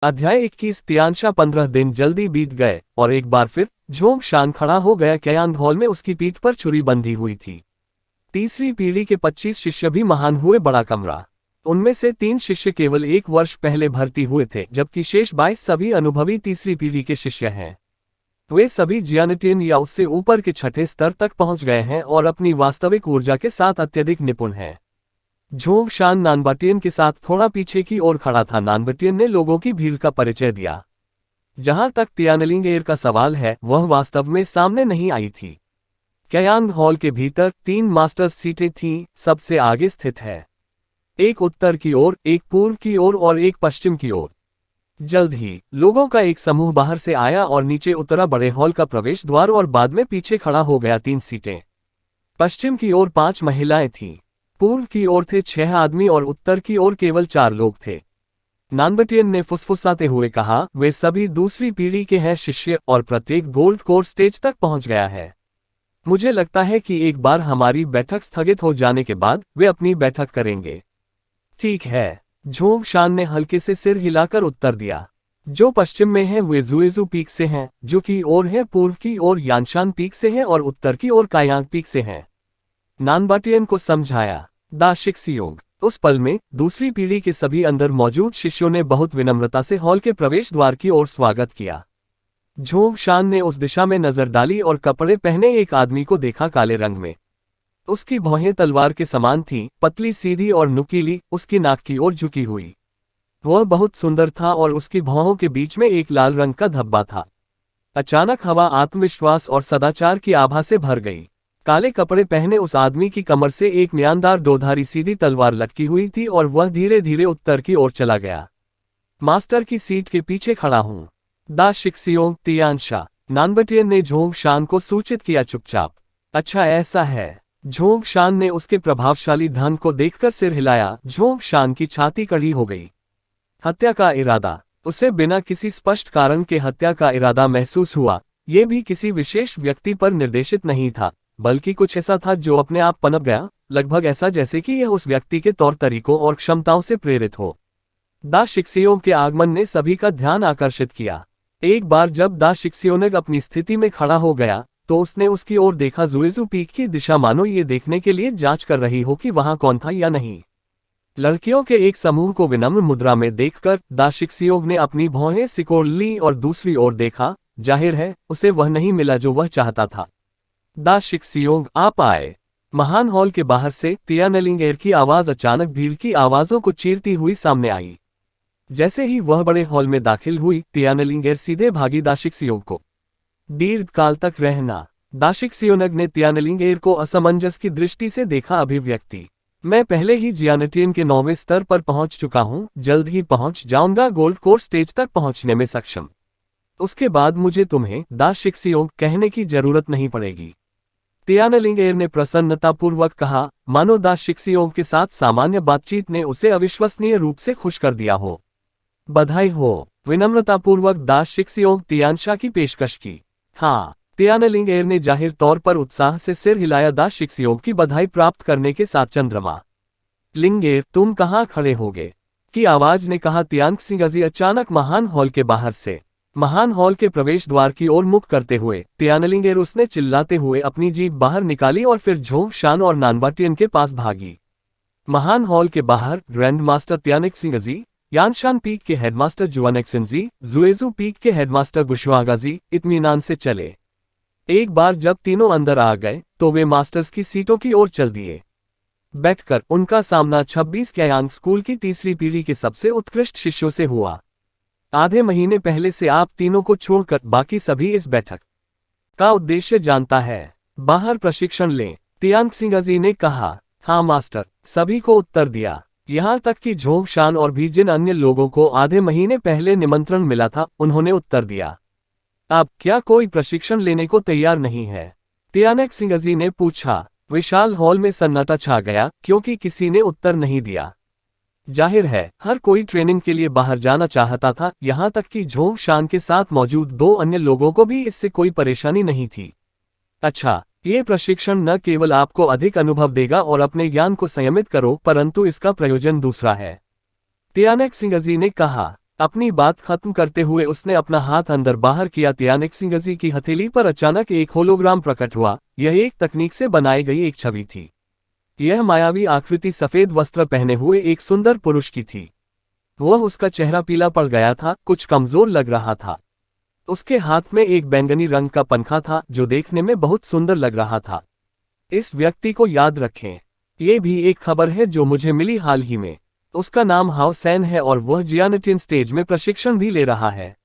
अध्याय 21। तियानशा 15 दिन जल्दी बीत गए और एक बार फिर झोंग शान खड़ा हो गया। कयांग हॉल में उसकी पीठ पर छुरी बंधी हुई थी। तीसरी पीढ़ी के 25 शिष्य भी महान हुए। बड़ा कमरा। उनमें से 3 शिष्य केवल 1 वर्ष पहले भर्ती हुए थे, जबकि शेष 22 सभी अनुभवी तीसरी पीढ़ी के शिष्य हैं। वे सभी जियानिटियन या उससे ऊपर के छठे स्तर तक पहुंच गए हैं और अपनी वास्तविक ऊर्जा के साथ अत्यधिक निपुण हैं। झोंग शान नानबाटियन के साथ थोड़ा पीछे की ओर खड़ा था। नानबाटियन ने लोगों की भीड़ का परिचय दिया। जहां तक तियानलिंगेर का सवाल है, वह वास्तव में सामने नहीं आई थी। कयांग हॉल के भीतर 3 मास्टर्स सीटें थीं, सबसे आगे स्थित है। एक उत्तर की ओर, एक पूर्व की ओर और एक पश्चिम की ओर। जल्द ही लोगों का एक समूह बाहर से आया और नीचे उतरा। बड़े हॉल का प्रवेश द्वार और बाद में पीछे खड़ा हो गया। 3 सीटें। पश्चिम की ओर 5 महिलाएं थीं। पूर्व की ओर थे 6 आदमी और उत्तर की ओर केवल 4 लोग थे। नानबटियन ने फुसफुसाते हुए कहा, वे सभी दूसरी पीढ़ी के हैं शिष्य और प्रत्येक गोल्ड कोर स्टेज तक पहुंच गया है। मुझे लगता है कि एक बार हमारी बैठक स्थगित हो जाने के बाद वे अपनी बैठक करेंगे। ठीक है, झोंग शान ने हल्के से सिर हिलाकर उत्तर दिया। जो पश्चिम में हैं वे जुएजू पीक से हैं, जो की ओर है पूर्व की ओर यानशान पीक से हैं और उत्तर की ओर कायांग पीक से हैं। नानबाटियन को समझाया। दा शिक्सियोंग। उस पल में दूसरी पीढ़ी के सभी अंदर मौजूद शिष्यों ने बहुत विनम्रता से हॉल के प्रवेश द्वार की ओर स्वागत किया। झोंग शान ने उस दिशा में नजर डाली और कपड़े पहने एक आदमी को देखा। काले रंग में उसकी भौहें तलवार के समान थीं, पतली सीधी और नुकीली, उसकी नाक की ओर झुकी हुई। वह बहुत सुंदर था और उसकी भौहों के बीच में एक लाल रंग का धब्बा था। अचानक हवा आत्मविश्वास और सदाचार की आभा से भर गई। काले कपड़े पहने उस आदमी की कमर से एक म्यानदार दोधारी सीधी तलवार लटकी हुई थी और वह धीरे धीरे उत्तर की ओर चला गया। मास्टर की सीट के पीछे खड़ा हूं। दा शिक्सियोंग। तियानशा। नानबटियन ने झोंग शान को सूचित किया। चुपचाप। अच्छा, ऐसा है। झोंग शान ने उसके प्रभावशाली ढंग को देखकर सिर हिलाया। झोंग शान की छाती कड़ी हो गई। हत्या का इरादा। उसे बिना किसी स्पष्ट कारण के हत्या का इरादा महसूस हुआ। यह भी किसी विशेष व्यक्ति पर निर्देशित नहीं था, बल्कि कुछ ऐसा था जो अपने आप पनप गया, लगभग ऐसा जैसे कि यह उस व्यक्ति के तौर तरीकों और क्षमताओं से प्रेरित हो। दा शिक्सियोंग के आगमन ने सभी का ध्यान आकर्षित किया। एक बार जब दा शिक्सियोंग अपनी स्थिति में खड़ा हो गया, तो उसने उसकी ओर देखा। जुएजू पीक की दिशा मानो ये देखने के लिए जांच कर रही हो कि वहां कौन था या नहीं। लड़कियों के एक समूह को विनम्र मुद्रा में देखकर दा शिक्सियोंग ने अपनी भौहें सिकोड़ ली और दूसरी ओर देखा। जाहिर है, उसे वह नहीं मिला जो वह चाहता था। दा शिक्सियोंग, आप आए। महान हॉल के बाहर से तियानलिंगेर की आवाज अचानक भीड़ की आवाजों को चीरती हुई सामने आई। जैसे ही वह बड़े हॉल में दाखिल हुई, तियानलिंगेर सीधे भागी दा शिक्सियोंग को दीर्घ काल तक रहना। दा शिक्सियोंग ने तियानलिंगेर को असमंजस की दृष्टि से देखा। अभिव्यक्ति। मैं पहले ही जियानिटियन के 9वें स्तर पर पहुंच चुका हूं, जल्द ही पहुंच जाऊंगा गोल्ड कोर स्टेज तक पहुंचने में सक्षम। उसके बाद मुझे तुम्हें दा शिक्सियोंग कहने की जरूरत नहीं पड़ेगी। तियानलिंगेर ने प्रसन्नतापूर्वक कहा, मानो दा शिक्सियोंग के साथ सामान्य बातचीत ने उसे अविश्वसनीय रूप से खुश कर दिया हो। बधाई हो। विनम्रतापूर्वक दा शिक्सियोंग तियानशा की पेशकश की। हाँ। तियानलिंगेर ने जाहिर तौर पर उत्साह से सिर हिलाया। दा शिक्सियोंग की बधाई प्राप्त करने के साथ चंद्रमा लिंगेर, तुम कहाँ खड़े होगे? की आवाज ने कहा। तियानक्सिंगजी अचानक महान हॉल के बाहर से महान हॉल के प्रवेश द्वार की ओर मुख करते हुए तियानलिंगेर उसने चिल्लाते हुए अपनी जीभ बाहर निकाली और फिर झोंग शान और नानबाटियन के पास भागी। महान हॉल के बाहर ग्रैंड मास्टर तियानक्सिंगजी, यानशान पीक के हेडमास्टर जुआनेक्सिनजी, जुएजू पीक के हेडमास्टर गुशवागाजी इत्मीनान से चले। एक बार जब तीनों अंदर आ गए, तो वे मास्टर्स की सीटों की ओर चल दिए। बैठकर उनका सामना 26 कयांग स्कूल की तीसरी पीढ़ी के सबसे उत्कृष्ट शिष्यों से हुआ। आधे महीने पहले से आप तीनों को छोड़कर बाकी सभी इस बैठक का उद्देश्य जानता है। बाहर प्रशिक्षण लें, तियानक्सिंगजी ने कहा। हाँ मास्टर, सभी को उत्तर दिया। यहां तक कि झोंग शान और भी जिन अन्य लोगों को आधे महीने पहले निमंत्रण मिला था, उन्होंने उत्तर दिया। अब क्या कोई प्रशिक्षण लेने को तैयार नहीं है? तियानक्सिंगजी ने पूछा। विशाल हॉल में सन्नाटा छा गया, क्योंकि किसी ने उत्तर नहीं दिया। जाहिर है, हर कोई ट्रेनिंग के लिए बाहर जाना चाहता था, यहां तक कि झोंग शान के साथ मौजूद 2 अन्य लोगों को भी इससे कोई परेशानी नहीं थी। अच्छा, ये प्रशिक्षण न केवल आपको अधिक अनुभव देगा और अपने ज्ञान को संयमित करो, परंतु इसका प्रयोजन दूसरा है। तियानक्सिंगजी ने कहा। अपनी बात खत्म करते हुए उसने अपना हाथ अंदर बाहर किया। तियानिक सिंगजी की हथेली पर अचानक एक होलोग्राम प्रकट हुआ। यह एक तकनीक से बनाई गई एक छवि थी। यह मायावी आकृति सफेद वस्त्र पहने हुए एक सुंदर पुरुष की थी। वह उसका चेहरा पीला पड़ गया था, कुछ कमजोर लग रहा था। उसके हाथ में एक बैंगनी रंग का पंखा था जो देखने में बहुत सुंदर लग रहा था। इस व्यक्ति को याद रखें। ये भी एक खबर है जो मुझे मिली हाल ही में। उसका नाम हाओ सैन है और वह जियानटिन स्टेज में प्रशिक्षण भी ले रहा है।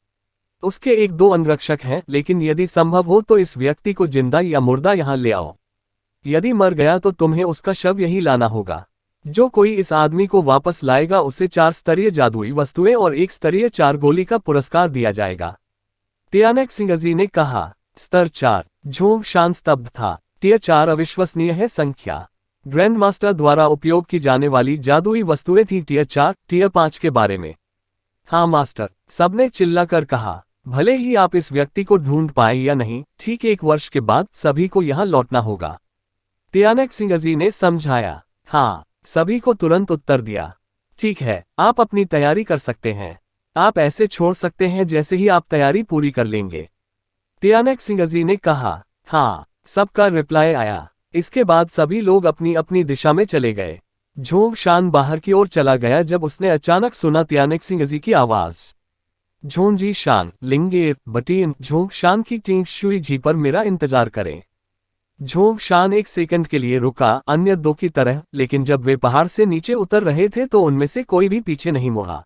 उसके एक दो अंगरक्षक हैं, लेकिन यदि संभव हो तो इस व्यक्ति को जिंदा या मुर्दा यहाँ ले आओ। यदि मर गया तो तुम्हें उसका शव यही लाना होगा। जो कोई इस आदमी को वापस लाएगा उसे 4 स्तरीय जादुई वस्तुएं और 1 स्तरीय 4 गोली का पुरस्कार दिया जाएगा। तियानिक सिंगजी ने कहा। स्तर 4। झोंग शान स्तब्ध था। टियर 4 अविश्वसनीय है संख्या। ग्रैंड मास्टर द्वारा उपयोग की जाने वाली जादुई वस्तुएं थी टियर 4, टियर 5 के बारे में। हाँ मास्टर, सबने चिल्लाकर कहा। भले ही आप इस व्यक्ति को ढूंढ पाए या नहीं, ठीक 1 वर्ष के बाद सभी को यहाँ लौटना होगा। तियानिक सिंगजी ने समझाया। हाँ, सभी को तुरंत उत्तर दिया। ठीक है, आप अपनी तैयारी कर सकते हैं। आप ऐसे छोड़ सकते हैं जैसे ही आप तैयारी पूरी कर लेंगे। तियानिक सिंगजी ने कहा। हाँ, सबका रिप्लाई आया। इसके बाद सभी लोग अपनी अपनी दिशा में चले गए। झोंग शान बाहर की ओर चला गया जब उसने अचानक सुना तियानिक सिंगजी की आवाज। झोंग शान, लिंगेर, बटीन, झोंग शान की टीम शुई जी पर मेरा इंतजार करें। झोंग शान 1 सेकंड के लिए रुका, अन्य 2 की तरह, लेकिन जब वे पहाड़ से नीचे उतर रहे थे तो उनमें से कोई भी पीछे नहीं मुड़ा।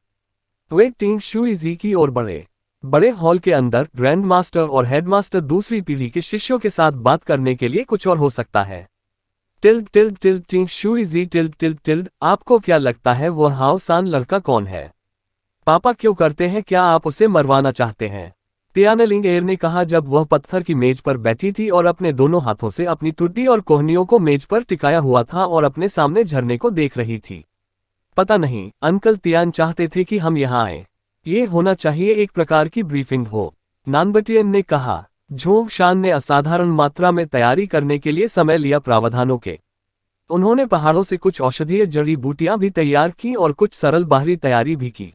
वे टीम शुई जी की ओर बढ़े। बड़े हॉल के अंदर ग्रैंड मास्टर और हेडमास्टर दूसरी पीढ़ी के शिष्यों के साथ बात करने के लिए कुछ और हो सकता है। टिल्ड टिल्ड टिल्ड टिंग शुई जी टिल्ड टिल्ड टिल्ड, आपको क्या लगता है वह हाओ सान लड़का कौन है? पापा क्यों करते हैं? क्या आप उसे मरवाना चाहते हैं? तियानलिंग एर ने कहा जब वह पत्थर की मेज पर बैठी थी और अपने दोनों हाथों से अपनी टुड्डी और कोहनियों को मेज पर टिकाया हुआ था और अपने सामने झरने को देख रही थी। पता नहीं, अंकल तियान चाहते थे कि हम यहाँ आए। ये होना चाहिए एक प्रकार की ब्रीफिंग हो, नानबटियन ने कहा। झोंग शान ने असाधारण मात्रा में तैयारी करने के लिए समय लिया प्रावधानों के। उन्होंने पहाड़ों से कुछ औषधीय जड़ी बूटियां भी तैयार की और कुछ सरल बाहरी तैयारी भी की।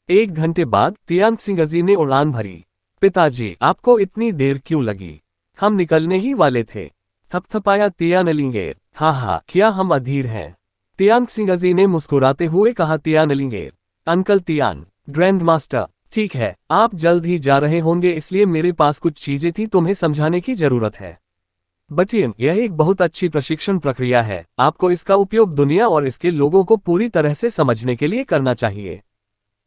1 घंटे बाद तियान सिंगजी ने उड़ान भरी। पिताजी, आपको इतनी देर क्यों लगी? हम निकलने ही वाले थे। थपथपाया तियानलिंगेर। हाँ, क्या हम अधीर हैं? तियान सिंगजी ने मुस्कुराते हुए कहा। तियानलिंगेर, अंकल तियान, ग्रैंड मास्टर, ठीक है, आप जल्द ही जा रहे होंगे इसलिए मेरे पास कुछ चीजें थी तुम्हें समझाने की जरूरत है। बटियन, यह एक बहुत अच्छी प्रशिक्षण प्रक्रिया है। आपको इसका उपयोग दुनिया और इसके लोगों को पूरी तरह से समझने के लिए करना चाहिए।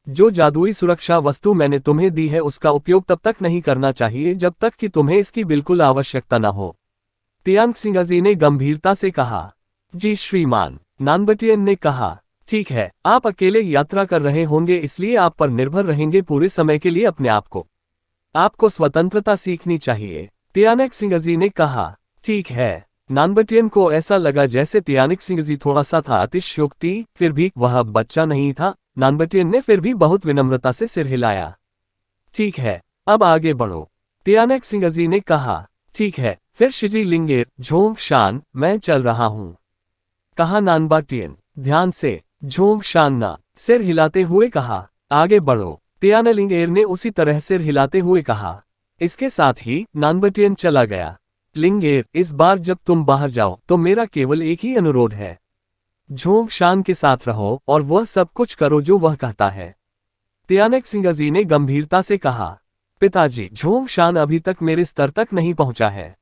जो जादुई सुरक्षा वस्तु मैंने तुम्हें दी है उसका उपयोग तब तक नहीं करना चाहिए जब तक कि तुम्हें इसकी बिल्कुल आवश्यकता न हो। तियान सिंगजी ने गंभीरता से कहा। जी श्रीमान, नानबटियन ने कहा। ठीक है, आप अकेले यात्रा कर रहे होंगे इसलिए आप पर निर्भर रहेंगे पूरे समय के लिए अपने आप को। आपको स्वतंत्रता सीखनी चाहिए, तियानिक सिंगजी ने कहा। ठीक है। नानबटियन को ऐसा लगा जैसे तियानिक सिंगजी थोड़ा सा था अतिशयोक्ति, फिर भी वह बच्चा नहीं था। नानबटियन ने फिर भी बहुत विनम्रता से सिर हिलाया। ठीक है, अब आगे बढ़ो, तियानिक सिंगजी ने कहा। ठीक है, फिर शिजी लिंगेर, झोंग शान, मैं चल रहा हूं, कहा नानबटियन। ध्यान से, झोंग शान ना सिर हिलाते हुए कहा। आगे बढ़ो, तियानलिंगेर ने उसी तरह सिर हिलाते हुए कहा। इसके साथ ही नानबटियन चला गया। लिंगेर, इस बार जब तुम बाहर जाओ तो मेरा केवल एक ही अनुरोध है। झोंग शान के साथ रहो और वह सब कुछ करो जो वह कहता है। तियानिक सिंगजी ने गंभीरता से कहा। पिताजी, झोंग शान अभी तक मेरे स्तर तक नहीं पहुंचा है।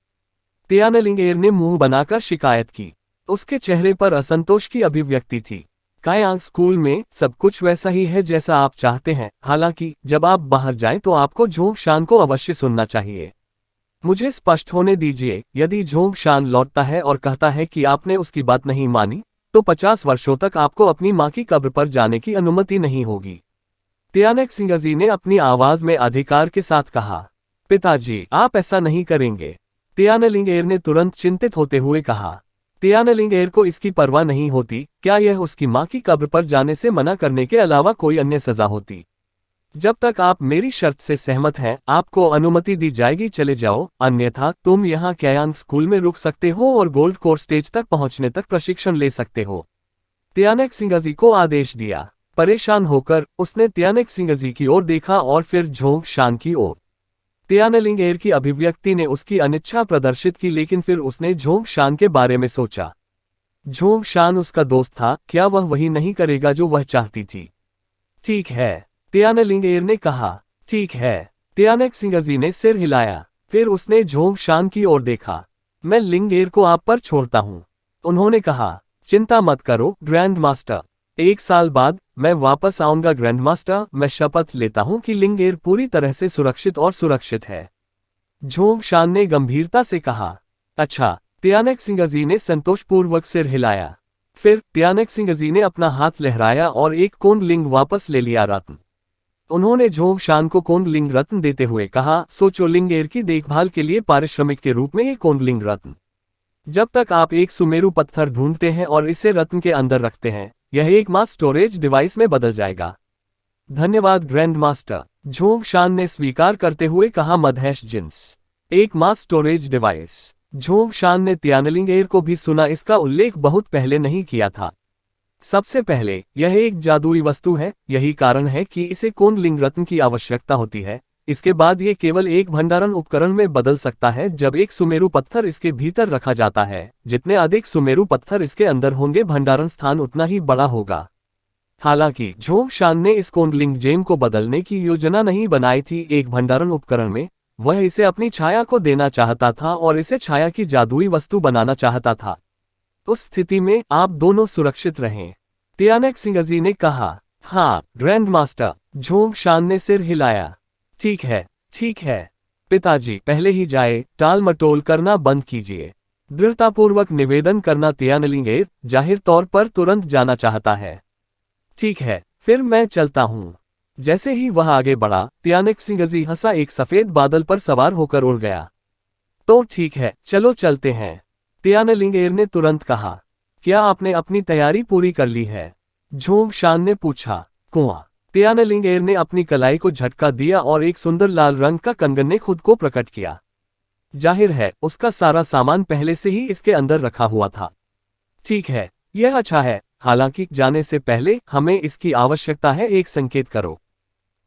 तियानलिंगेर ने मुंह बनाकर शिकायत की। उसके चेहरे पर असंतोष की अभिव्यक्ति थी। कायांग स्कूल में सब कुछ वैसा ही है जैसा आप चाहते हैं। हालांकि जब आप बाहर जाएं तो आपको झोंग शान को अवश्य सुनना चाहिए। मुझे स्पष्ट होने दीजिए, यदि झोंग शान लौटता है और कहता है कि आपने उसकी बात नहीं मानी, तो 50 वर्षों तक आपको अपनी मां की कब्र पर जाने की अनुमति नहीं होगी। तियानिक सिंगजी ने अपनी आवाज में अधिकार के साथ कहा। पिताजी, आप ऐसा नहीं करेंगे, तियानलिंगेर ने तुरंत चिंतित होते हुए कहा। तियानलिंगेर को इसकी परवाह नहीं होती, क्या यह उसकी मां की कब्र पर जाने से मना करने के अलावा कोई अन्य सजा होती। जब तक आप मेरी शर्त से सहमत हैं, आपको अनुमति दी जाएगी, चले जाओ, अन्यथा तुम यहाँ कायांग स्कूल में रुक सकते हो और गोल्ड कोर स्टेज तक पहुंचने तक प्रशिक्षण ले सकते हो। तियानिक सिंगजी को आदेश दिया। परेशान होकर उसने त्यानेक सिंगजी की ओर देखा और फिर झोंग शान की ओर। त्यानलिंग एर की अभिव्यक्ति ने उसकी अनिच्छा प्रदर्शित की, लेकिन फिर उसने झोंग शान के बारे में सोचा। झोंग शान उसका दोस्त था, क्या वह वही नहीं करेगा जो वह चाहती थी? ठीक है, त्यानलिंग एर ने कहा। ठीक है। त्यानेक सिंगजी ने सिर हिलाया। फिर उसने झोंग शान की ओर देखा। मैं लिंग एर को आप पर छोड़ता हूं, उन्होंने कहा। चिंता मत करो ग्रैंड मास्टर, 1 साल बाद मैं वापस आऊंगा ग्रैंड मास्टर, मैं शपथ लेता हूं कि लिंग एर पूरी तरह से सुरक्षित और सुरक्षित है। झोंग शान ने गंभीरता से कहा। अच्छा, त्यानेक सिंगजी ने संतोषपूर्वक सिर हिलाया। फिर त्यानेक सिंगजी ने अपना हाथ लहराया और एक कोन लिंग वापस ले लिया रत्न। उन्होंने झोंग शान को कोन लिंग रत्न देते हुए कहा, सोचो लिंग एर की देखभाल के लिए पारिश्रमिक के रूप में एक कोन लिंग रत्न। जब तक आप एक सुमेरु पत्थर ढूंढते हैं और इसे रत्न के अंदर रखते हैं, यह एक मास स्टोरेज डिवाइस में बदल जाएगा। धन्यवाद ग्रैंड मास्टर, झोंग शान ने स्वीकार करते हुए कहा। मदहेश जिन्स, एक मास स्टोरेज डिवाइस। झोंग शान ने त्यानलिंग एर को भी सुना, इसका उल्लेख बहुत पहले नहीं किया था। सबसे पहले, यह एक जादुई वस्तु है, यही कारण है कि इसे कोन लिंग रत्न की आवश्यकता होती है। इसके बाद ये केवल एक भंडारण उपकरण में बदल सकता है जब एक सुमेरु पत्थर इसके भीतर रखा जाता है। जितने अधिक सुमेरु पत्थर इसके अंदर होंगे, भंडारण स्थान उतना ही बड़ा होगा। हालांकि झोंग शान ने इस कोन लिंग जेम को बदलने की योजना नहीं बनाई थी एक भंडारण उपकरण में। वह इसे अपनी छाया को देना चाहता था और इसे छाया की जादुई वस्तु बनाना चाहता था। उस स्थिति में आप दोनों सुरक्षित रहें, त्यानेक सिंगजी ने कहा। हाँ ग्रैंड मास्टर, झोंग शान ने सिर हिलाया। ठीक है, ठीक है पिताजी, पहले ही जाए, टाल मटोल करना बंद कीजिए। दृढ़तापूर्वक निवेदन करना, त्यानलिंग एर जाहिर तौर पर तुरंत जाना चाहता है। ठीक है, फिर मैं चलता हूँ। जैसे ही वह आगे बढ़ा, त्यानेक सिंगजी हंसा, एक सफेद बादल पर सवार होकर उड़ गया। तो ठीक है, चलो चलते हैं, त्यानलिंग एर ने तुरंत कहा। क्या आपने अपनी तैयारी पूरी कर ली है? झोंग शान ने पूछा। कुआं। त्यानलिंग एर ने अपनी कलाई को झटका दिया और एक सुंदर लाल रंग का कंगन ने खुद को प्रकट किया। जाहिर है उसका सारा सामान पहले से ही इसके अंदर रखा हुआ था। ठीक है, यह अच्छा है, हालांकि जाने से पहले हमें इसकी आवश्यकता है, एक संकेत करो।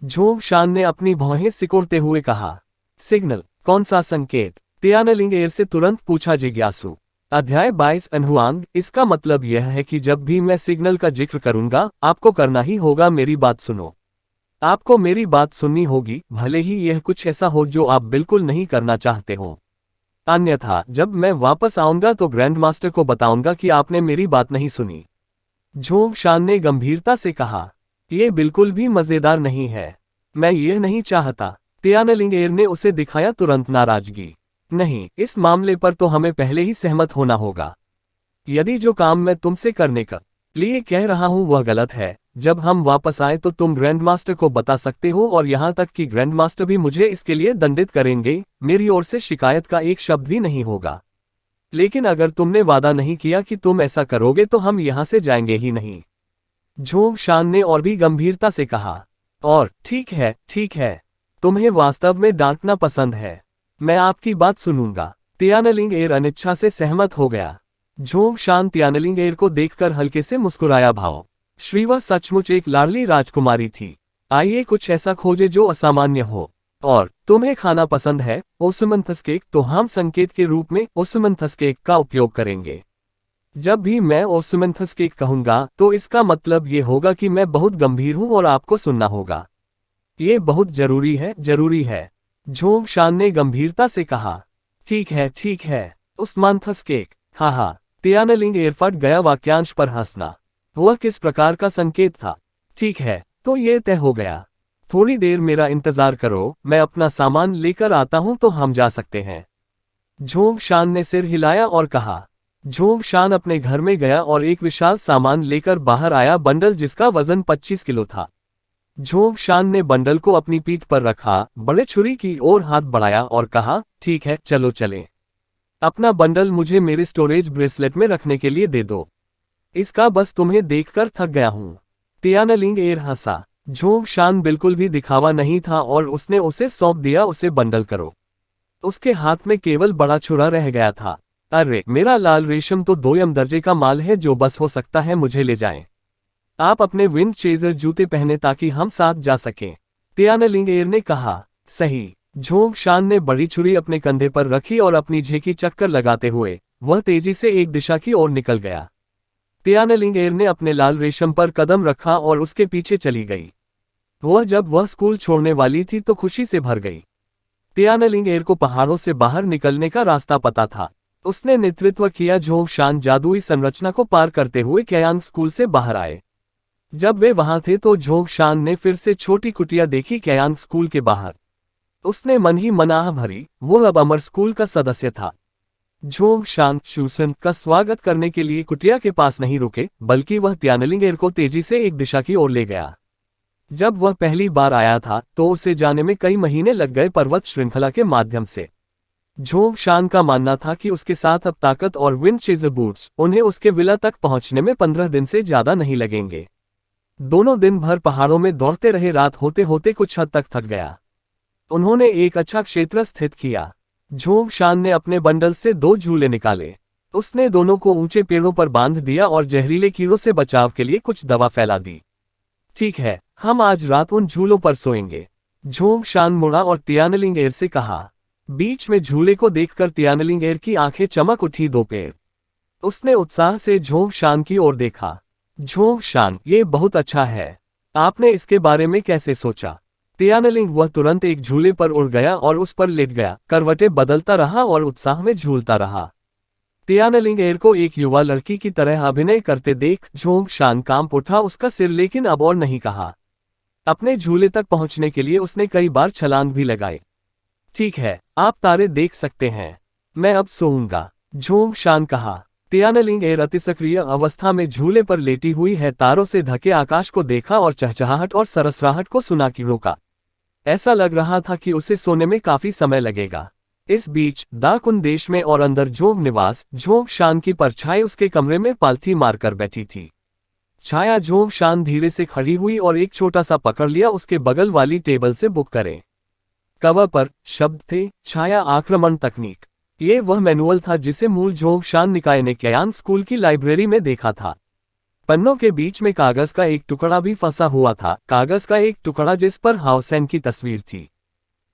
झोंग शान ने अपनी भौहें सिकोड़ते हुए कहा। सिग्नल? कौन सा संकेत? त्यानलिंग एर से तुरंत पूछा जिज्ञासु। अध्याय 22 अनहुआंग, इसका मतलब यह है कि जब भी मैं सिग्नल का जिक्र करूंगा, आपको करना ही होगा, मेरी बात सुनो। आपको मेरी बात सुननी होगी, भले ही यह कुछ ऐसा हो जो आप बिल्कुल नहीं करना चाहते हो। अन्यथा जब मैं वापस आऊंगा तो ग्रैंड मास्टर को बताऊंगा कि आपने मेरी बात नहीं सुनी। झोंग शान ने गंभीरता से कहा। यह बिल्कुल भी मजेदार नहीं है, मैं यह नहीं चाहता। त्यानलिंग एर ने उसे दिखाया तुरंत नाराजगी। नहीं, इस मामले पर तो हमें पहले ही सहमत होना होगा। यदि जो काम मैं तुमसे करने का लिए कह रहा हूं वह गलत है, जब हम वापस आए तो तुम ग्रैंड मास्टर को बता सकते हो, और यहां तक कि ग्रैंड मास्टर भी मुझे इसके लिए दंडित करेंगे। मेरी ओर से शिकायत का एक शब्द भी नहीं होगा। लेकिन अगर तुमने वादा नहीं किया कि तुम ऐसा करोगे तो हम यहां से जाएंगे ही नहीं। झोंग शान ने और भी गंभीरता से कहा। और ठीक है, ठीक है, तुम्हें वास्तव में डांटना पसंद है, मैं आपकी बात सुनूंगा। त्यानलिंग एर अनिच्छा से सहमत हो गया। झोंग शान त्यानलिंग एर को देखकर हल्के से मुस्कुराया। भाव श्री वह सचमुच एक लाडली राजकुमारी थी। आइए कुछ ऐसा खोजे जो असामान्य हो। और तुम्हें खाना पसंद है ओसमंथस केक, तो हम संकेत के रूप में ओसमंथस केक का उपयोग करेंगे। जब भी मैं ओसमंथस केक कहूंगा तो इसका मतलब ये होगा कि मैं बहुत गंभीर हूं और आपको सुनना होगा। ये बहुत जरूरी है, जरूरी है, झोंग शान ने गंभीरता से कहा। ठीक है, ठीक है, ओसमंथस केक। हाँ हाँ, त्यानलिंग एर फट गया वाक्यांश पर हंसना। वह किस प्रकार का संकेत था? ठीक है, तो ये तय हो गया। थोड़ी देर मेरा इंतजार करो, मैं अपना सामान लेकर आता हूं तो हम जा सकते हैं। झोंग शान ने सिर हिलाया और कहा। झोंग शान अपने घर में गया और एक विशाल सामान लेकर बाहर आया, बंडल जिसका वजन 25 किलो था। झोंग शान ने बंडल को अपनी पीठ पर रखा, बड़े छुरी की ओर हाथ बढ़ाया और कहा, ठीक है, चलो चलें। अपना बंडल मुझे मेरे स्टोरेज ब्रेसलेट में रखने के लिए दे दो। इसका बस तुम्हें देखकर थक गया हूं। त्यानलिंग एर हंसा। झोंग शान बिल्कुल भी दिखावा नहीं था और उसने उसे सौंप दिया, उसे बंडल करो। उसके हाथ में केवल बड़ा छुरा रह गया था। अरे, मेरा लाल रेशम तो 2 दर्जे का माल है जो बस हो सकता है मुझे ले जाएं। आप अपने विंड चेजर जूते पहने ताकि हम साथ जा सकें। तियानलिंगेर ने कहा। सही। झोंगशान ने बड़ी छुरी अपने कंधे पर रखी और अपनी झेकी चक्कर लगाते हुए वह तेजी से एक दिशा की ओर निकल गया। तियानलिंगेर ने अपने लाल रेशम पर कदम रखा और उसके पीछे चली गई। जब वह स्कूल छोड़ने वाली थी तो खुशी से भर गई। तियानलिंगेर को पहाड़ों से बाहर निकलने का रास्ता पता था। उसने नेतृत्व किया। झोंगशान जादुई संरचना को पार करते हुए क्यांग स्कूल से बाहर आए। जब वे वहां थे तो झोंगशान ने फिर से छोटी कुटिया देखी क्यांग स्कूल के बाहर। उसने मन ही मन आह भरी। वो अब अमर स्कूल का सदस्य था। झोंगशान शूसन का स्वागत करने के लिए कुटिया के पास नहीं रुके, बल्कि वह तियानलिंगेर को तेजी से एक दिशा की ओर ले गया। जब वह पहली बार आया था तो उसे जाने में कई महीने लग गए पर्वत श्रृंखला के माध्यम से। झोंगशान का मानना था कि उसके साथ अब ताकत और विंड चेजर बूट्स उन्हें उसके विला तक पहुंचने में 15 दिन से ज्यादा नहीं लगेंगे। दोनों दिन भर पहाड़ों में दौड़ते रहे। रात होते होते कुछ हद तक थक गया। उन्होंने एक अच्छा क्षेत्र स्थित किया। झोंगशान ने अपने बंडल से 2 झूले निकाले। उसने दोनों को ऊंचे पेड़ों पर बांध दिया और जहरीले कीड़ों से बचाव के लिए कुछ दवा फैला दी। ठीक है, हम आज रात उन झूलों पर सोएंगे। झोंगशान मुड़ा और तियानलिंगेर से कहा। बीच में झूले को देखकर तियानलिंगेर की आंखें चमक उठी। 2 पेड़। उसने उत्साह से झोंगशान की ओर देखा। झोंगशान, ये बहुत अच्छा है। आपने इसके बारे में कैसे सोचा? तियानलिंग वह तुरंत एक झूले पर उड़ गया और उस पर लेट गया, करवटें बदलता रहा और उत्साह में झूलता रहा। तियानलिंगेर को एक युवा लड़की की तरह अभिनय करते देख झोंगशान कांप उठा। उसका सिर, लेकिन अब और नहीं कहा। अपने झूले तक पहुंचने के लिए उसने कई बार छलांग भी लगाई। ठीक है, आप तारे देख सकते हैं। मैं अब सोऊंगा, झोंगशान कहा। तियानलिंगेर अतिसक्रिय अवस्था में झूले पर लेटी हुई है, तारों से ढके आकाश को देखा और चहचहाहट और सरसराहट को सुना कीड़ों का। ऐसा लग रहा था कि उसे सोने में काफी समय लगेगा। इस बीच दाकुन देश में और अंदर झोंग निवास झोंगशान की परछाई उसके कमरे में पालथी मारकर बैठी थी। छाया झोंगशान धीरे से खड़ी हुई और एक छोटा सा पकड़ लिया। उसके बगल वाली टेबल से बुक करें। कवर पर शब्द थे, छाया आक्रमण तकनीक। ये वह मैनुअल था जिसे मूल झोंगशान निकाय ने क्यांग स्कूल की लाइब्रेरी में देखा था। पन्नों के बीच में कागज का एक टुकड़ा भी फंसा हुआ था, कागज का एक टुकड़ा जिस पर हाउसेन की तस्वीर थी।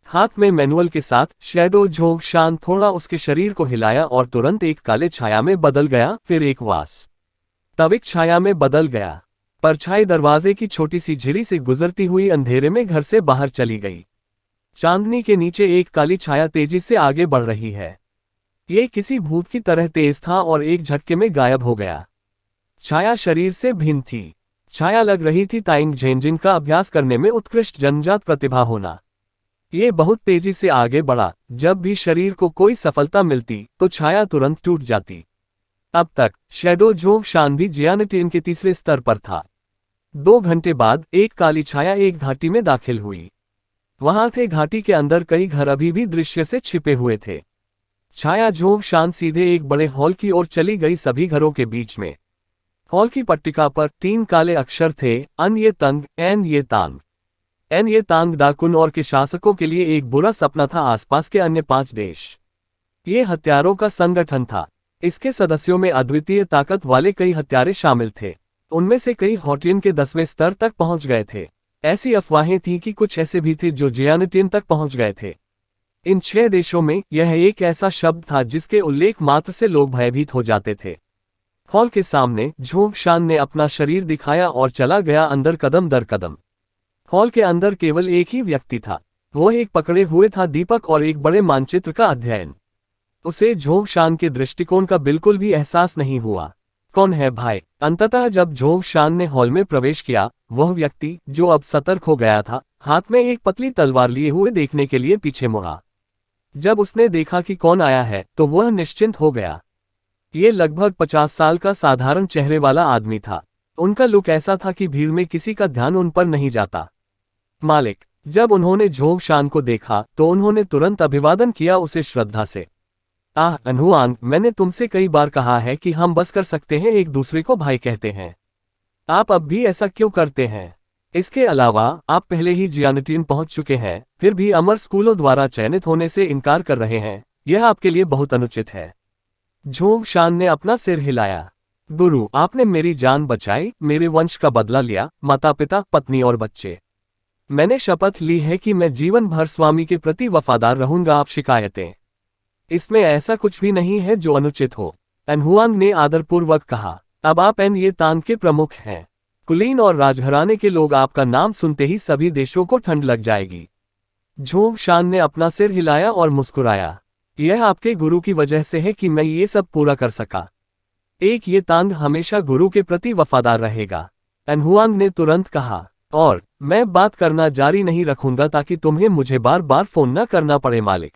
हाथ में मैनुअल के साथ शैडो झोंगशान थोड़ा उसके शरीर को हिलाया और तुरंत एक काले छाया में बदल गया, फिर एक वास्तविक छाया में बदल गया। परछाई दरवाजे की छोटी सी झिरी से गुजरती हुई अंधेरे में घर से बाहर चली गई। चांदनी के नीचे एक काली छाया तेजी से आगे बढ़ रही है। ये किसी भूत की तरह तेज था और एक झटके में गायब हो गया। छाया शरीर से भिन्न थी। छाया लग रही थी ताइंग झेंजिन का अभ्यास करने में उत्कृष्ट जन्मजात प्रतिभा होना। ये बहुत तेजी से आगे बढ़ा। जब भी शरीर को कोई सफलता मिलती तो छाया तुरंत टूट जाती। अब तक शैडो झोंगशान भी जियानटिन के तीसरे स्तर पर था। 2 घंटे बाद एक काली छाया एक घाटी में दाखिल हुई। वहां थे घाटी के अंदर कई घर अभी भी दृश्य से छिपे हुए थे। छाया झोंगशान सीधे एक बड़े हॉल की ओर चली गई। सभी घरों के बीच में हॉल की पट्टिका पर 3 काले अक्षर थे, अन ये तंग एन ये तांग। एन ये तांग दाकुन और के शासकों के लिए एक बुरा सपना था। आसपास के अन्य 5 देश ये हत्यारों का संगठन था। इसके सदस्यों में अद्वितीय ताकत वाले कई हत्यारे शामिल थे। उनमें से कई हॉटियन के 10वें स्तर तक पहुंच गए थे। ऐसी अफवाहें थीं कि कुछ ऐसे भी थे जो जियानटिन तक पहुंच गए थे। इन 6 देशों में यह एक ऐसा शब्द था जिसके उल्लेख मात्र से लोग भयभीत हो जाते थे। हॉल के सामने झोंगशान ने अपना शरीर दिखाया और चला गया अंदर कदम दर कदम। हॉल के अंदर केवल एक ही व्यक्ति था। वह एक पकड़े हुए था दीपक और एक बड़े मानचित्र का अध्ययन। उसे झोंगशान के दृष्टिकोण का बिल्कुल भी एहसास नहीं हुआ। कौन है भाई? अंततः जब झोंगशान ने हॉल में प्रवेश किया, वह व्यक्ति जो अब सतर्क हो गया था, हाथ में एक पतली तलवार लिए हुए देखने के लिए पीछे मुड़ा। जब उसने देखा कि कौन आया है तो वह निश्चिंत हो गया। ये लगभग 50 साल का साधारण चेहरे वाला आदमी था। उनका लुक ऐसा था कि भीड़ में किसी का ध्यान उन पर नहीं जाता। मालिक। जब उन्होंने झोंगशान को देखा तो उन्होंने तुरंत अभिवादन किया उसे श्रद्धा से। आह अनहुआंग, मैंने तुमसे कई बार कहा है कि हम बस कर सकते हैं, एक दूसरे को भाई कहते हैं। आप अब भी ऐसा क्यों करते हैं? इसके अलावा आप पहले ही जियानटिन पहुंच चुके हैं, फिर भी अमर स्कूलों द्वारा चयनित होने से इनकार कर रहे हैं। यह आपके लिए बहुत अनुचित है। झोंगशान ने अपना सिर हिलाया। गुरु, आपने मेरी जान बचाई, मेरे वंश का बदला लिया, माता पिता, पत्नी और बच्चे। मैंने शपथ ली है कि मैं जीवन भर स्वामी के प्रति वफादार रहूंगा। आप शिकायतें, इसमें ऐसा कुछ भी नहीं है जो अनुचित हो, एनहुआंग ने आदरपूर्वक कहा। अब आप एन ये तांग के प्रमुख हैं। कुलीन और राजघराने के लोग आपका नाम सुनते ही सभी देशों को ठंड लग जाएगी। झोंग शान ने अपना सिर हिलाया और मुस्कुराया। यह आपके गुरु की वजह से है कि मैं ये सब पूरा कर सका। एक ये तांग हमेशा गुरु के प्रति वफादार रहेगा, एनहुआंग ने तुरंत कहा। और मैं बात करना जारी नहीं रखूंगा ताकि तुम्हें मुझे बार बार फोन न करना पड़े मालिक।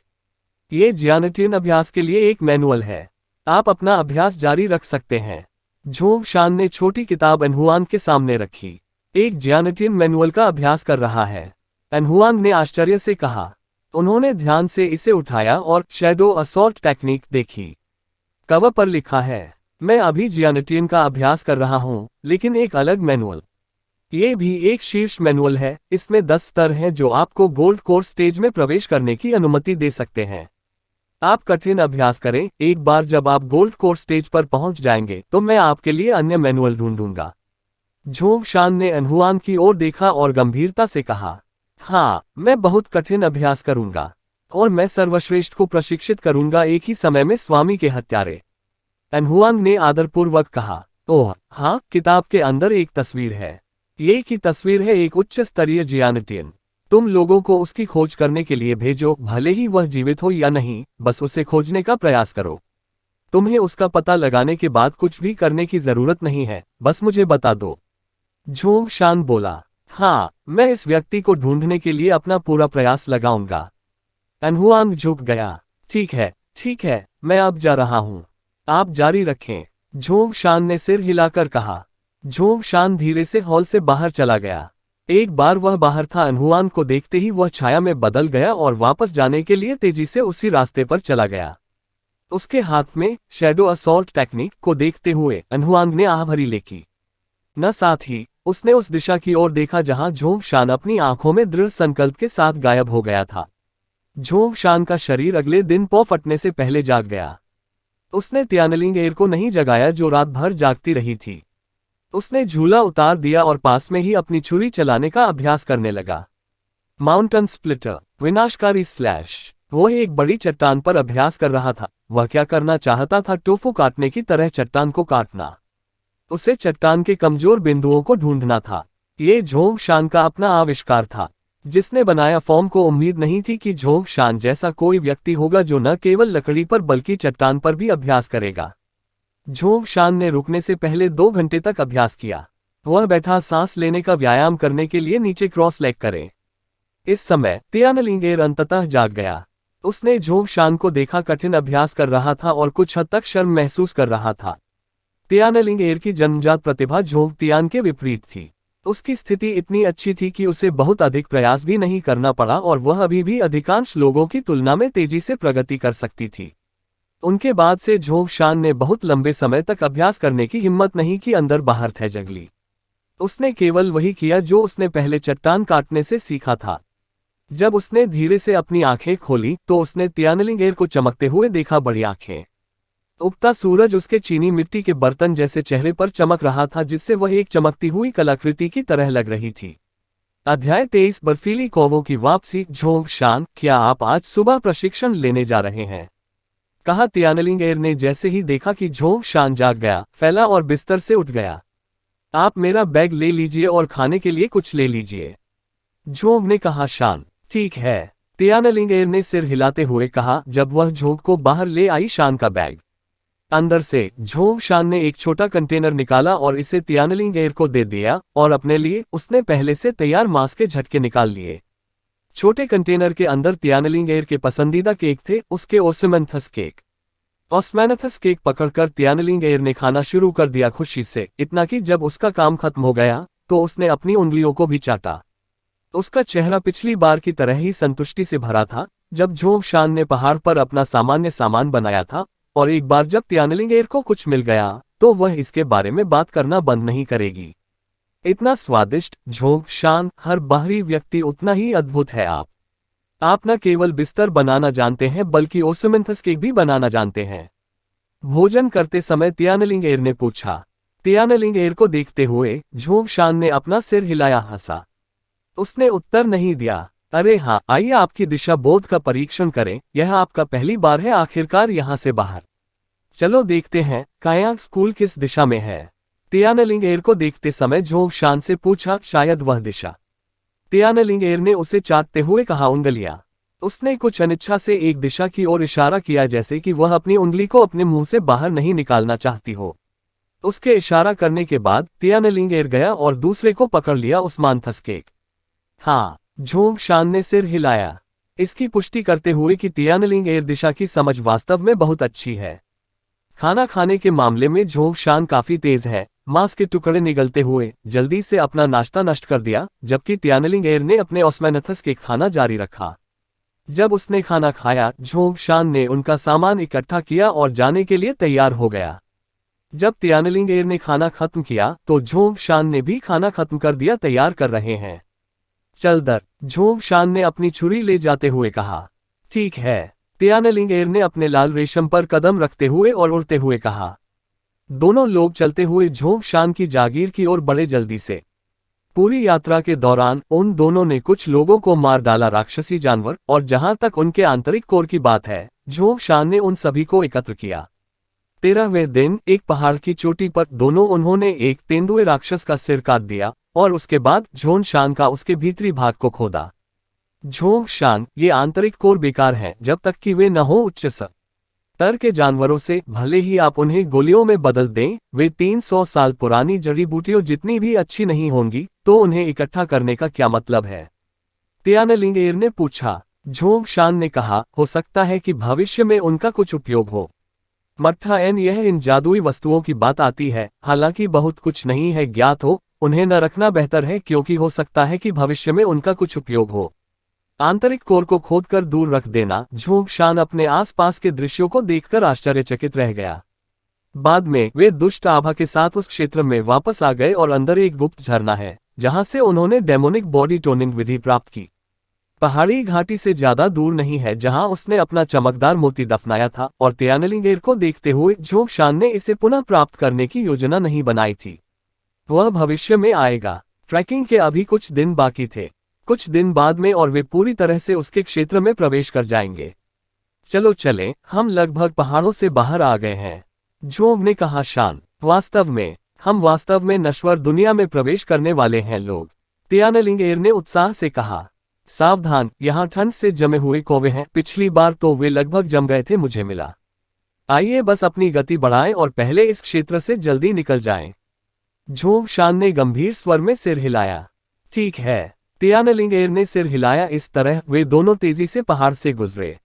ये जियानटियन अभ्यास के लिए एक मैनुअल है, आप अपना अभ्यास जारी रख सकते हैं। झोंग शान ने छोटी किताब एनहुआंग के सामने रखी। एक जियानटियन मैनुअल का अभ्यास कर रहा है, एनहुआंग ने आश्चर्य से कहा। उन्होंने ध्यान से इसे उठाया और शैडो असॉल्ट टेक्निक देखी। कवर पर लिखा है, मैं अभी जियानटियन का अभ्यास कर रहा हूं, लेकिन एक अलग मैनुअल। ये भी एक शीर्ष मैनुअल है, इसमें 10 स्तर हैं जो आपको गोल्ड कोर्स स्टेज में प्रवेश करने की अनुमति दे सकते हैं। आप कठिन अभ्यास करें, एक बार जब आप गोल्ड कोर्स स्टेज पर पहुंच जाएंगे तो मैं आपके लिए अन्य मैनुअल ढूंढूंगा। झोंग शान ने एनहुआंग की ओर देखा और गंभीरता से कहा, हाँ, मैं बहुत कठिन अभ्यास करूंगा और मैं सर्वश्रेष्ठ को प्रशिक्षित करूंगा, एक ही समय में स्वामी के हत्यारे। एनहुआंग ने आदरपूर्वक कहा। ओह हाँ, किताब के अंदर एक तस्वीर है। ये की तस्वीर है एक उच्च स्तरीय जियानटियन। तुम लोगों को उसकी खोज करने के लिए भेजो, भले ही वह जीवित हो या नहीं, बस उसे खोजने का प्रयास करो। तुम्हें उसका पता लगाने के बाद कुछ भी करने की जरूरत नहीं है, बस मुझे बता दो। झोंग शान बोला, हाँ, मैं इस व्यक्ति को ढूंढने के लिए अपना पूरा प्रयास लगाऊंगा। एनहुआंग झुक गया। ठीक है, मैं अब जा रहा हूं। आप जारी रखें, झोंग शान ने सिर हिलाकर कहा। झोंग शान धीरे से हॉल से बाहर चला गया। एक बार वह बाहर था, एनहुआंग को देखते ही वह छाया में बदल गया और वापस जाने के लिए तेजी से उसी रास्ते पर चला गया। उसके हाथ में शैडो असॉल्ट टेक्निक को देखते हुए एनहुआंग ने आह भरी लेकी। न साथ ही उसने उस दिशा की ओर देखा जहां झोंग शान अपनी आंखों में दृढ़ संकल्प के साथ गायब हो गया था। झोंग शान का शरीर अगले दिन पौ फटने से पहले जाग गया। उसने त्यानलिंग एर को नहीं जगाया जो रात भर जागती रही थी। उसने झूला उतार दिया और पास में ही अपनी छुरी चलाने का अभ्यास करने लगा। माउंटेन स्प्लिटर, विनाशकारी स्लैश। वो एक बड़ी चट्टान पर अभ्यास कर रहा था। वह क्या करना चाहता था? टोफू काटने की तरह चट्टान को काटना। उसे चट्टान के कमजोर बिंदुओं को ढूंढना था। ये झोंग शान का अपना आविष्कार था। जिसने बनाया फॉर्म को उम्मीद नहीं थी कि झोंग शान जैसा कोई व्यक्ति होगा जो न केवल लकड़ी पर बल्कि चट्टान पर भी अभ्यास करेगा। झोंग शान ने रुकने से पहले 2 घंटे तक अभ्यास किया। वह बैठा सांस लेने का व्यायाम करने के लिए नीचे क्रॉस लेग करे। इस समय त्यानलिंग एर अंततः जाग गया। उसने झोंग शान को देखा, कठिन अभ्यास कर रहा था और कुछ हद तक शर्म महसूस कर रहा था। त्यानलिंग एर की जन्मजात प्रतिभा झोंग तियान के विपरीत थी। उसकी स्थिति इतनी अच्छी थी कि उसे बहुत अधिक प्रयास भी नहीं करना पड़ा और वह अभी भी अधिकांश लोगों की तुलना में तेजी से प्रगति कर सकती थी। उनके बाद से झोंग शान ने बहुत लंबे समय तक अभ्यास करने की हिम्मत नहीं की, अंदर बाहर थे जगली। उसने केवल वही किया जो उसने पहले चट्टान काटने से सीखा था। जब उसने धीरे से अपनी आंखें खोली तो उसने त्यानलिंग एर को चमकते हुए देखा। बड़ी आंखें, उगता सूरज उसके चीनी मिट्टी के बर्तन जैसे चेहरे पर चमक रहा था, जिससे वह एक चमकती हुई कलाकृति की तरह लग रही थी। अध्याय 23, बर्फीली कौवों की वापसी। झोंग शान, क्या आप आज सुबह प्रशिक्षण लेने जा रहे हैं? कहा त्यानलिंग एर ने जैसे ही देखा कि झोंग शान जाग गया, फैला और बिस्तर से उठ गया। आप मेरा बैग ले लीजिए और खाने के लिए कुछ ले लीजिए, झोंग ने कहा। शान, ठीक है, त्यानलिंग एर ने सिर हिलाते हुए कहा। जब वह झोंग को बाहर ले आई शान का बैग, अंदर से झोंग शान ने एक छोटा कंटेनर निकाला और इसे त्यानलिंग एर को दे दिया और अपने लिए उसने पहले से तैयार मांस के झटके निकाल लिए। छोटे कंटेनर के अंदर त्यानलिंग एर के पसंदीदा केक थे, उसके ओस्मेंथस केक। ओस्मेंथस केक पकड़कर त्यानलिंग एर ने खाना शुरू कर दिया, खुशी से, इतना कि जब उसका काम खत्म हो गया तो उसने अपनी उंगलियों को भी चाटा। उसका चेहरा पिछली बार की तरह ही संतुष्टि से भरा था जब झोंग शान ने पहाड़ पर अपना सामान्य सामान बनाया था, और एक बार जब त्यानलिंग एर को कुछ मिल गया तो वह इसके बारे में बात करना बंद नहीं करेगी। इतना स्वादिष्ट, झोंग शान, हर बाहरी व्यक्ति उतना ही अद्भुत है। आप न केवल बिस्तर बनाना जानते हैं बल्कि ओस्मेंथस केक भी बनाना जानते हैं। भोजन करते समय तियानलिंगेर ने पूछा। तियानलिंगेर को देखते हुए झोंगशान ने अपना सिर हिलाया, हंसा। उसने उत्तर नहीं दिया। अरे हाँ, आइए आपकी दिशा बोध का परीक्षण करें, यह आपका पहली बार है आखिरकार यहाँ से बाहर। चलो देखते हैं कायांग स्कूल किस दिशा में है। तियानलिंगेर को देखते समय झोंगशान से पूछा, शायद वह दिशा। तियानलिंगेर ने उसे चाटते हुए कहा, उंगलियां। उसने कुछ अनिच्छा से एक दिशा की ओर इशारा किया, जैसे कि वह अपनी उंगली को अपने मुंह से बाहर नहीं निकालना चाहती हो। उसके इशारा करने के बाद तियानलिंगेर गया और दूसरे को पकड़ लिया, उस्मान थस्केक। हाँ, झोंगशान ने सिर हिलाया, इसकी पुष्टि करते हुए कि तियानलिंगेर दिशा की समझ वास्तव में बहुत अच्छी है। खाना खाने के मामले में झोंगशान काफी तेज है। मांस के टुकड़े निगलते हुए जल्दी से अपना नाश्ता नष्ट कर दिया, जबकि तियानलिंगेर ने अपने ओस्मेनथस के खाना जारी रखा। जब उसने खाना खाया, झोंगशान ने उनका सामान इकट्ठा किया और जाने के लिए तैयार हो गया। जब तियानलिंगेर ने खाना खत्म किया तो झोंगशान ने भी खाना खत्म कर दिया, तैयार कर रहे हैं। चल दर, झोंगशान ने अपनी छुरी ले जाते हुए कहा। ठीक है, तियानलिंगेर ने अपने लाल रेशम पर कदम रखते हुए और उड़ते हुए कहा। दोनों लोग चलते हुए झोंगशान की जागीर की ओर बढ़े जल्दी से। पूरी यात्रा के दौरान उन दोनों ने कुछ लोगों को मार डाला, राक्षसी जानवर, और जहां तक उनके आंतरिक कोर की बात है, झोंगशान ने उन सभी को एकत्र किया। 13वें दिन एक पहाड़ की चोटी पर दोनों उन्होंने एक तेंदुए राक्षस का सिर काट दिया और उसके बाद झोंगशान का उसके भीतरी भाग को खोदा। झोंगशान, ये आंतरिक कोर बेकार हैं जब तक कि वे न हो उच्च स्तर के जानवरों से, भले ही आप उन्हें गोलियों में बदल दें, वे 300 साल पुरानी जड़ी बूटियों जितनी भी अच्छी नहीं होंगी, तो उन्हें इकट्ठा करने का क्या मतलब है? तियानलिंगेर ने पूछा। झोंगशान ने कहा, हो सकता है कि भविष्य में उनका कुछ उपयोग हो। मट्ठा एन, यह इन जादुई वस्तुओं की बात आती है, हालांकि बहुत कुछ नहीं है ज्ञात हो, उन्हें न रखना बेहतर है, क्योंकि हो सकता है कि भविष्य में उनका कुछ उपयोग हो। आंतरिक कोर को खोदकर दूर रख देना। झोंगशान अपने आसपास के दृश्यों को देखकर आश्चर्यचकित रह गया। बाद में वे दुष्ट आभा के साथ उस क्षेत्र में वापस आ गए और अंदर एक गुप्त झरना है, जहां से उन्होंने डेमोनिक बॉडी टोनिंग विधि प्राप्त की। पहाड़ी घाटी से ज्यादा दूर नहीं है जहां उसने अपना चमकदार मोती दफनाया था, और तियानलिंगेर को देखते हुए झोंगशान ने इसे पुनः प्राप्त करने की योजना नहीं बनाई थी। वह भविष्य में आएगा। ट्रैकिंग के अभी कुछ दिन बाकी थे, कुछ दिन बाद में और वे पूरी तरह से उसके क्षेत्र में प्रवेश कर जाएंगे। चलो चलें, हम लगभग पहाड़ों से बाहर आ गए हैं, झोंग ने कहा। शान, हम वास्तव में नश्वर दुनिया में प्रवेश करने वाले हैं लोग, तियानलिंगेर ने उत्साह से कहा। सावधान, यहाँ ठंड से जमे हुए कौवे हैं, पिछली बार तो वे लगभग जम गए थे, मुझे मिला। आइए बस अपनी गति बढ़ाएं और पहले इस क्षेत्र से जल्दी निकल जाएं। झोंगशान ने गंभीर स्वर में सिर हिलाया। ठीक है, तियानलिंगेर ने सिर हिलाया। इस तरह वे दोनों तेजी से पहाड़ से गुजरे।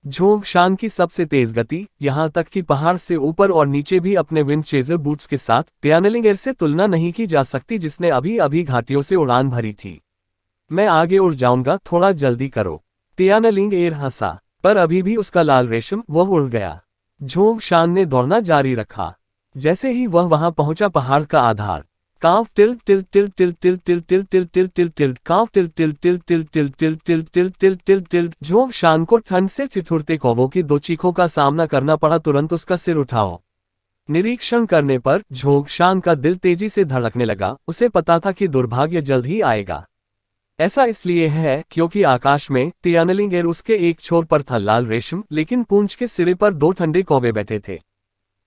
झोंगशान की सबसे तेज गति, यहां तक कि पहाड़ से ऊपर और नीचे भी अपने विंड चेजर बूट्स के साथ तियानलिंगेर से तुलना नहीं की जा सकती, जिसने अभी अभी घाटियों से उड़ान भरी थी। मैं आगे उड़ जाऊंगा, थोड़ा जल्दी करो, तियानलिंगेर हंसा, पर अभी भी उसका लाल रेशम, वह उड़ गया। झोंगशान ने दौड़ना जारी रखा। जैसे ही वह वहां पहुंचा, पहाड़ का आधार काव टिल टिल टिल टिल टिल टिल टिल टिल टिल टिल टिल काव टिल टिल टिल टिल टिल टिल टिल टिल टिल टिल टिल। झोंगशान को ठंड से ठिठुरते कौवों की दो चीखों का सामना करना पड़ा। तुरंत उसका सिर उठाओ। निरीक्षण करने पर झोंगशान का दिल तेजी से धड़कने लगा। उसे पता था कि दुर्भाग्य जल्द ही आएगा। ऐसा इसलिए है क्योंकि आकाश में तियानलिंगेर उसके एक छोर पर था लाल रेशम, लेकिन पूंछ के सिरे पर दो ठंडे कौवे बैठे थे।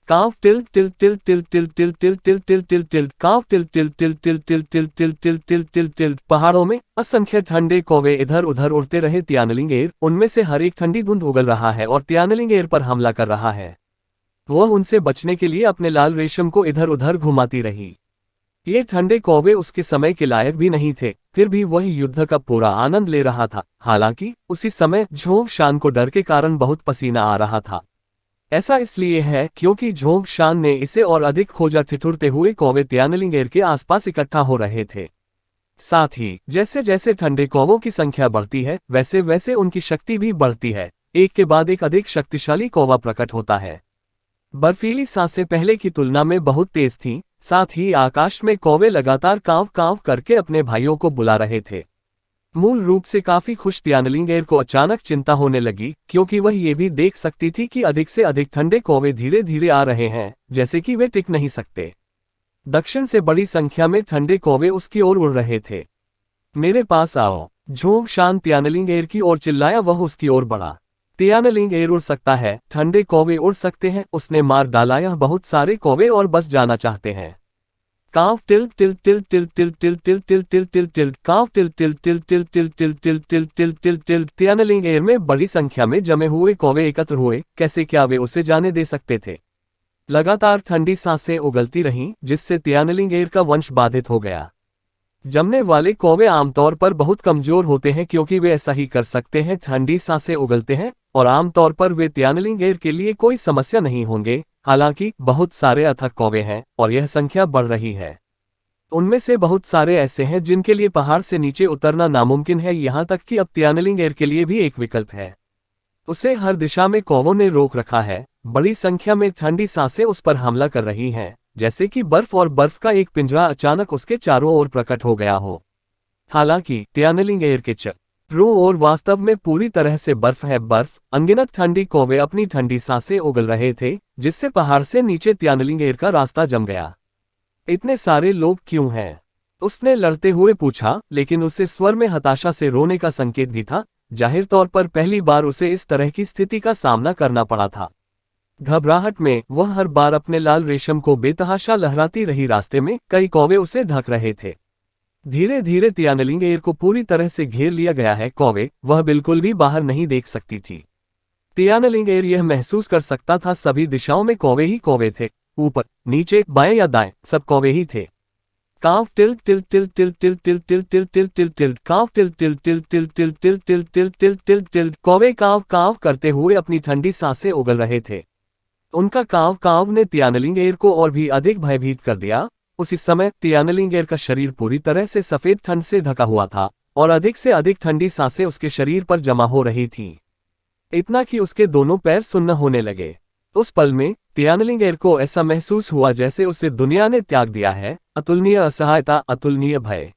काव टिल टिल टिल टिल टिल टिल टिल टिल टिल टिल टिल काव टिल टिल टिल टिल टिल टिल टिल टिल टिल टिल टिल। पहाड़ों में असंख्य ठंडे कौवे इधर उधर उड़ते रहे। तियानलिंगेर उनमें से हर एक ठंडी धुंध उगल रहा है और तियानलिंगेर पर हमला कर रहा है। वह उनसे बचने के लिए अपने लाल रेशम को इधर उधर घुमाती रही। ये ठंडे कौवे उसके समय के लायक भी नहीं थे, फिर भी वह युद्ध का पूरा आनंद ले रहा था। हालांकि उसी समय झोंगशान को डर के कारण बहुत पसीना आ रहा था। ऐसा इसलिए है क्योंकि झोंगशान ने इसे और अधिक खोजा। ठिठुरते हुए कौवे तियानलिंगेर के आसपास इकट्ठा हो रहे थे। साथ ही जैसे जैसे ठंडे कौवों की संख्या बढ़ती है, वैसे वैसे उनकी शक्ति भी बढ़ती है। एक के बाद एक अधिक शक्तिशाली कौवा प्रकट होता है। बर्फीली सांसें पहले की तुलना में बहुत तेज थीं। साथ ही आकाश में कौवे लगातार कांव कांव करके अपने भाइयों को बुला रहे थे। मूल रूप से काफी खुश तियानलिंग एयर को अचानक चिंता होने लगी, क्योंकि वह ये भी देख सकती थी कि अधिक से अधिक ठंडे कौवे धीरे धीरे आ रहे हैं, जैसे कि वे टिक नहीं सकते। दक्षिण से बड़ी संख्या में ठंडे कौवे उसकी ओर उड़ रहे थे। मेरे पास आओ, झोंग शान तियानलिंग एयर की ओर चिल्लाया। वह उसकी ओर बढ़ा। तियानलिंग एयर उड़ सकता है, ठंडे कौवे उड़ सकते हैं, उसने मार डाला। यह बहुत सारे कौवे और बस जाना चाहते हैं। काव टिल टिल टिल टिल टिल टिल टिल टिल टिल टिल टिल काव टिल टिल टिल टिल टिल टिल टिल टिल टिल टिल टिल। तियानलिंग एयर में बड़ी संख्या में जमे हुए कौवे एकत्र हुए। कैसे क्या वे उसे जाने दे सकते थे? लगातार ठंडी सांसें उगलती रहीं, जिससे तियानलिंग एयर का वंश बाधित हो गया। जमने वाले कौवे आमतौर पर बहुत कमजोर होते हैं, क्योंकि वे ऐसा ही कर सकते हैं, ठंडी सांसें उगलते हैं, और आमतौर पर वे तियानलिंग एयर के लिए कोई समस्या नहीं होंगे। हालांकि बहुत सारे अथक कौवे हैं और यह संख्या बढ़ रही है। उनमें से बहुत सारे ऐसे हैं जिनके लिए पहाड़ से नीचे उतरना नामुमकिन है, यहाँ तक कि अब तियानलिंग एयर के लिए भी एक विकल्प है। उसे हर दिशा में कौवों ने रोक रखा है। बड़ी संख्या में ठंडी सांसें उस पर हमला कर रही हैं, जैसे कि बर्फ, और बर्फ का एक पिंजरा अचानक उसके चारों ओर प्रकट हो गया हो। हालांकि तियानलिंग एयर के चारों ओर वास्तव में पूरी तरह से बर्फ है। बर्फ। अनगिनत ठंडी कौवे अपनी ठंडी सांसें उगल रहे थे, जिससे पहाड़ से नीचे तियानलिंग एयर का रास्ता जम गया। इतने सारे लोग क्यों हैं? उसने लड़ते हुए पूछा, लेकिन उसे स्वर में हताशा से रोने का संकेत भी था। जाहिर तौर पर पहली बार उसे इस तरह की स्थिति का सामना करना पड़ा था। घबराहट में वह हर बार अपने लाल रेशम को बेतहाशा लहराती रही। रास्ते में कई कौवे उसे ढक रहे थे। धीरे धीरे तियानलिंग एयर को पूरी तरह से घेर लिया गया है। कौवे, वह बिल्कुल भी बाहर नहीं देख सकती थी। तियानलिंग एयर यह महसूस कर सकता था, सभी दिशाओं में कौवे ही कौवे थे। ऊपर, नीचे, बाएं या दाएं, सब कौवे ही थे। काव टिल टिल टिल टिल टिल टिल टिल टिल टिल टिल टिल काव टिल टिल टिल टिल टिल टिल टिल टिल टिल टिल टिल। कौवे काव काव करते हुए अपनी ठंडी सांसें उगल रहे थे। उनका काव काव ने तियानलिंग एयर को और भी अधिक भयभीत कर दिया। उसी समय तियानलिंग एयर का शरीर पूरी तरह से सफेद ठंड से ढका हुआ था, और अधिक से अधिक ठंडी सांसें उसके शरीर पर जमा हो रही थीं। इतना कि उसके दोनों पैर सुन्न होने लगे। उस पल में तियानलिंग एयर को ऐसा महसूस हुआ जैसे उसे दुनिया ने त्याग दिया है। अतुलनीय असहायता, अतुलनीय भय।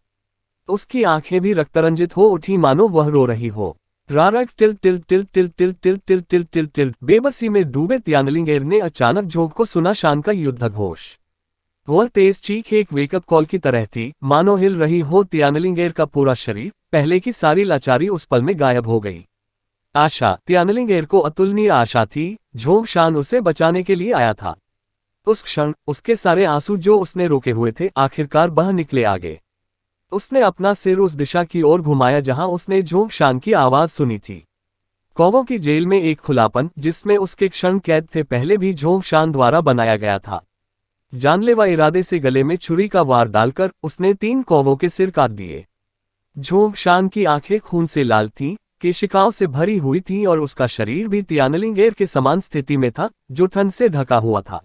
उसकी आंखें भी रक्तरंजित हो उठी, मानो वह रो रही हो। रारक टिल टिल टिल टिल टिल टिल टिल टिल टिल टिल। बेबसी में डूबे तियानलिंग एयर ने अचानक झोंक को सुना, शान का युद्ध घोष। वह तेज चीख एक वेकअप कॉल की तरह थी, मानो हिल रही हो तियानलिंग एयर का पूरा शरीर। पहले की सारी लाचारी उस पल में गायब हो गई। आशा। तियानलिंग एयर को अतुलनीय आशा थी। झोंग शान उसे बचाने के लिए आया था। उस क्षण उसके सारे आंसू जो उसने रोके हुए थे, आखिरकार बह निकले आगे। उसने अपना सिर उस दिशा की ओर घुमाया जहां उसने झोंग शान की आवाज सुनी थी। कौवों की जेल में एक खुलापन, जिसमें उसके क्षण कैद थे, पहले भी झोंग शान द्वारा बनाया गया था। जानलेवा इरादे से गले में छुरी का वार डालकर उसने 3 कौवों के सिर काट दिए। झोंग शान की आंखें खून से लाल थीं, केशिकाओं से भरी हुई थीं, और उसका शरीर भी तियानलिंग एयर के समान स्थिति में था, जो ठंड से ढका हुआ था।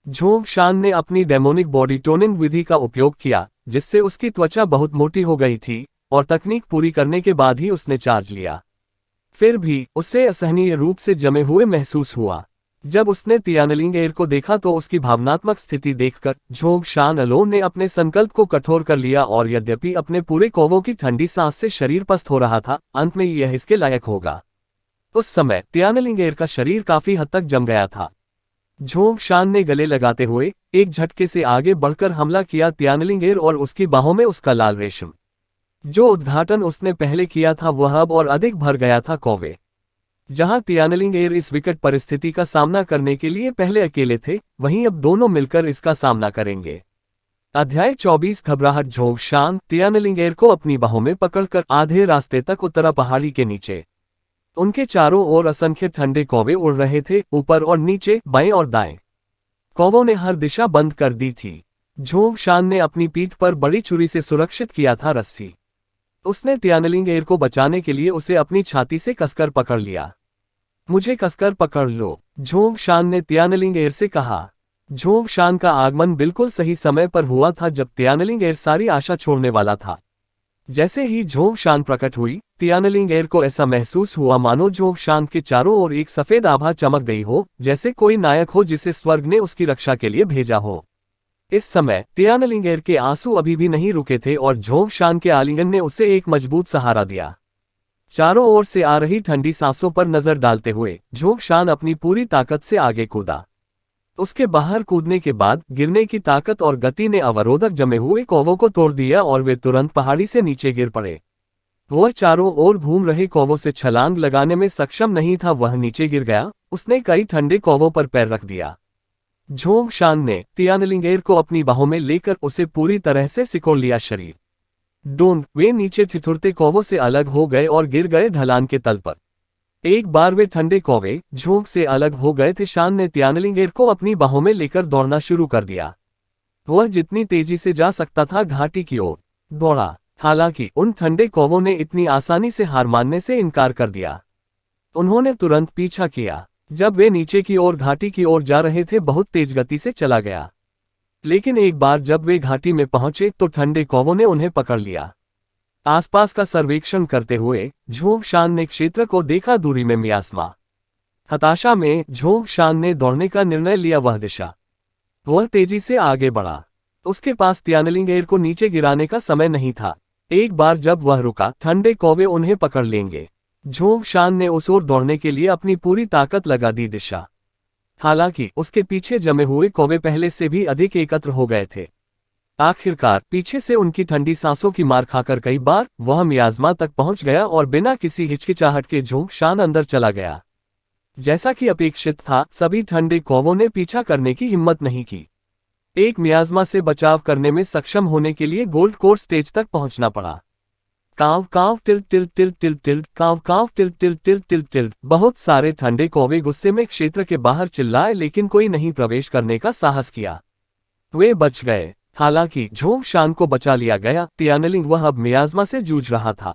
झोंग शान ने अपनी डेमोनिक बॉडी टोनिंग विधि का उपयोग किया, जिससे उसकी त्वचा बहुत मोटी हो गई थी, और तकनीक पूरी करने के बाद ही उसने चार्ज लिया। फिर भी उसे असहनीय रूप से जमे हुए महसूस हुआ। जब उसने तियानलिंग एयर को देखा तो उसकी भावनात्मक स्थिति देखकर झोंग शान अलोन ने अपने संकल्प को कठोर कर लिया, और यद्यपि अपने पूरे कौवों की ठंडी सांस से शरीर पस्त हो रहा था, अंत में यह इसके लायक होगा। उस समय तियानलिंग एयर का शरीर काफी हद तक जम गया था। झोंग शान ने गले लगाते हुए एक झटके से आगे बढ़कर हमला किया। तियानलिंग एयर और उसकी बाहों में उसका लाल रेशम। जो उद्घाटन उसने पहले किया था वह अब और अधिक भर गया था। कौवे। जहां तियानलिंग एयर इस विकट परिस्थिति का सामना करने के लिए पहले अकेले थे, वहीं अब दोनों मिलकर इसका सामना करेंगे। अध्याय 24। घबराहट। झोंग शान तियानलिंग एयर को अपनी बाहों में पकड़कर आधे रास्ते तक उतरा। पहाड़ी के नीचे उनके चारों ओर असंख्य ठंडे कौवे उड़ रहे थे, ऊपर और नीचे, बाएं और दाएं। कौवों ने हर दिशा बंद कर दी थी। झोंग शान ने अपनी पीठ पर बड़ी छुरी से सुरक्षित किया था रस्सी। उसने तियानलिंग एयर को बचाने के लिए उसे अपनी छाती से कसकर पकड़ लिया। मुझे कसकर पकड़ लो, झोंग शान ने तियानलिंग एयर से कहा। झोंग शान का आगमन बिल्कुल सही समय पर हुआ था, जब तियानलिंग एयर सारी आशा छोड़ने वाला था। जैसे ही झोंग शान प्रकट हुई, तियानलिंग एयर को ऐसा महसूस हुआ मानो झोंग शान के चारों ओर एक सफेद आभा चमक गई हो, जैसे कोई नायक हो जिसे स्वर्ग ने उसकी रक्षा के लिए भेजा हो। इस समय तियानलिंगेर के आंसू अभी भी नहीं रुके थे और झोंगशान के आलिंगन ने उसे एक मजबूत सहारा दिया। चारों ओर से आ रही ठंडी सांसों पर नजर डालते हुए झोंगशान अपनी पूरी ताकत से आगे कूदा। उसके बाहर कूदने के बाद गिरने की ताकत और गति ने अवरोधक जमे हुए कौवों को तोड़ दिया और वे तुरंत पहाड़ी से नीचे गिर पड़े। वह चारों ओर घूम रहे कौवों से छलांग लगाने में सक्षम नहीं था, वह नीचे गिर गया। उसने कई ठंडे कौवों पर पैर रख दिया। झोंगशान ने तियानलिंगेर को अपनी बाहों में लेकर उसे पूरी तरह से सिकोड़ लिया। शरीर डोंट वे नीचे ठिठुरते कौवों से अलग हो गए और गिर गए ढलान के तल पर। एक बार वे ठंडे कौवे झोंक से अलग हो गए थे। शान ने तियानलिंगेर को अपनी बाहों में लेकर दौड़ना शुरू कर दिया। वह जितनी तेजी से जा सकता था घाटी की ओर दौड़ा। हालांकि उन ठंडे कौवों ने इतनी आसानी से हार मानने से इनकार कर दिया। उन्होंने तुरंत पीछा किया। जब वे नीचे की ओर घाटी की ओर जा रहे थे बहुत तेज गति से चला गया, लेकिन एक बार जब वे घाटी में पहुंचे तो ठंडे कौवों ने उन्हें पकड़ लिया। आसपास का सर्वेक्षण करते हुए झोंगशान ने क्षेत्र को देखा। दूरी में मियास्मा। हताशा में झोंगशान ने दौड़ने का निर्णय लिया। वह तेजी से आगे बढ़ा। उसके पास तियानलिंगेर को नीचे गिराने का समय नहीं था। एक बार जब वह रुका ठंडे कौवे उन्हें पकड़ लेंगे। झोंगशान ने उस ओर दौड़ने के लिए अपनी पूरी ताकत लगा दी। दिशा हालांकि उसके पीछे जमे हुए कौवे पहले से भी अधिक एकत्र हो गए थे। आखिरकार पीछे से उनकी ठंडी सांसों की मार खाकर कई बार वह मियाज़मा तक पहुंच गया और बिना किसी हिचकिचाहट के झोंगशान अंदर चला गया। जैसा कि अपेक्षित था सभी ठंडे कौवों ने पीछा करने की हिम्मत नहीं की। एक मियाज़मा से बचाव करने में सक्षम होने के लिए गोल्ड कोर्स स्टेज तक पहुंचना पड़ा। काव काव टिल टिल टिल टिल टिल काव काव टिल टिल टिल टिल टिल। बहुत सारे ठंडे कौवे गुस्से में क्षेत्र के बाहर चिल्लाए, लेकिन कोई नहीं प्रवेश करने का साहस किया। वे बच गए। हालांकि झोंगशान को बचा लिया गया। तियानलिंग वह अब मियाज़मा से जूझ रहा था।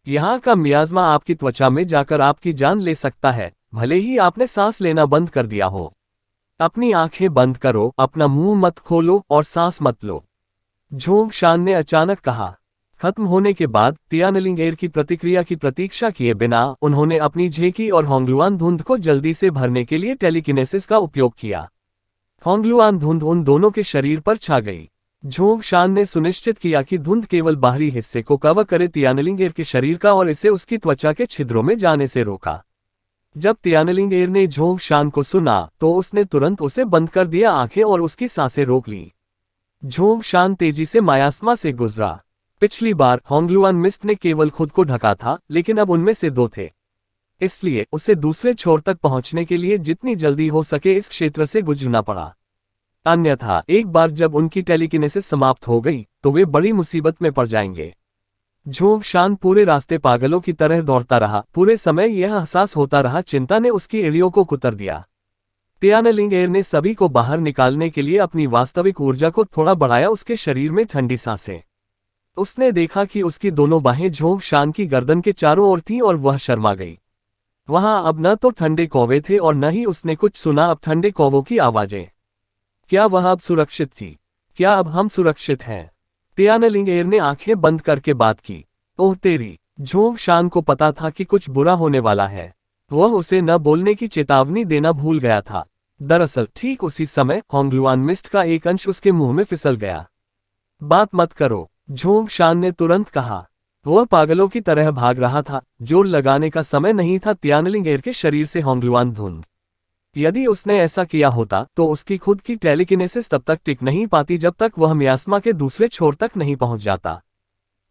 यहाँ का मियाज़मा आपकी त्वचा में जाकर आपकी जान ले सकता है, भले ही आपने सांस लेना बंद कर दिया हो। अपनी आंखें बंद करो, अपना मुंह मत खोलो और सांस मत लो, झोंगशान ने अचानक कहा। खत्म होने के बाद तियानलिंगेर की प्रतिक्रिया की प्रतीक्षा किए बिना उन्होंने अपनी झेकी और होंगलुआन धुंध को जल्दी से भरने के लिए टेलीकिनेसिस का उपयोग किया। होंगलुआन धुंध उन दोनों के शरीर पर छा गई। झोंगशान ने सुनिश्चित किया कि धुंध केवल बाहरी हिस्से को कवर करे तियानलिंगेर के शरीर का और इसे उसकी त्वचा के छिद्रों में जाने से रोका। जब तियानलिंगेर ने झोंगशान को सुना तो उसने तुरंत उसे बंद कर दिया आंखें और उसकी सांसें रोक ली। झोंगशान तेजी से मियाज़मा से गुजरा। पिछली बार होंगलुआन मिस्ट ने केवल खुद को ढका था, लेकिन अब उनमें से दो थे, इसलिए उसे दूसरे छोर तक पहुंचने के लिए जितनी जल्दी हो सके इस क्षेत्र से गुजरना पड़ा। अन्यथा एक बार जब उनकी टेलीकिनेसिस समाप्त हो गई तो वे बड़ी मुसीबत में पड़ जाएंगे। झोंगशान पूरे रास्ते पागलों की तरह दौड़ता रहा। पूरे समय यह एहसास होता रहा चिंता ने उसकी एड़ियों को कुतर दिया। तियानलिंगेर ने सभी को बाहर निकालने के लिए अपनी वास्तविक ऊर्जा को थोड़ा बढ़ाया। उसके शरीर में ठंडी सांसें। उसने देखा कि उसकी दोनों बाहें झोंगशान की गर्दन के चारों ओर थीं और वह शर्मा गई। वहां अब न तो ठंडे कौवे थे और न ही उसने कुछ सुना। अब ठंडे कौवों की आवाजें। क्या वह अब सुरक्षित थी? क्या अब हम सुरक्षित हैं? तियानलिंगेर ने आंखें बंद करके बात की। ओह तेरी! झोंगशान को पता था कि कुछ बुरा होने वाला है। वह उसे न बोलने की चेतावनी देना भूल गया था। दरअसल ठीक उसी समय होंगलुआन मिस्ट का एक अंश उसके मुंह में फिसल गया। बात मत करो, झोंगशान ने तुरंत कहा। वह पागलों की तरह भाग रहा था। जोर लगाने का समय नहीं था तियानलिंगेर के शरीर से होंगलुआन धुंध। यदि उसने ऐसा किया होता तो उसकी खुद की टेलीकिनेसिस तब तक टिक नहीं पाती जब तक वह मियाज़मा के दूसरे छोर तक नहीं पहुंच जाता।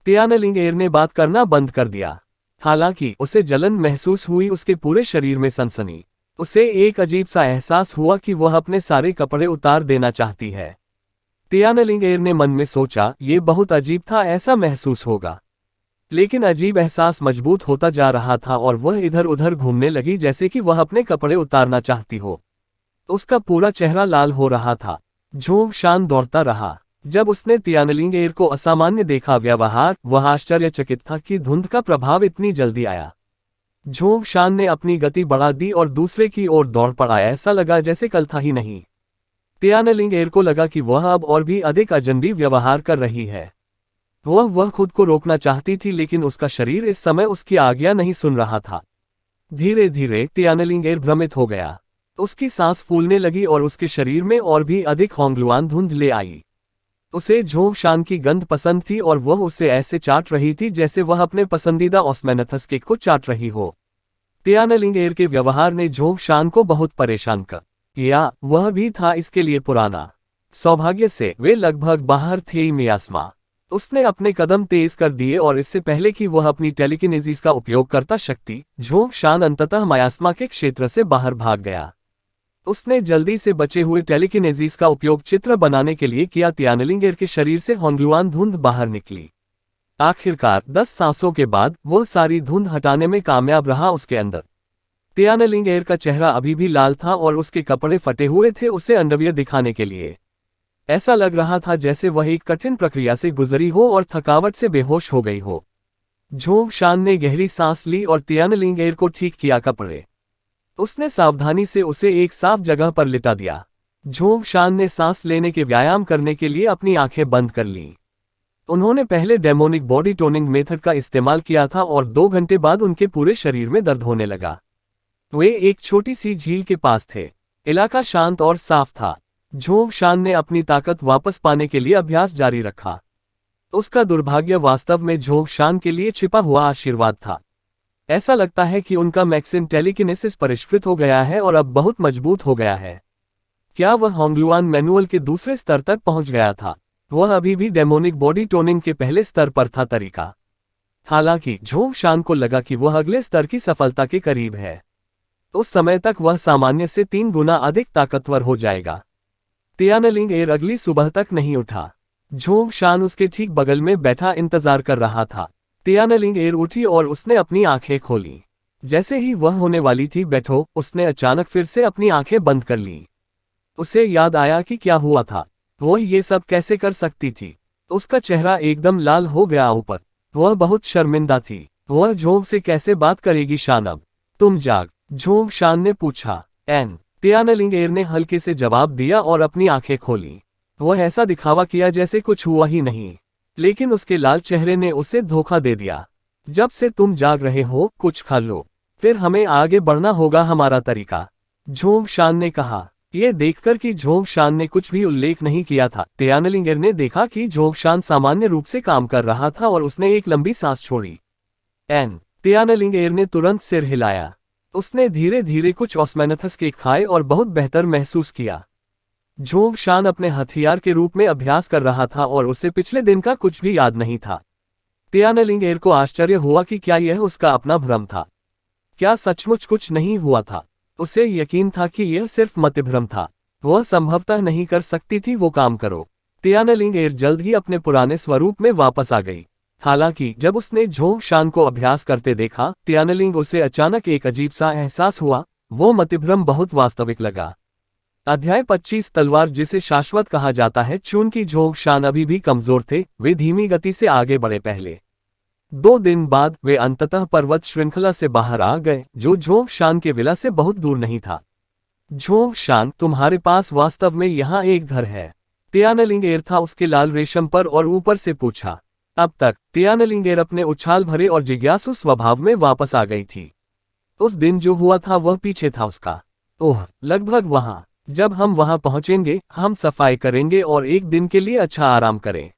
तियानलिंगेर ने बात करना बंद कर दिया। हालांकि उसे जलन महसूस हुई, उसके पूरे शरीर में सनसनी। उसे एक अजीब सा एहसास हुआ कि वह अपने सारे कपड़े उतार देना चाहती है। तियानलिंगेर ने मन में सोचा, ये बहुत अजीब था, ऐसा महसूस होगा। लेकिन अजीब एहसास मजबूत होता जा रहा था और वह इधर उधर घूमने लगी जैसे कि वह अपने कपड़े उतारना चाहती हो। उसका पूरा चेहरा लाल हो रहा था। झोंगशान दौड़ता रहा। जब उसने तियानलिंगेर को असामान्य देखा व्यवहार, वह आश्चर्यचकित था कि धुंध का प्रभाव इतनी जल्दी आया। झोंगशान ने अपनी गति बढ़ा दी और दूसरे की ओर दौड़ पड़ा। ऐसा लगा जैसे कल था ही नहीं। तियानलिंगेर को लगा कि वह अब और भी अधिक अजनबी व्यवहार कर रही है। वह खुद को रोकना चाहती थी, लेकिन उसका शरीर इस समय उसकी आज्ञा नहीं सुन रहा था। धीरे धीरे तियानलिंगेर भ्रमित हो गया। उसकी सांस फूलने लगी और उसके शरीर में और भी अधिक होंगलुआन धुंध ले आई। उसे झोंगशान की गंध पसंद थी और वह उसे ऐसे चाट रही थी जैसे वह अपने पसंदीदा ऑस्मेनथस केक को चाट रही हो। तियानलिंगेर के व्यवहार ने झोंगशान को बहुत परेशान कर दिया। वह भी था इसके लिए पुराना। सौभाग्य से वे लगभग बाहर थे मियास्मा। उसने अपने कदम तेज कर दिए और इससे पहले कि वह अपनी टेलीकिनेसिस का उपयोग करता शक्ति, झोंगशान अंततः मियास्मा के क्षेत्र से बाहर भाग गया। उसने जल्दी से बचे हुए टेलीकिनेसिस का उपयोग चित्र बनाने के लिए किया। तियानलिंगेर के शरीर से होंगलुआन धुंध बाहर निकली। आखिरकार 10 सांसों के बाद वो सारी धुंध हटाने में कामयाब रहा। उसके अंदर तियानलिंगेर का चेहरा अभी भी लाल था और उसके कपड़े फटे हुए थे, उसे अंडरवियर दिखाने के लिए। ऐसा लग रहा था जैसे वह एक कठिन प्रक्रिया से गुजरी हो और थकावट से बेहोश हो गई हो। झोंगशान ने गहरी सांस ली और तियानलिंगेर को ठीक किया कपड़े। उसने सावधानी से उसे एक साफ जगह पर लिटा दिया। झोंगशान ने सांस लेने के व्यायाम करने के लिए अपनी आंखें बंद कर लीं। उन्होंने पहले डेमोनिक बॉडी टोनिंग मेथड का इस्तेमाल किया था और 2 घंटे बाद उनके पूरे शरीर में दर्द होने लगा। वे एक छोटी सी झील के पास थे। इलाका शांत और साफ था। झोंगशान ने अपनी ताकत वापस पाने के लिए अभ्यास जारी रखा। उसका दुर्भाग्य वास्तव में झोंगशान के लिए छिपा हुआ आशीर्वाद था। ऐसा लगता है कि उनका मैक्सिन टेलीकिनेसिस परिष्कृत हो गया है और अब बहुत मजबूत हो गया है। क्या वह होंगलुआन मैनुअल के दूसरे स्तर तक पहुंच गया था? वह अभी भी डेमोनिक बॉडी टोनिंग के पहले स्तर पर था तरीका। हालांकि झोंगशान को लगा कि वह अगले स्तर की सफलता के करीब है। उस समय तक वह सामान्य से 3 गुना अधिक ताकतवर हो जाएगा। तियानलिंगेर अगली सुबह तक नहीं उठा। झोंगशान उसके ठीक बगल में बैठा इंतजार कर रहा था। तियानलिंगेर उठी और उसने अपनी आंखें खोली। जैसे ही वह होने वाली थी बैठो, उसने अचानक फिर से अपनी आंखें बंद कर लीं। उसे याद आया कि क्या हुआ था। वह ये सब कैसे कर सकती थी? उसका चेहरा एकदम लाल हो गया ऊपर। वह बहुत शर्मिंदा थी। वह झोंग से कैसे बात करेगी? शान, अब तुम जाग, झोंगशान ने पूछा। तियानलिंगेर ने हल्के से जवाब दिया और अपनी आंखें खोली। वह ऐसा दिखावा किया जैसे कुछ हुआ ही नहीं, लेकिन उसके लाल चेहरे ने उसे धोखा दे दिया। जब से तुम जाग रहे हो, कुछ खा लो, फिर हमें आगे बढ़ना होगा हमारा तरीका, झोंगशान ने कहा। यह देखकर कि झोंगशान ने कुछ भी उल्लेख नहीं किया था, तियानलिंगेर ने देखा कि झोंगशान सामान्य रूप से काम कर रहा था और उसने एक लंबी सांस छोड़ी। तियानलिंगेर ने तुरंत सिर हिलाया। उसने धीरे धीरे कुछ ऑस्मेनथस केक खाए और बहुत बेहतर महसूस किया। झोंगशान अपने हथियार के रूप में अभ्यास कर रहा था और उसे पिछले दिन का कुछ भी याद नहीं था। तियानलिंगेर को आश्चर्य हुआ कि क्या यह उसका अपना भ्रम था। क्या सचमुच कुछ नहीं हुआ था? उसे यकीन था कि यह सिर्फ मतिभ्रम था। वह संभवतः नहीं कर सकती थी वो काम करो। तियानलिंगेर जल्द ही अपने पुराने स्वरूप में वापस आ गई। हालांकि जब उसने झोंगशान को अभ्यास करते देखा, तियानलिंग उसे अचानक एक अजीब सा एहसास हुआ। वो मतिभ्रम बहुत वास्तविक लगा। अध्याय 25 तलवार जिसे शाश्वत कहा जाता है। चूंकि झोंगशान अभी भी कमजोर थे, वे धीमी गति से आगे बढ़े। पहले 2 दिन बाद वे अंततः पर्वत श्रृंखला से बाहर आ गए, जो झोंगशान के विला से बहुत दूर नहीं था। झोंगशान, तुम्हारे पास वास्तव में यहाँ एक घर है? तियानलिंगेर था उसके लाल रेशम पर और ऊपर से पूछा। अब तक तियानलिंगेर अपने उछाल भरे और जिज्ञासु स्वभाव में वापस आ गई थी। उस दिन जो हुआ था वह पीछे था उसका। ओह, लगभग वहां। जब हम वहां पहुंचेंगे, हम सफाई करेंगे और एक दिन के लिए अच्छा आराम करें।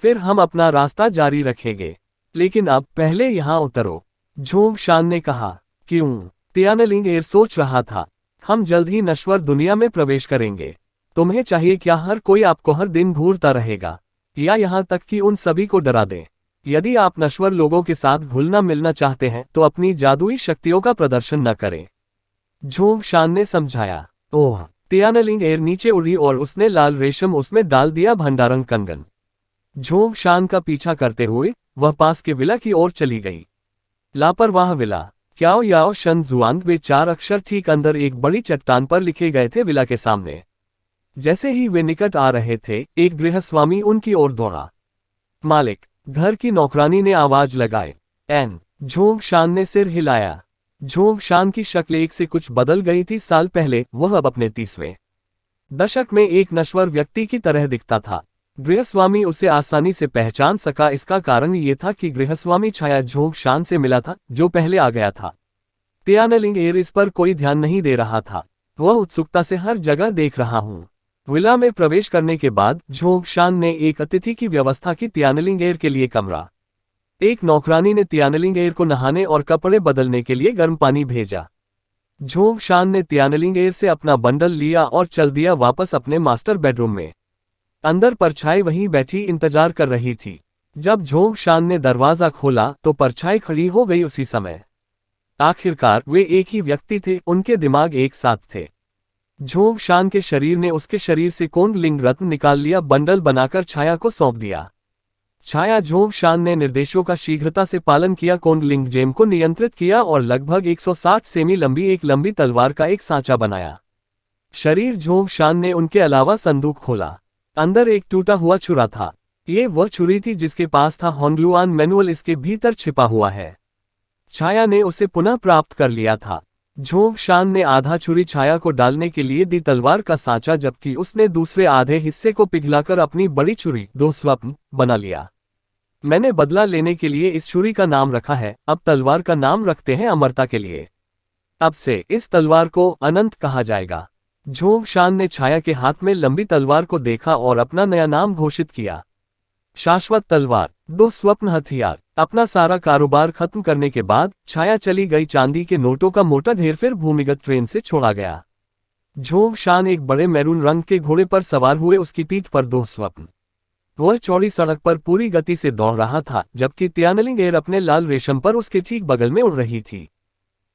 फिर हम अपना रास्ता जारी रखेंगे। लेकिन अब पहले यहां उतरो, झोंगशान ने कहा। क्यों? तियानलिंगेर सोच रहा था। हम जल्द ही नश्वर दुनिया में प्रवेश करेंगे। तुम्हें चाहिए क्या हर कोई आपको हर दिन घूरता रहेगा, या यहां तक कि उन सभी को डरा दे? यदि आप नश्वर लोगों के साथ घुलना मिलना चाहते हैं तो अपनी जादुई शक्तियों का प्रदर्शन न करें, झोंगशान ने समझाया। ओह, तियानलिंगेर नीचे उड़ी और उसने लाल रेशम उसमें डाल दिया भंडारण कंगन। झोंगशान का पीछा करते हुए वह पास के विला की ओर चली गई। लापरवाह विला। क्याओ याओ शन जुआंग, वे 4 अक्षर ठीक अंदर एक बड़ी चट्टान पर लिखे गए थे विला के सामने। जैसे ही वे निकट आ रहे थे, एक गृहस्वामी उनकी ओर दौड़ा। मालिक, घर की नौकरानी ने आवाज लगाई। झोंगशान ने सिर हिलाया। झोंगशान की शक्ल एक से कुछ बदल गई थी। साल पहले वह अब अपने 30वें दशक में एक नश्वर व्यक्ति की तरह दिखता था। गृहस्वामी उसे आसानी से पहचान सका। इसका कारण ये था कि गृहस्वामी छाया झोंगशान से मिला था, जो पहले आ गया था। तियानलिंगेर इस पर कोई ध्यान नहीं दे रहा था। वह उत्सुकता से हर जगह देख रहा हूँ। विला में प्रवेश करने के बाद झोंगशान ने एक अतिथि की व्यवस्था की तियानलिंगेर के लिए कमरा। एक नौकरानी ने तियानलिंगेर को नहाने और कपड़े बदलने के लिए गर्म पानी भेजा। झोंगशान ने तियानलिंगेर से अपना बंडल लिया और चल दिया वापस अपने मास्टर बेडरूम में। अंदर परछाई वहीं बैठी इंतजार कर रही थी। जब झोंगशान ने दरवाजा खोला तो परछाई खड़ी हो गई उसी समय। आखिरकार वे एक ही व्यक्ति थे, उनके दिमाग एक साथ थे। झोंगशान के शरीर ने उसके शरीर से कुंडलिंग रत्न निकाल लिया, बंडल बनाकर छाया को सौंप दिया। छाया झोंगशान ने निर्देशों का शीघ्रता से पालन किया, कुंडलिंग जेम को नियंत्रित किया और लगभग 160 सेमी लंबी एक लंबी तलवार का एक सांचा बनाया। शरीर झोंगशान ने उनके अलावा संदूक खोला। अंदर एक टूटा हुआ छुरा था। ये वह छुरी थी जिसके पास था होंगलुआन मैनुअल, इसके भीतर छिपा हुआ है। छाया ने उसे पुनः प्राप्त कर लिया था। झोंगशान ने आधा छुरी छाया को डालने के लिए दी तलवार का सांचा, जबकि उसने दूसरे आधे हिस्से को पिघलाकर अपनी बड़ी छुरी दो स्वप्न बना लिया। मैंने बदला लेने के लिए इस छुरी का नाम रखा है, अब तलवार का नाम रखते हैं अमरता के लिए। अब से इस तलवार को अनंत कहा जाएगा। झोंगशान ने छाया के हाथ में लंबी तलवार को देखा और अपना नया नाम घोषित किया, शाश्वत तलवार, दो स्वप्न हथियार। अपना सारा कारोबार खत्म करने के बाद छाया चली गई। चांदी के नोटों का मोटा ढेर फिर भूमिगत ट्रेन से छोड़ा गया। झोंगशान एक बड़े मैरून रंग के घोड़े पर सवार हुए, उसकी पीठ पर दो स्वप्न। वह चौड़ी सड़क पर पूरी गति से दौड़ रहा था, जबकि तियानलिंगेर अपने लाल रेशम पर उसके ठीक बगल में उड़ रही थी।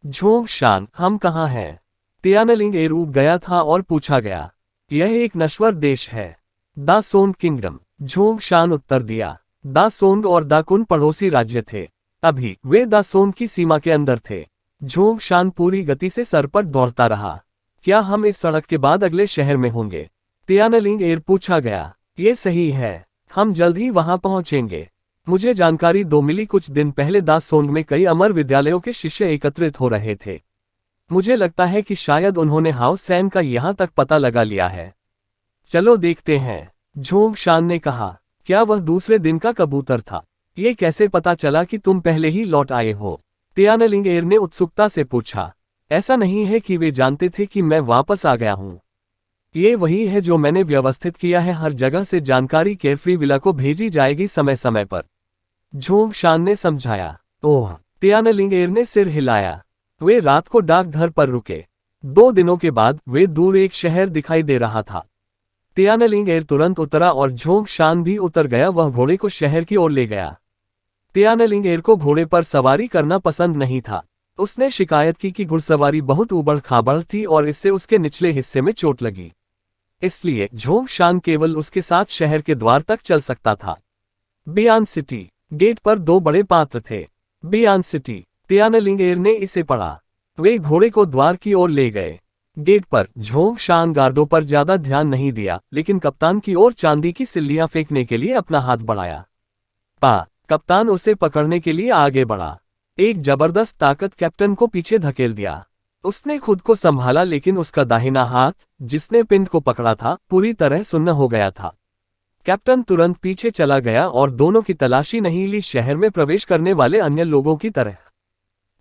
झोंगशान, हम कहाँ हैं? तियानलिंगेर उब गया था और पूछा गया। यह एक नश्वर देश है, दा सोंग किंगडम। झोंगशान उत्तर दिया। दा सोंग और दा कुन पड़ोसी राज्य थे। अभी वे दा सोंग की सीमा के अंदर थे। झोंगशान पूरी गति से सर पर दौड़ता रहा। क्या हम इस सड़क के बाद अगले शहर में होंगे? तियानलिंगेर पूछा गया। ये सही है, हम जल्द ही वहां पहुंचेंगे। मुझे जानकारी दो मिली, कुछ दिन पहले दा सोंग में कई अमर विद्यालयों के शिष्य एकत्रित हो रहे थे। मुझे लगता है कि शायद उन्होंने हाउ सैन का यहां तक पता लगा लिया है। चलो देखते हैं, झोंगशान ने कहा। क्या वह दूसरे दिन का कबूतर था? ये कैसे पता चला कि तुम पहले ही लौट आए हो? तियानलिंगेर ने उत्सुकता से पूछा। ऐसा नहीं है कि वे जानते थे कि मैं वापस आ गया हूं। ये वही है जो मैंने व्यवस्थित किया है, हर जगह से जानकारी केयरफ्री विला को भेजी जाएगी समय समय पर। झोंगशान ने समझाया। ओह, तियानलिंगेर ने सिर हिलाया। वे रात को डाकघर पर रुके। 2 दिनों के बाद वे दूर एक शहर दिखाई दे रहा था। तियानलिंगेर तुरंत उतरा और झोंगशान भी उतर गया। वह घोड़े को शहर की ओर ले गया। तियानलिंगेर को घोड़े पर सवारी करना पसंद नहीं था। उसने शिकायत की कि घुड़सवारी बहुत उबड़ खाबड़ थी और इससे उसके निचले हिस्से में चोट लगी। इसलिए झोंगशान केवल उसके साथ शहर के द्वार तक चल सकता था। बियान सिटी गेट पर 2 बड़े पात्र थे। बियान सिटी, तियानलिंगेर ने इसे पढ़ा। वे घोड़े को द्वार की ओर ले गए। गेट पर झोंगशान गार्डों पर ज्यादा ध्यान नहीं दिया, लेकिन कप्तान की ओर चांदी की सिल्लियां फेंकने के लिए अपना हाथ बढ़ाया। कप्तान उसे पकड़ने के लिए आगे बढ़ा। एक जबरदस्त ताकत कैप्टन को पीछे धकेल दिया। उसने खुद को संभाला, लेकिन उसका दाहिना हाथ, जिसने पिन को पकड़ा था, पूरी तरह सुन्न हो गया था। कैप्टन तुरंत पीछे चला गया और दोनों की तलाशी नहीं ली, शहर में प्रवेश करने वाले अन्य लोगों की तरह।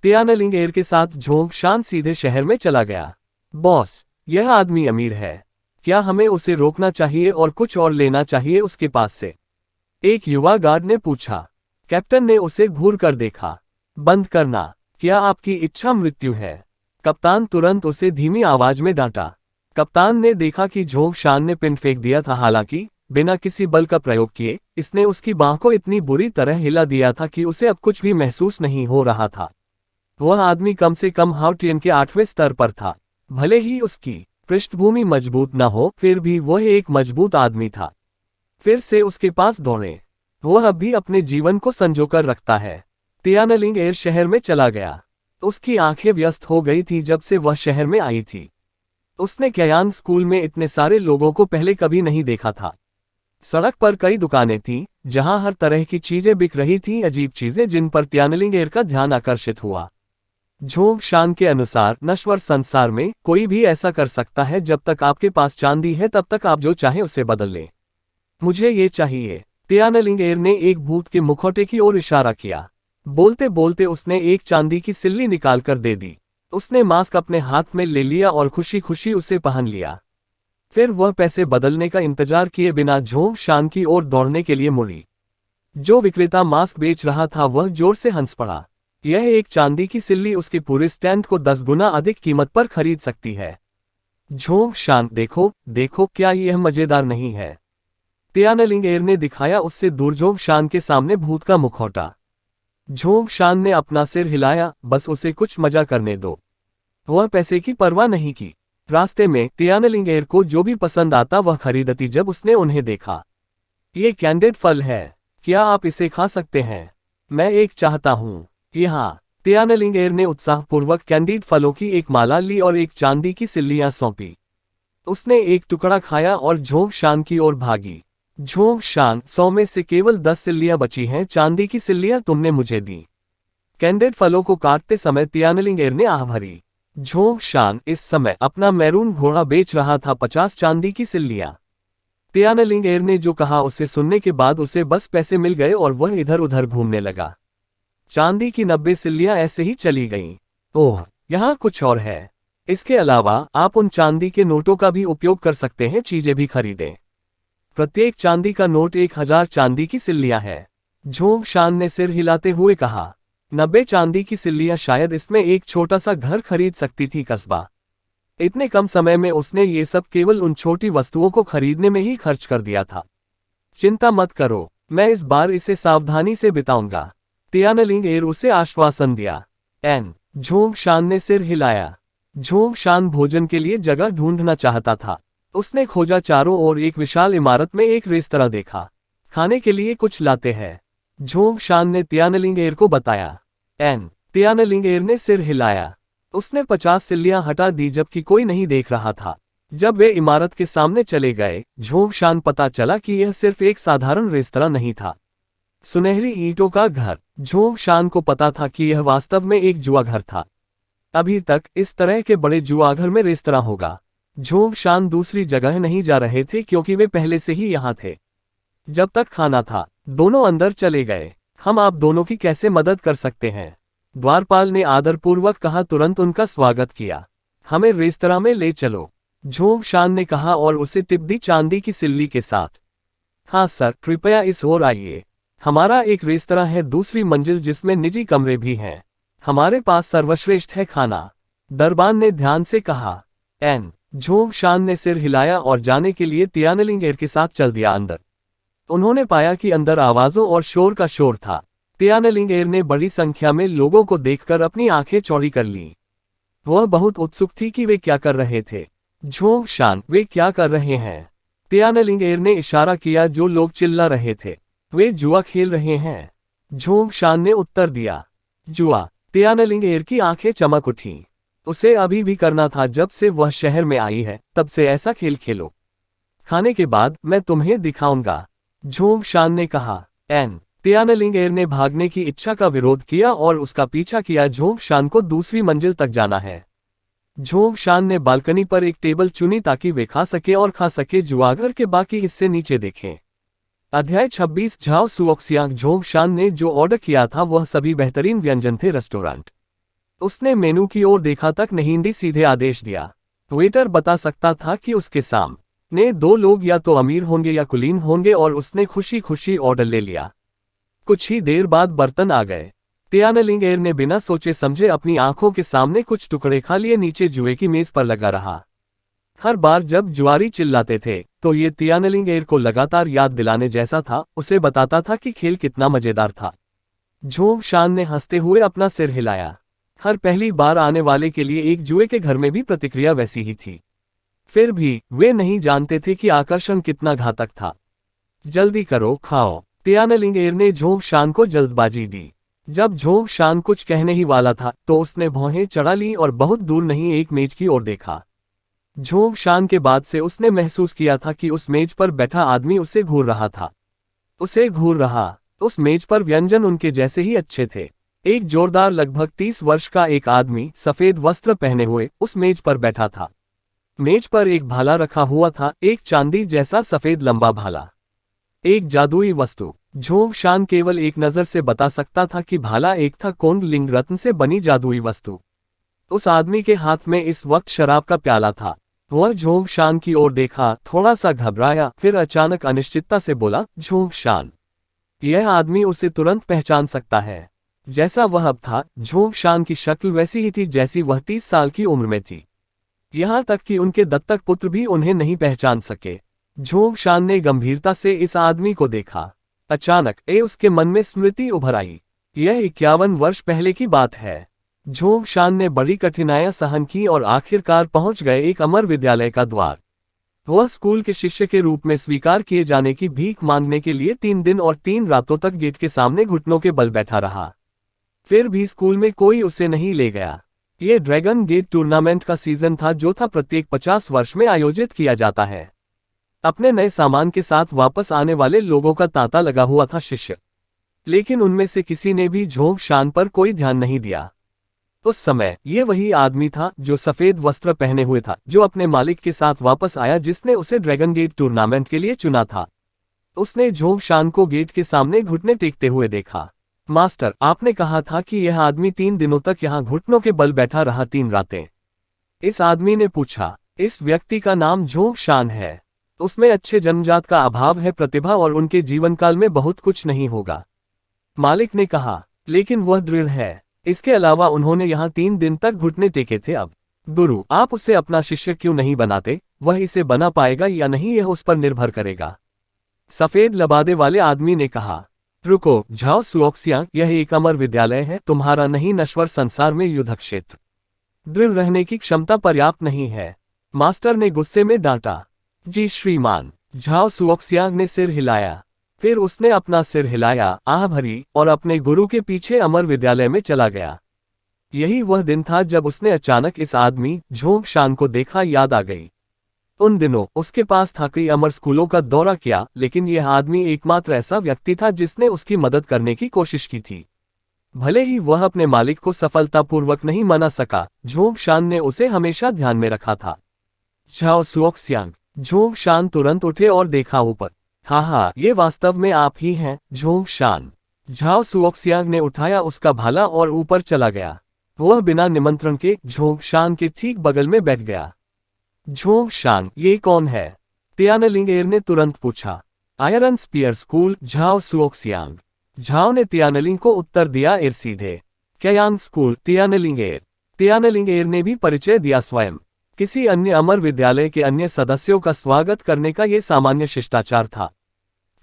तियानलिंगेर के साथ झोंगशान सीधे शहर में चला गया। बॉस, यह आदमी अमीर है। क्या हमें उसे रोकना चाहिए और कुछ और लेना चाहिए उसके पास से? एक युवा गार्ड ने पूछा। कैप्टन ने उसे घूर कर देखा। बंद करना। क्या आपकी इच्छा मृत्यु है? कप्तान तुरंत उसे धीमी आवाज में डांटा। कप्तान ने देखा कि झोंगशान ने पिन फेंक दिया था, हालांकि बिना किसी बल का प्रयोग किए। इसने उसकी बांह को इतनी बुरी तरह हिला दिया था कि उसे अब कुछ भी महसूस नहीं हो रहा था। वह आदमी कम से कम हाउटियन के 8वें स्तर पर था। भले ही उसकी पृष्ठभूमि मजबूत न हो, फिर भी वह एक मजबूत आदमी था। फिर से उसके पास दौड़े। वह अब भी अपने जीवन को संजोकर रखता है। तियानलिंगेर शहर में चला गया। उसकी आंखें व्यस्त हो गई थी जब से वह शहर में आई थी। उसने क्यायांग स्कूल में इतने सारे लोगों को पहले कभी नहीं देखा था। सड़क पर कई दुकानें थीं, जहां हर तरह की चीजें बिक रही थीं, अजीब चीजें जिन पर तियानलिंगेर का ध्यान आकर्षित हुआ। झोंगशान के अनुसार नश्वर संसार में कोई भी ऐसा कर सकता है, जब तक आपके पास चांदी है तब तक आप जो चाहे उसे बदल लें। मुझे ये चाहिए। तियानलिंगेर ने एक भूत के मुखौटे की ओर इशारा किया। बोलते बोलते उसने एक चांदी की सिल्ली निकालकर दे दी। उसने मास्क अपने हाथ में ले लिया और खुशी खुशी उसे पहन लिया। फिर वह पैसे बदलने का इंतजार किए बिना झोंग शान की ओर दौड़ने के लिए मुड़ी। जो विक्रेता मास्क बेच रहा था वह जोर से हंस पड़ा। यह एक चांदी की सिल्ली उसके पूरे स्टैंड को 10 गुना अधिक कीमत पर खरीद सकती है। झोंग शान, देखो देखो, क्या यह मजेदार नहीं है? तियानलिंगेर ने दिखाया उससे दूर झोंग शान के सामने भूत का मुखौटा। झोंग शान ने अपना सिर हिलाया, बस उसे कुछ मजा करने दो। वह पैसे की परवाह नहीं की। रास्ते में तियानलिंगेर को जो भी पसंद आता वह खरीदती। जब उसने उन्हें देखा, ये कैंडिड फल है, क्या आप इसे खा सकते हैं? मैं एक चाहता हूँ। यहाँ तियानलिंगेर ने उत्साहपूर्वक कैंडीड फलों की एक माला ली और एक चांदी की सिल्लियां सौंपी। उसने एक टुकड़ा खाया और झोंग शान की ओर भागी। झोंग शान, 100 में से केवल 10 सिल्लियां बची हैं। चांदी की सिल्लियां तुमने मुझे दी। कैंडिड फलों को काटते समय तियानलिंगेर ने आह भरी। झोंग शान इस समय अपना मैरून घोड़ा बेच रहा था 50 चांदी की सिल्लियां। तियानलिंगेर ने जो कहा उसे सुनने के बाद उसे बस पैसे मिल गए और वह इधर उधर घूमने लगा। चांदी की 90 सिल्लियां ऐसे ही चली गईं। ओह, यहाँ कुछ और है। इसके अलावा आप उन चांदी के नोटों का भी उपयोग कर सकते हैं, चीजें भी खरीदें। प्रत्येक चांदी का नोट 1000 चांदी की सिल्लियां है। झोंग शान ने सिर हिलाते हुए कहा। 90 चांदी की सिल्लियां, शायद इसमें एक छोटा सा घर खरीद सकती थी कस्बा। इतने कम समय में उसने ये सब केवल उन छोटी वस्तुओं को खरीदने में ही खर्च कर दिया था। चिंता मत करो, मैं इस बार इसे सावधानी से बिताऊंगा। तियानलिंगेर उसे आश्वासन दिया। झोंग शान ने सिर हिलाया। झोंग शान भोजन के लिए जगह ढूंढना चाहता था। उसने खोजा, चारों ओर एक विशाल इमारत में एक रेस्तरां देखा। खाने के लिए कुछ लाते हैं, झोंग शान ने तियानलिंगेर को बताया। तियानलिंगेर ने सिर हिलाया। उसने 50 सिल्लियां हटा दी जबकि कोई नहीं देख रहा था। जब वे इमारत के सामने चले गए, झोंग शान पता चला कि यह सिर्फ एक साधारण रेस्तरां नहीं था। सुनहरी ईंटों का घर। झोंग शान को पता था कि यह वास्तव में एक जुआ घर था। अभी तक इस तरह के बड़े जुआघर में रेस्तरां होगा। झोंग शान दूसरी जगह नहीं जा रहे थे क्योंकि वे पहले से ही यहाँ थे। जब तक खाना था, दोनों अंदर चले गए। हम आप दोनों की कैसे मदद कर सकते हैं? द्वारपाल ने आदरपूर्वक कहा, तुरंत उनका स्वागत किया। हमें रेस्तरां में ले चलो, झोंग शान ने कहा और उसे टिप दी चांदी की सिल्ली के साथ। हाँ सर, कृपया इस ओर आइए। हमारा एक रेस्तरां है दूसरी मंजिल जिसमें निजी कमरे भी हैं। हमारे पास सर्वश्रेष्ठ है खाना, दरबान ने ध्यान से कहा। झोंग शान ने सिर हिलाया और जाने के लिए तियानलिंगेर के साथ चल दिया अंदर। उन्होंने पाया कि अंदर आवाजों और शोर का शोर था। तियानलिंगेर ने बड़ी संख्या में लोगों को देखकर अपनी आंखें चौड़ी कर लीं। वह बहुत उत्सुक थी कि वे क्या कर रहे थे। झोंग शान, वे क्या कर रहे हैं? तियानलिंगेर ने इशारा किया। जो लोग चिल्ला रहे थे, वे जुआ खेल रहे हैं, झोंग शान ने उत्तर दिया। जुआ? तियानलिंगेर की आंखें चमक उठीं। उसे अभी भी करना था, जब से वह शहर में आई है तब से ऐसा खेल खेलो। खाने के बाद मैं तुम्हें दिखाऊंगा, झोंग शान ने कहा। तियानलिंगेर ने भागने की इच्छा का विरोध किया और उसका पीछा किया। झोंग शान को दूसरी मंजिल तक जाना है। झोंग शान ने बालकनी पर एक टेबल चुनी ताकि वे खा सके जुआघर के बाकी हिस्से नीचे देखें। अध्याय 26 झाओ सुओक्सियांग। झोंग शान ने जो ऑर्डर किया था वह सभी बेहतरीन व्यंजन थे। रेस्टोरेंट। उसने मेनू की ओर देखा तक नहीं, सीधे आदेश दिया। वेटर बता सकता था कि उसके सामने 2 लोग या तो अमीर होंगे या कुलीन होंगे और उसने खुशी खुशी ऑर्डर ले लिया। कुछ ही देर बाद बर्तन आ गए। तियानलिंगेर ने बिना सोचे समझे अपनी आंखों के सामने कुछ टुकड़े खा लिए। नीचे जुए की मेज पर लगा रहा। हर बार जब जुआरी चिल्लाते थे तो ये तियानलिंगेर को लगातार याद दिलाने जैसा था, उसे बताता था कि खेल कितना मजेदार था। झोंग शान ने हंसते हुए अपना सिर हिलाया। हर पहली बार आने वाले के लिए एक जुए के घर में भी प्रतिक्रिया वैसी ही थी। फिर भी वे नहीं जानते थे कि आकर्षण कितना घातक था। जल्दी करो, खाओ, तियानलिंगेर ने झोंग शान को जल्दबाजी दी। जब झोंग शान कुछ कहने ही वाला था तो उसने भौहें चढ़ा ली और बहुत दूर नहीं एक मेज की ओर देखा। झोंग शान के बाद से उसने महसूस किया था कि उस मेज पर बैठा आदमी उसे घूर रहा था। उस मेज पर व्यंजन उनके जैसे ही अच्छे थे। एक जोरदार लगभग 30 वर्ष का एक आदमी सफेद वस्त्र पहने हुए उस मेज पर बैठा था। मेज पर एक भाला रखा हुआ था, एक चांदी जैसा सफेद लंबा भाला, एक जादुई वस्तु। झोंग शान केवल एक नजर से बता सकता था कि भाला एक था कोंग लिंग रत्न से बनी जादुई वस्तु। उस आदमी के हाथ में इस वक्त शराब का प्याला था। वह झोंग शान की ओर देखा, थोड़ा सा घबराया, फिर अचानक अनिश्चितता से बोला, झोंग शान। यह आदमी उसे तुरंत पहचान सकता है। जैसा वह अब था, झोंग शान की शक्ल वैसी ही थी जैसी वह 30 साल की उम्र में थी। यहाँ तक कि उनके दत्तक पुत्र भी उन्हें नहीं पहचान सके। झोंग शान ने गंभीरता से इस आदमी को देखा। अचानक उसके मन में स्मृति उभर आई। यह 51 वर्ष पहले की बात है। झोंग शान ने बड़ी कठिनाइयां सहन की और आखिरकार पहुंच गए एक अमर विद्यालय का द्वार। वह स्कूल के शिष्य के रूप में स्वीकार किए जाने की भीख मांगने के लिए 3 दिन और 3 रातों तक गेट के सामने घुटनों के बल बैठा रहा। फिर भी स्कूल में कोई उसे नहीं ले गया। ये ड्रैगन गेट टूर्नामेंट का सीजन था जो था प्रत्येक 50 वर्ष में आयोजित किया जाता है। अपने नए सामान के साथ वापस आने वाले लोगों का तांता लगा हुआ था शिष्य, लेकिन उनमें से किसी ने भी झोंग शान पर कोई ध्यान नहीं दिया। उस समय ये वही आदमी था जो सफेद वस्त्र पहने हुए था, जो अपने मालिक के साथ वापस आया जिसने उसे ड्रैगन गेट टूर्नामेंट के लिए चुना था। उसने झोंग शान को गेट के सामने घुटने टेकते हुए देखा। मास्टर, आपने कहा था कि यह आदमी 3 दिनों तक यहाँ घुटनों के बल बैठा रहा, 3 रातें। इस आदमी ने पूछा। इस व्यक्ति का नाम झोंग शान है। उसमें अच्छे जन्मजात का अभाव है, प्रतिभा और उनके जीवनकाल में बहुत कुछ नहीं होगा, मालिक ने कहा। लेकिन वह दृढ़ है। इसके अलावा उन्होंने यहाँ 3 दिन तक घुटने टेके थे। अब गुरु, आप उसे अपना शिष्य क्यों नहीं बनाते? वह इसे बना पाएगा या नहीं यह उस पर निर्भर करेगा। सफेद लबादे वाले आदमी ने कहा। रुको झाओ सुओक्सियांग, यह एक अमर विद्यालय है, तुम्हारा नहीं नश्वर संसार में युद्ध क्षेत्र। दृढ़ रहने की क्षमता पर्याप्त नहीं है, मास्टर ने गुस्से में डांटा। जी श्रीमान। झाओ सुओक्सियांग ने सिर हिलाया। फिर उसने अपना सिर हिलाया, आह भरी, और अपने गुरु के पीछे अमर विद्यालय में चला गया। यही वह दिन था जब उसने अचानक इस आदमी झोंग शान को देखा। याद आ गई। उन दिनों उसके पास था कई अमर स्कूलों का दौरा किया, लेकिन यह आदमी एकमात्र ऐसा व्यक्ति था जिसने उसकी मदद करने की कोशिश की थी। भले ही वह अपने मालिक को सफलतापूर्वक नहीं मना सका, झोंग शान ने उसे हमेशा ध्यान में रखा था। झाओ सुओक्सियांग। झोंग शान तुरंत उठे और देखा ऊपर। हाँ, ये वास्तव में आप ही हैं, झोंग शान। झाओ सुओक्सियांग ने उठाया उसका भाला और ऊपर चला गया। वह बिना निमंत्रण के झोंग शान के ठीक बगल में बैठ गया। झोंग शान, ये कौन है? तियानलिंगेर ने तुरंत पूछा। Iron spear school, Zhao Suoxiang. Zhao ने तियानलिंग को उत्तर दिया। एर सीधे। Kiang school, तियानलिंगेर। तियानलिंगेर ने भी परिचय दिया स्वयं। किसी अन्य अमर विद्यालय के अन्य सदस्यों का स्वागत करने का यह सामान्य शिष्टाचार था।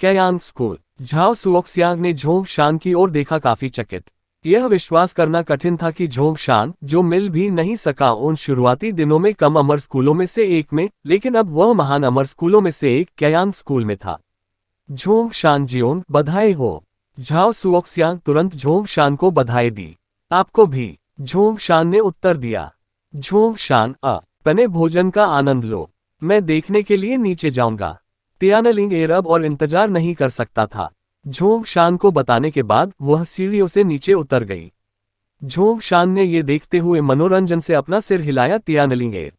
Kiang school. झाओ सुओक्सियांग ने झोंग शान की ओर देखा, काफी चकित। यह विश्वास करना कठिन था कि झोंग शान, जो मिल भी नहीं सका उन शुरुआती दिनों में कम अमर स्कूलों में से एक में, लेकिन अब वह महान अमर स्कूलों में से एक क्यांग स्कूल में था। झोंग शान जियोंग, बधाई हो। झाओ सुओक्सियांग तुरंत झोंग शान को बधाई दी। आपको भी, झोंग शान ने उत्तर दिया। झोंग शान, पने भोजन का आनंद लो, मैं देखने के लिए नीचे जाऊंगा। तियानलिंगेर अब और इंतजार नहीं कर सकता था। झोंग शान को बताने के बाद वह सीढ़ियों से नीचे उतर गई। झोंग शान ने ये देखते हुए मनोरंजन से अपना सिर हिलाया। तियानलिंगेर,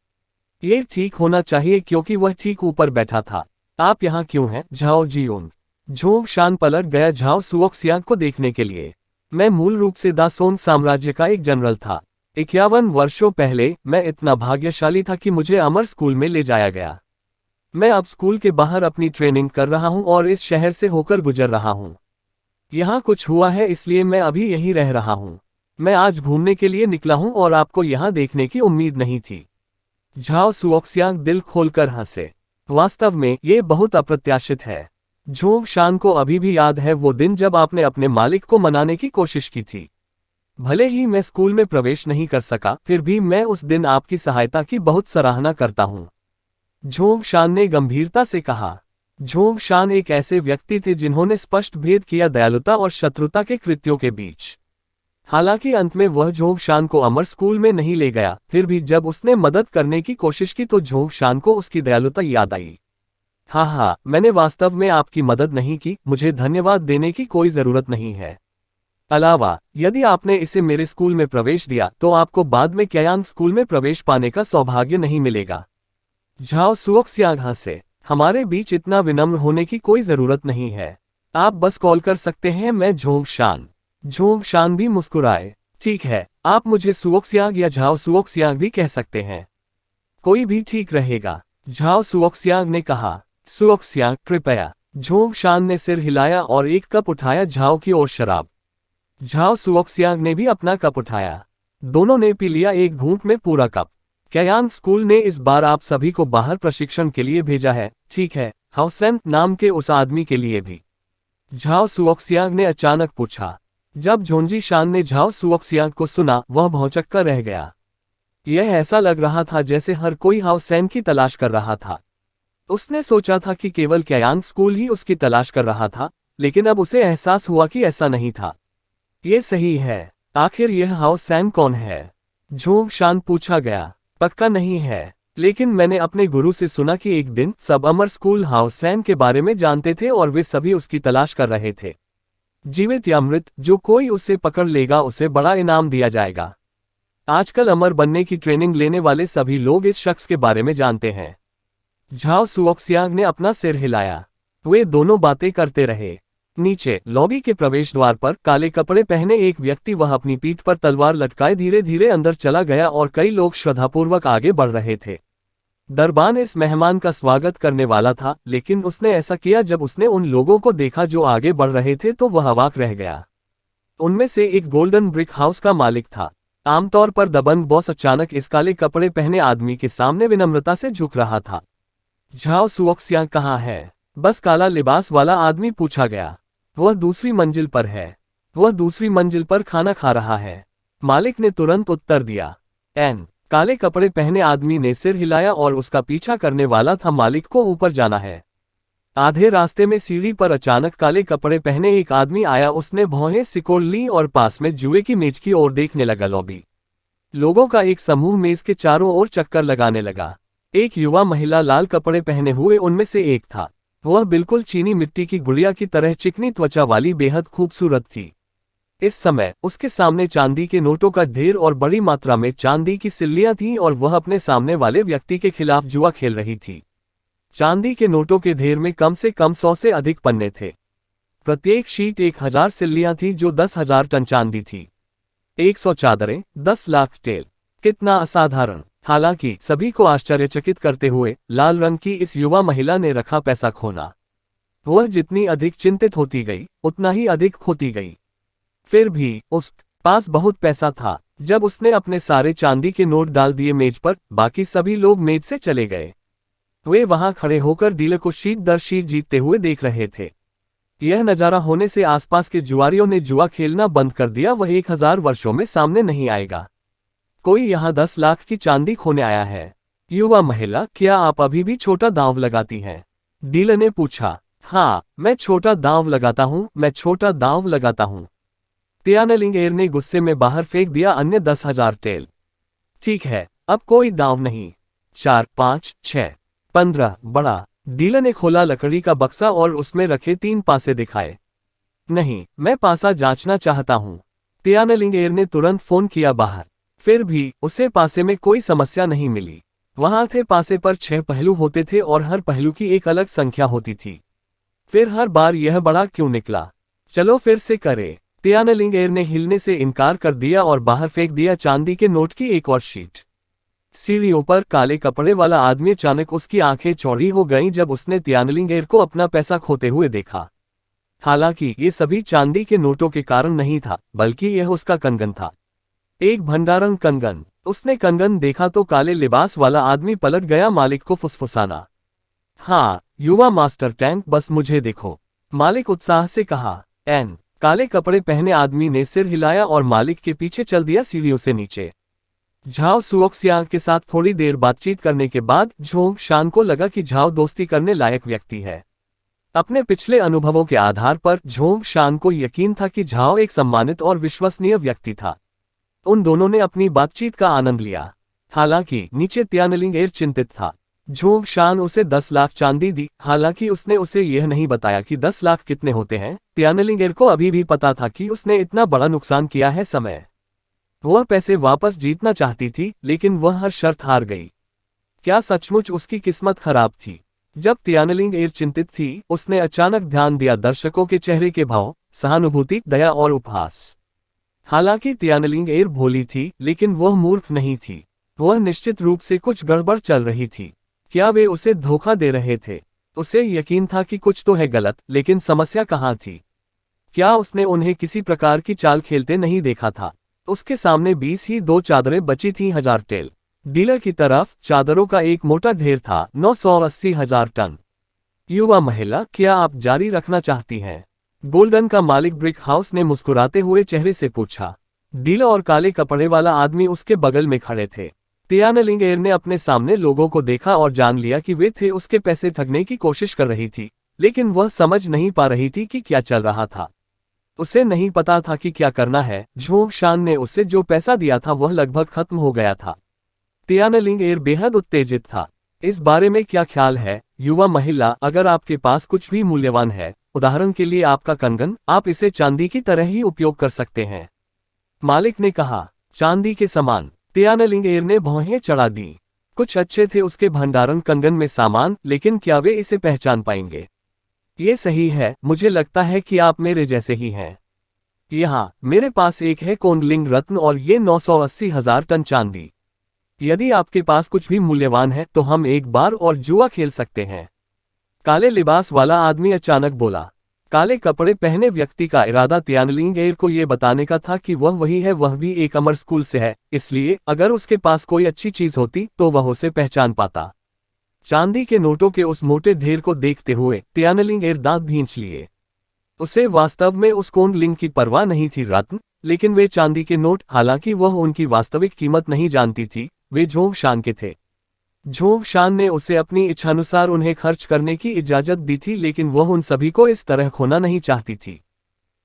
ये ठीक होना चाहिए क्योंकि वह ठीक ऊपर बैठा था। आप यहाँ क्यों हैं, झाओ जियोंग? झोंग शान पलट गया झाओ सुओक्सियांग को देखने के लिए। मैं मूल रूप से दासोंग साम्राज्य का एक जनरल था। 51 वर्षों पहले मैं इतना भाग्यशाली था कि मुझे अमर स्कूल में ले जाया गया। मैं अब स्कूल के बाहर अपनी ट्रेनिंग कर रहा हूं और इस शहर से होकर गुजर रहा हूं। यहाँ कुछ हुआ है इसलिए मैं अभी यहीं रह रहा हूं। मैं आज घूमने के लिए निकला हूं और आपको यहाँ देखने की उम्मीद नहीं थी। झाओ सुओक्सियांग दिल खोलकर हंसे। वास्तव में ये बहुत अप्रत्याशित है। झोंग शान को अभी भी याद है वो दिन जब आपने अपने मालिक को मनाने की कोशिश की थी। भले ही मैं स्कूल में प्रवेश नहीं कर सका, फिर भी मैं उस दिन आपकी सहायता की बहुत सराहना करता हूं। झोंग शान ने गंभीरता से कहा। झोंग शान एक ऐसे व्यक्ति थे जिन्होंने स्पष्ट भेद किया दयालुता और शत्रुता के कृत्यों के बीच। हालांकि अंत में वह झोंग शान को अमर स्कूल में नहीं ले गया, फिर भी जब उसने मदद करने की कोशिश की तो झोंग शान को उसकी दयालुता याद आई। हाँ, मैंने वास्तव में आपकी मदद नहीं की, मुझे धन्यवाद देने की कोई जरूरत नहीं है। अलावा, यदि आपने इसे मेरे स्कूल में प्रवेश दिया तो आपको बाद में क्यांग स्कूल में प्रवेश पाने का सौभाग्य नहीं मिलेगा। झाओ सुओक्सियांग हंसे। हमारे बीच इतना विनम्र होने की कोई जरूरत नहीं है। आप बस कॉल कर सकते हैं, मैं झोंग शान। झोंग शान भी मुस्कुराए। ठीक है, आप मुझे सुओक्सियांग या झाओ सुओक्सियांग भी कह सकते हैं। कोई भी ठीक रहेगा, झाओ सुओक्सियांग ने कहा। सुओक्सियांग कृपया। झोंग शान ने सिर हिलाया और एक कप उठाया झाओ की ओर शराब। झाओ सुओक्सियांग ने भी अपना कप उठाया। दोनों ने पी लिया एक घूंट में पूरा कप। क्यांग स्कूल ने इस बार आप सभी को बाहर प्रशिक्षण के लिए भेजा है, ठीक है, हाउसेन नाम के उस आदमी के लिए भी? झाओ सुओक्सियांग ने अचानक पूछा। जब झोंजी शान ने झाओ सुओक्सियांग को सुना, वह भौंचक्का रह गया। यह ऐसा लग रहा था जैसे हर कोई हाउसेन की तलाश कर रहा था। उसने सोचा था कि केवल क्यांग स्कूल ही उसकी तलाश कर रहा था, लेकिन अब उसे एहसास हुआ कि ऐसा नहीं था। ये सही है, आखिर यह हाउसेन कौन है? झोंग शान पूछा गया। पक्का नहीं है, लेकिन मैंने अपने गुरु से सुना कि एक दिन सब अमर स्कूल हाउसेन के बारे में जानते थे और वे सभी उसकी तलाश कर रहे थे। जीवित या मृत, जो कोई उसे पकड़ लेगा उसे बड़ा इनाम दिया जाएगा। आजकल अमर बनने की ट्रेनिंग लेने वाले सभी लोग इस शख्स के बारे में जानते हैं। झाओ सुओक्सियांग ने अपना सिर हिलाया। वे दोनों बातें करते रहे। नीचे लॉबी के प्रवेश द्वार पर काले कपड़े पहने एक व्यक्ति, वह अपनी पीठ पर तलवार लटकाए धीरे धीरे अंदर चला गया और कई लोग श्रद्धापूर्वक आगे बढ़ रहे थे। दरबान इस मेहमान का स्वागत करने वाला था, लेकिन उसने ऐसा किया जब उसने उन लोगों को देखा जो आगे बढ़ रहे थे तो वह अवाक रह गया। उनमें से एक गोल्डन ब्रिक हाउस का मालिक था। आमतौर पर दबंग बॉस अचानक इस काले कपड़े पहने आदमी के सामने विनम्रता से झुक रहा था। झाओ सुओक्सियांग कहाँ है? बस काला लिबास वाला आदमी पूछा गया। वह दूसरी मंजिल पर है। वह दूसरी मंजिल पर खाना खा रहा है, मालिक ने तुरंत उत्तर दिया। काले कपड़े पहने आदमी ने सिर हिलाया और उसका पीछा करने वाला था। मालिक को ऊपर जाना है। आधे रास्ते में सीढ़ी पर अचानक काले कपड़े पहने एक आदमी आया। उसने भौहें सिकोड़ ली और पास में जुए की मेज की ओर देखने लगा। लॉबी लोगों का एक समूह मेज के चारों ओर चक्कर लगाने लगा। एक युवा महिला लाल कपड़े पहने हुए उनमें से एक था। वह बिल्कुल चीनी मिट्टी की गुड़िया की तरह चिकनी त्वचा वाली बेहद खूबसूरत थी। इस समय उसके सामने चांदी के नोटों का ढेर और बड़ी मात्रा में चांदी की सिल्लियां थीं और वह अपने सामने वाले व्यक्ति के खिलाफ जुआ खेल रही थी। चांदी के नोटों के ढेर में कम से कम 100 से अधिक पन्ने थे। प्रत्येक शीट 1000 सिल्लियां थी जो 10,000 टन चांदी थी। 100 चादरें, 10 लाख टेल। कितना असाधारण! हालांकि सभी को आश्चर्यचकित करते हुए लाल रंग की इस युवा महिला ने रखा पैसा खोना। वह जितनी अधिक चिंतित होती गई उतना ही अधिक खोती गई। फिर भी उस पास बहुत पैसा था। जब उसने अपने सारे चांदी के नोट डाल दिए मेज पर, बाकी सभी लोग मेज से चले गए। वे वहां खड़े होकर डीलर को शीट दर शीट जीतते हुए देख रहे थे। यह नजारा होने से आसपास के जुआरियों ने जुआ खेलना बंद कर दिया। वह 1000 वर्षों में सामने नहीं आएगा। कोई यहाँ 10 लाख की चांदी खोने आया है। युवा महिला, क्या आप अभी भी छोटा दांव लगाती हैं? डीलर ने पूछा। हाँ, मैं छोटा दांव लगाता हूँ, मैं छोटा दांव लगाता हूँ। तियानलिंगेर ने गुस्से में बाहर फेंक दिया अन्य 10,000 टेल। ठीक है, अब कोई दांव नहीं। 4, 5, 6, 15 बड़ा। डीलर ने खोला लकड़ी का बक्सा और उसमें रखे 3 पासे दिखाए। नहीं, मैं पासा जांचना चाहता हूँ। तियानलिंगेर ने तुरंत फोन किया बाहर। फिर भी उसे पासे में कोई समस्या नहीं मिली। वहां थे पासे पर 6 पहलू होते थे और हर पहलू की एक अलग संख्या होती थी। फिर हर बार यह बड़ा क्यों निकला? चलो फिर से करें। तियानलिंगेर ने हिलने से इनकार कर दिया और बाहर फेंक दिया चांदी के नोट की एक और शीट। सीढ़ियों पर काले कपड़े वाला आदमी, अचानक उसकी आंखें चौड़ी हो गईं जब उसने तियानलिंगेर को अपना पैसा खोते हुए देखा। हालांकि ये सभी चांदी के नोटों के कारण नहीं था, बल्कि यह उसका कंगन था। एक भंडारण कंगन। उसने कंगन देखा तो काले लिबास वाला आदमी पलट गया। मालिक को फुसफुसाना। हाँ, युवा मास्टर टैंक, बस मुझे देखो, मालिक उत्साह से कहा। काले कपड़े पहने आदमी ने सिर हिलाया और मालिक के पीछे चल दिया सीढ़ियों से नीचे। झाओ सुओक्सियांग के साथ थोड़ी देर बातचीत करने के बाद झोंग शान को लगा कि झाओ दोस्ती करने लायक व्यक्ति है। अपने पिछले अनुभवों के आधार पर झोंग शान को यकीन था कि झाओ एक सम्मानित और विश्वसनीय व्यक्ति था। उन दोनों ने अपनी बातचीत का आनंद लिया। हालांकि नीचे तियानलिंगेर चिंतित था। झोंग शान उसे 10 लाख चांदी दी। हालांकि उसने उसे यह नहीं बताया कि 10 लाख कितने होते हैं। तियानलिंगेर को अभी भी पता था कि उसने इतना बड़ा नुकसान किया है। समय वह पैसे वापस जीतना चाहती थी, लेकिन वह हर शर्त हार गई। क्या सचमुच उसकी किस्मत खराब थी? जब तियानलिंगेर चिंतित थी, उसने अचानक ध्यान दिया दर्शकों के चेहरे के भाव, सहानुभूति, दया और उपहास। हालांकि तियानलिंग एर भोली थी, लेकिन वह मूर्ख नहीं थी। वह निश्चित रूप से कुछ गड़बड़ चल रही थी। क्या वे उसे धोखा दे रहे थे? उसे यकीन था कि कुछ तो है गलत, लेकिन समस्या कहाँ थी? क्या उसने उन्हें किसी प्रकार की चाल खेलते नहीं देखा था? उसके सामने 20 ही 2 चादरें बची थीं। 1000 टेल डीलर की तरफ चादरों का एक मोटा ढेर था। 980,000 टन। युवा महिला, क्या आप जारी रखना चाहती हैं? गोल्डन का मालिक ब्रिक हाउस ने मुस्कुराते हुए चेहरे से पूछा। डीलर और काले कपड़े वाला आदमी उसके बगल में खड़े थे। तियानलिंग एर ने अपने सामने लोगों को देखा और जान लिया कि वे थे उसके पैसे ठगने की कोशिश कर रही थी, लेकिन वह समझ नहीं पा रही थी कि क्या चल रहा था। उसे नहीं पता था कि क्या करना है। झोंग शान ने उसे जो पैसा दिया था वह लगभग खत्म हो गया था। तियानलिंग एर बेहद उत्तेजित था। इस बारे में क्या ख्याल है, युवा महिला? अगर आपके पास कुछ भी मूल्यवान है, उदाहरण के लिए आपका कंगन, आप इसे चांदी की तरह ही उपयोग कर सकते हैं। मालिक ने कहा। चांदी के समान? तियानलिंग एर ने भौहें चढ़ा दी। कुछ अच्छे थे उसके भंडारण कंगन में सामान, लेकिन क्या वे इसे पहचान पाएंगे? ये सही है, मुझे लगता है कि आप मेरे जैसे ही हैं। यहाँ मेरे पास एक है कोंडलिंग रत्न और ये 980,000 टन चांदी। यदि आपके पास कुछ भी मूल्यवान है तो हम एक बार और जुआ खेल सकते हैं। काले लिबास वाला आदमी अचानक बोला। काले कपड़े पहने व्यक्ति का इरादा तियानलिंग एर को यह बताने का था कि वह वही है, वह भी एक अमर स्कूल से है, इसलिए अगर उसके पास कोई अच्छी चीज होती तो वह उसे पहचान पाता। चांदी के नोटों के उस मोटे ढेर को देखते हुए तियानलिंग एर दांत भींच लिए। उसे वास्तव में उस कोंडलिंग की परवाह नहीं थी रत्न, लेकिन वे चांदी के नोट, हालांकि वह उनकी वास्तविक कीमत नहीं जानती थी, वे झोंग शान के थे। झोंग शान ने उसे अपनी इच्छानुसार उन्हें खर्च करने की इजाजत दी थी, लेकिन वह उन सभी को इस तरह खोना नहीं चाहती थी।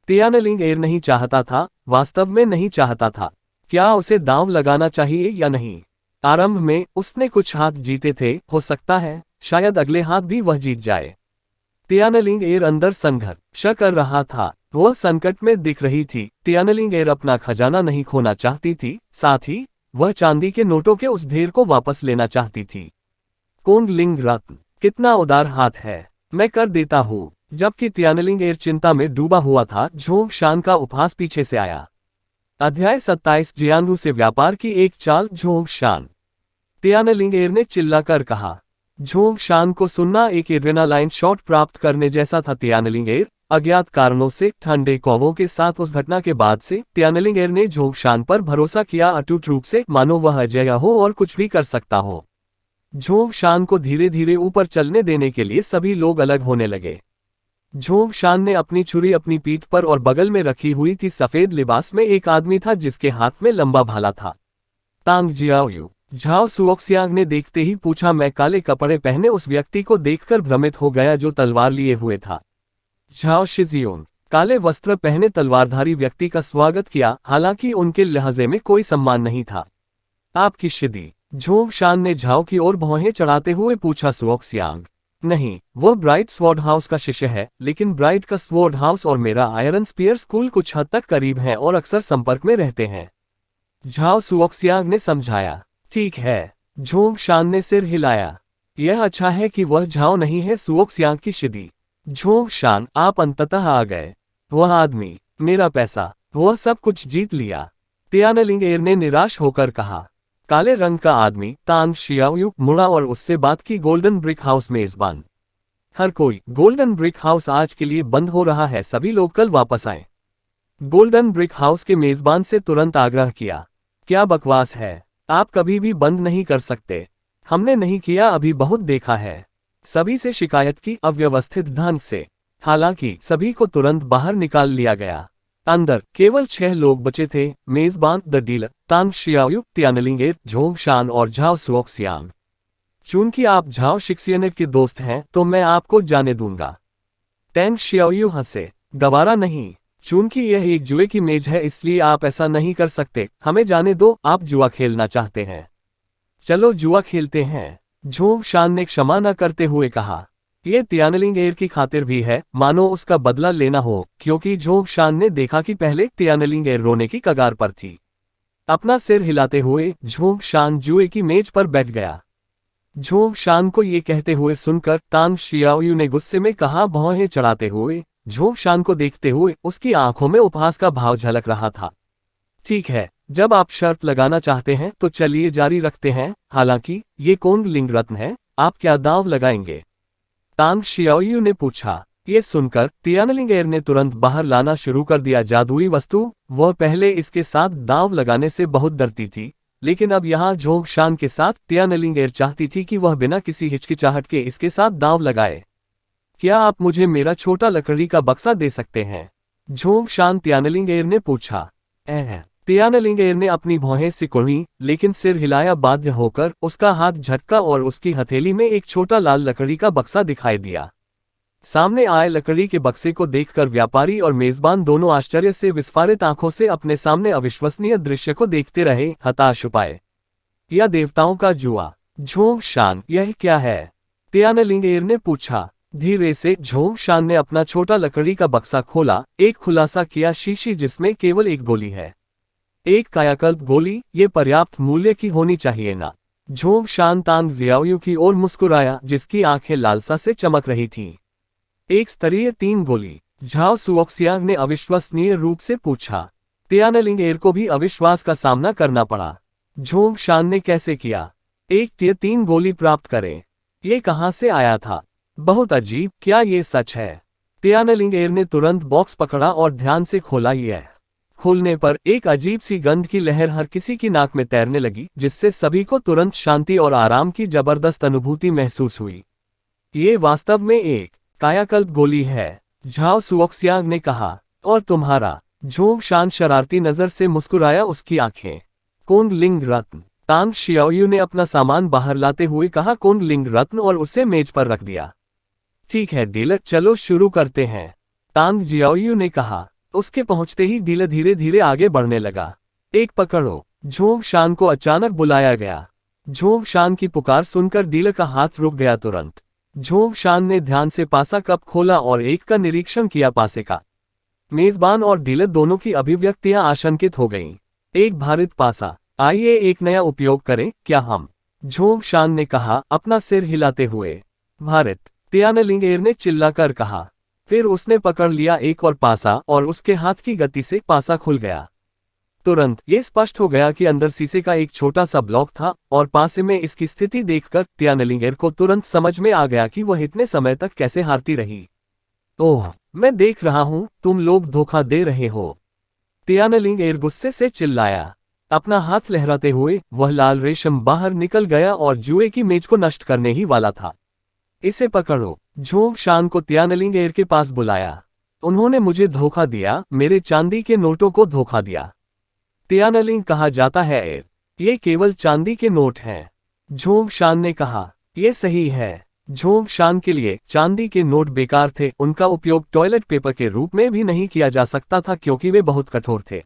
तियानलिंग एर नहीं चाहता था, वास्तव में नहीं चाहता था। क्या उसे दांव लगाना चाहिए या नहीं? आरंभ में उसने कुछ हाथ जीते थे, हो सकता है शायद अगले हाथ भी वह जीत जाए। तियानलिंग एर अंदर संघर्ष कर रहा था। वह संकट में दिख रही थी। तियानलिंग एर अपना खजाना नहीं खोना चाहती थी, साथ ही वह चांदी के नोटों के उस ढेर को वापस लेना चाहती थी। कोंडलिंग रत्न, कितना उदार हाथ है, मैं कर देता हूँ। जबकि तियानलिंग एर चिंता में डूबा हुआ था, झोंग शान का उपहास पीछे से आया। अध्याय 27 जियांगू से व्यापार की एक चाल। झोंग शान, तियानलिंग एर ने चिल्लाकर कहा। झोंग शान को सुनना एक एड्रेनालाइन शॉट प्राप्त करने जैसा था। तियानलिंग एर अज्ञात कारणों से ठंडे कौवों के साथ उस घटना के बाद से तियानलिंग एर ने झोंग शान पर भरोसा किया, अटूट रूप से, मानो वह अजेय हो और कुछ भी कर सकता हो। झोंग शान को धीरे धीरे ऊपर चलने देने के लिए सभी लोग अलग होने लगे। झोंग शान ने अपनी छुरी अपनी पीठ पर और बगल में रखी हुई थी। सफेद लिबास में एक आदमी था जिसके हाथ में लंबा भाला था। तांग जियाओयू, झाओ सुओक्सियांग ने देखते ही पूछा। मैं काले कपड़े पहने उस व्यक्ति को देखकर भ्रमित हो गया जो तलवार लिए हुए था। झाओ शिजियोन, काले वस्त्र पहने तलवारधारी व्यक्ति का स्वागत किया, हालांकि उनके लहजे में कोई सम्मान नहीं था। आपकी शिदी? झोंग शान ने झाओ की ओर भौहें चढ़ाते हुए पूछा। सुओक्सियांग, नहीं, वो ब्राइट स्वॉर्ड हाउस का शिष्य है, लेकिन ब्राइट का स्वॉर्ड हाउस और मेरा आयरन स्पीयर स्कूल कुछ हद तक करीब हैं और अक्सर संपर्क में रहते हैं। झाओ सुओक्सियांग ने समझाया। ठीक है। झोंग शान ने सिर हिलाया। यह अच्छा है कि वह झाओ नहीं है सुओक्सियांग की शिदी। झोंग शान, आप अंततः आ गए। वह आदमी, मेरा पैसा, वह सब कुछ जीत लिया। तियानलिंग एर ने निराश होकर कहा। काले रंग का आदमी तांग शियाओयू मुड़ा और उससे बात की। गोल्डन ब्रिक हाउस मेजबान, हर कोई, गोल्डन ब्रिक हाउस आज के लिए बंद हो रहा है, सभी लोग कल वापस आए। गोल्डन ब्रिक हाउस के मेजबान से तुरंत आग्रह किया। क्या बकवास है, आप कभी भी बंद नहीं कर सकते। हमने नहीं किया, अभी बहुत देखा है। सभी से शिकायत की, अव्यवस्थित ढंग से। हालांकि सभी को तुरंत बाहर निकाल लिया गया। अंदर केवल 6 लोग बचे थे। मेजबान, द डीलर, तांग शियाओयू, तियानलिंग एर, झोंग शान और झाओ सुओक्सियांग। चूंकि आप झाओ शिक्सियन के दोस्त हैं तो मैं आपको जाने दूंगा। टैंग शियाओयू हंसे। गवारा नहीं, चूंकि यह एक जुए की मेज है इसलिए आप ऐसा नहीं कर सकते। हमें जाने दो, आप जुआ खेलना चाहते हैं। चलो जुआ खेलते हैं, झोंग शान ने क्षमा न करते हुए कहा। यह तियानलिंग एर की खातिर भी है, मानो उसका बदला लेना हो, क्योंकि झोंग शान ने देखा कि पहले तियानलिंग एर रोने की कगार पर थी। अपना सिर हिलाते हुए झोंग शान जुए की मेज पर बैठ गया। झोंग शान को ये कहते हुए सुनकर तांग शियाओयू ने गुस्से में कहा। भौहें चढ़ाते हुए झोंग शान को देखते हुए उसकी आंखों में उपहास का भाव झलक रहा था। ठीक है, जब आप शर्त लगाना चाहते हैं तो चलिए जारी रखते हैं, हालांकि ये कौन लिंग रत्न है, आप क्या दांव लगाएंगे? तांग शियाओयू ने पूछा। ये सुनकर तियानलिंगेर ने तुरंत बाहर लाना शुरू कर दिया जादुई वस्तु। वह पहले इसके साथ दांव लगाने से बहुत डरती थी, लेकिन अब यहाँ झोंग शान के साथ तियानलिंगेर चाहती थी कि वह बिना किसी हिचकिचाहट के इसके साथ दांव लगाए। क्या आप मुझे मेरा छोटा लकड़ी का बक्सा दे सकते हैं? झोंग शान तियानलिंगेर ने पूछा। तियानलिंगेर ने अपनी भौहें सिकुड़ी, लेकिन सिर हिलाया बाध्य होकर उसका हाथ झटका और उसकी हथेली में एक छोटा लाल लकड़ी का बक्सा दिखाई दिया। सामने आए लकड़ी के बक्से को देखकर व्यापारी और मेजबान दोनों आश्चर्य से विस्फारित आंखों से अपने सामने अविश्वसनीय दृश्य को देखते रहे, हताश उपाय। यह देवताओं का जुआ। झोंग शान, यह क्या है? तियानलिंगेर ने पूछा। धीरे से झोंग शान ने अपना छोटा लकड़ी का बक्सा खोला, एक खुलासा किया शीशी जिसमें केवल एक गोली है। एक कायाकल्प गोली, ये पर्याप्त मूल्य की होनी चाहिए ना? झोंग शान तांग जियाओयू की ओर मुस्कुराया, जिसकी आंखें लालसा से चमक रही थीं। एक स्तरीय 3 गोली? झाओ सुओक्सियांग ने अविश्वसनीय रूप से पूछा। तियानलिंगेर को भी अविश्वास का सामना करना पड़ा। झोंग शान ने कैसे किया? एक टियर 3 गोली प्राप्त करें? ये कहां से आया था? बहुत अजीब, क्या ये सच है? तियानलिंगेर ने तुरंत बॉक्स पकड़ा और ध्यान से खोला। यह खोलने पर एक अजीब सी गंध की लहर हर किसी की नाक में तैरने लगी, जिससे सभी को तुरंत शांति और आराम की जबरदस्त अनुभूति महसूस हुई। ये वास्तव में एक कायाकल्प गोली है, झाओ सुओक्सियांग ने कहा। और तुम्हारा? झोंग शान शरारती नजर से मुस्कुराया, उसकी आंखें। कौन लिंग रत्न? तांग शियाओयू ने अपना सामान बाहर लाते हुए कहा। कौन लिंग रत्न, और उसे मेज पर रख दिया। ठीक है डीलर, चलो शुरू करते हैं, तांग जियाओयू ने कहा। उसके पहुंचते ही डीलर धीरे धीरे आगे बढ़ने लगा। एक पकड़ो, झोंग शान को अचानक बुलाया गया। झोंग शान की पुकार सुनकर डीलर का हाथ रुक गया। तुरंत झोंग शान ने ध्यान से पासा कप खोला और एक का निरीक्षण किया। पासे का मेजबान और डीलर दोनों की अभिव्यक्तियां आशंकित हो गईं। एक भारित पासा, आइए एक नया उपयोग करें क्या हम? झोंग शान ने कहा, अपना सिर हिलाते हुए। भारित, तियानलिंगेर ने चिल्लाकर कहा। फिर उसने पकड़ लिया एक और पासा और उसके हाथ की गति से पासा खुल गया। तुरंत ये स्पष्ट हो गया कि अंदर शीशे का एक छोटा सा ब्लॉक था, और पासे में इसकी स्थिति देखकर तियानलिंगेर को तुरंत समझ में आ गया कि वह इतने समय तक कैसे हारती रही। ओह, मैं देख रहा हूं, तुम लोग धोखा दे रहे हो, तियानलिंगेर गुस्से से चिल्लाया। अपना हाथ लहराते हुए वह लाल रेशम बाहर निकल गया और जुए की मेज को नष्ट करने ही वाला था। इसे पकड़ो, झोंग शान को तियानलिंगेर के पास बुलाया। उन्होंने मुझे धोखा दिया, मेरे चांदी के नोटों को धोखा दिया। तियानलिंग कहा जाता है ये केवल चांदी के नोट हैं, झोंग शान ने कहा। ये सही है। झोंग शान के लिए चांदी के नोट बेकार थे, उनका उपयोग टॉयलेट पेपर के रूप में भी नहीं किया जा सकता था क्योंकि वे बहुत कठोर थे।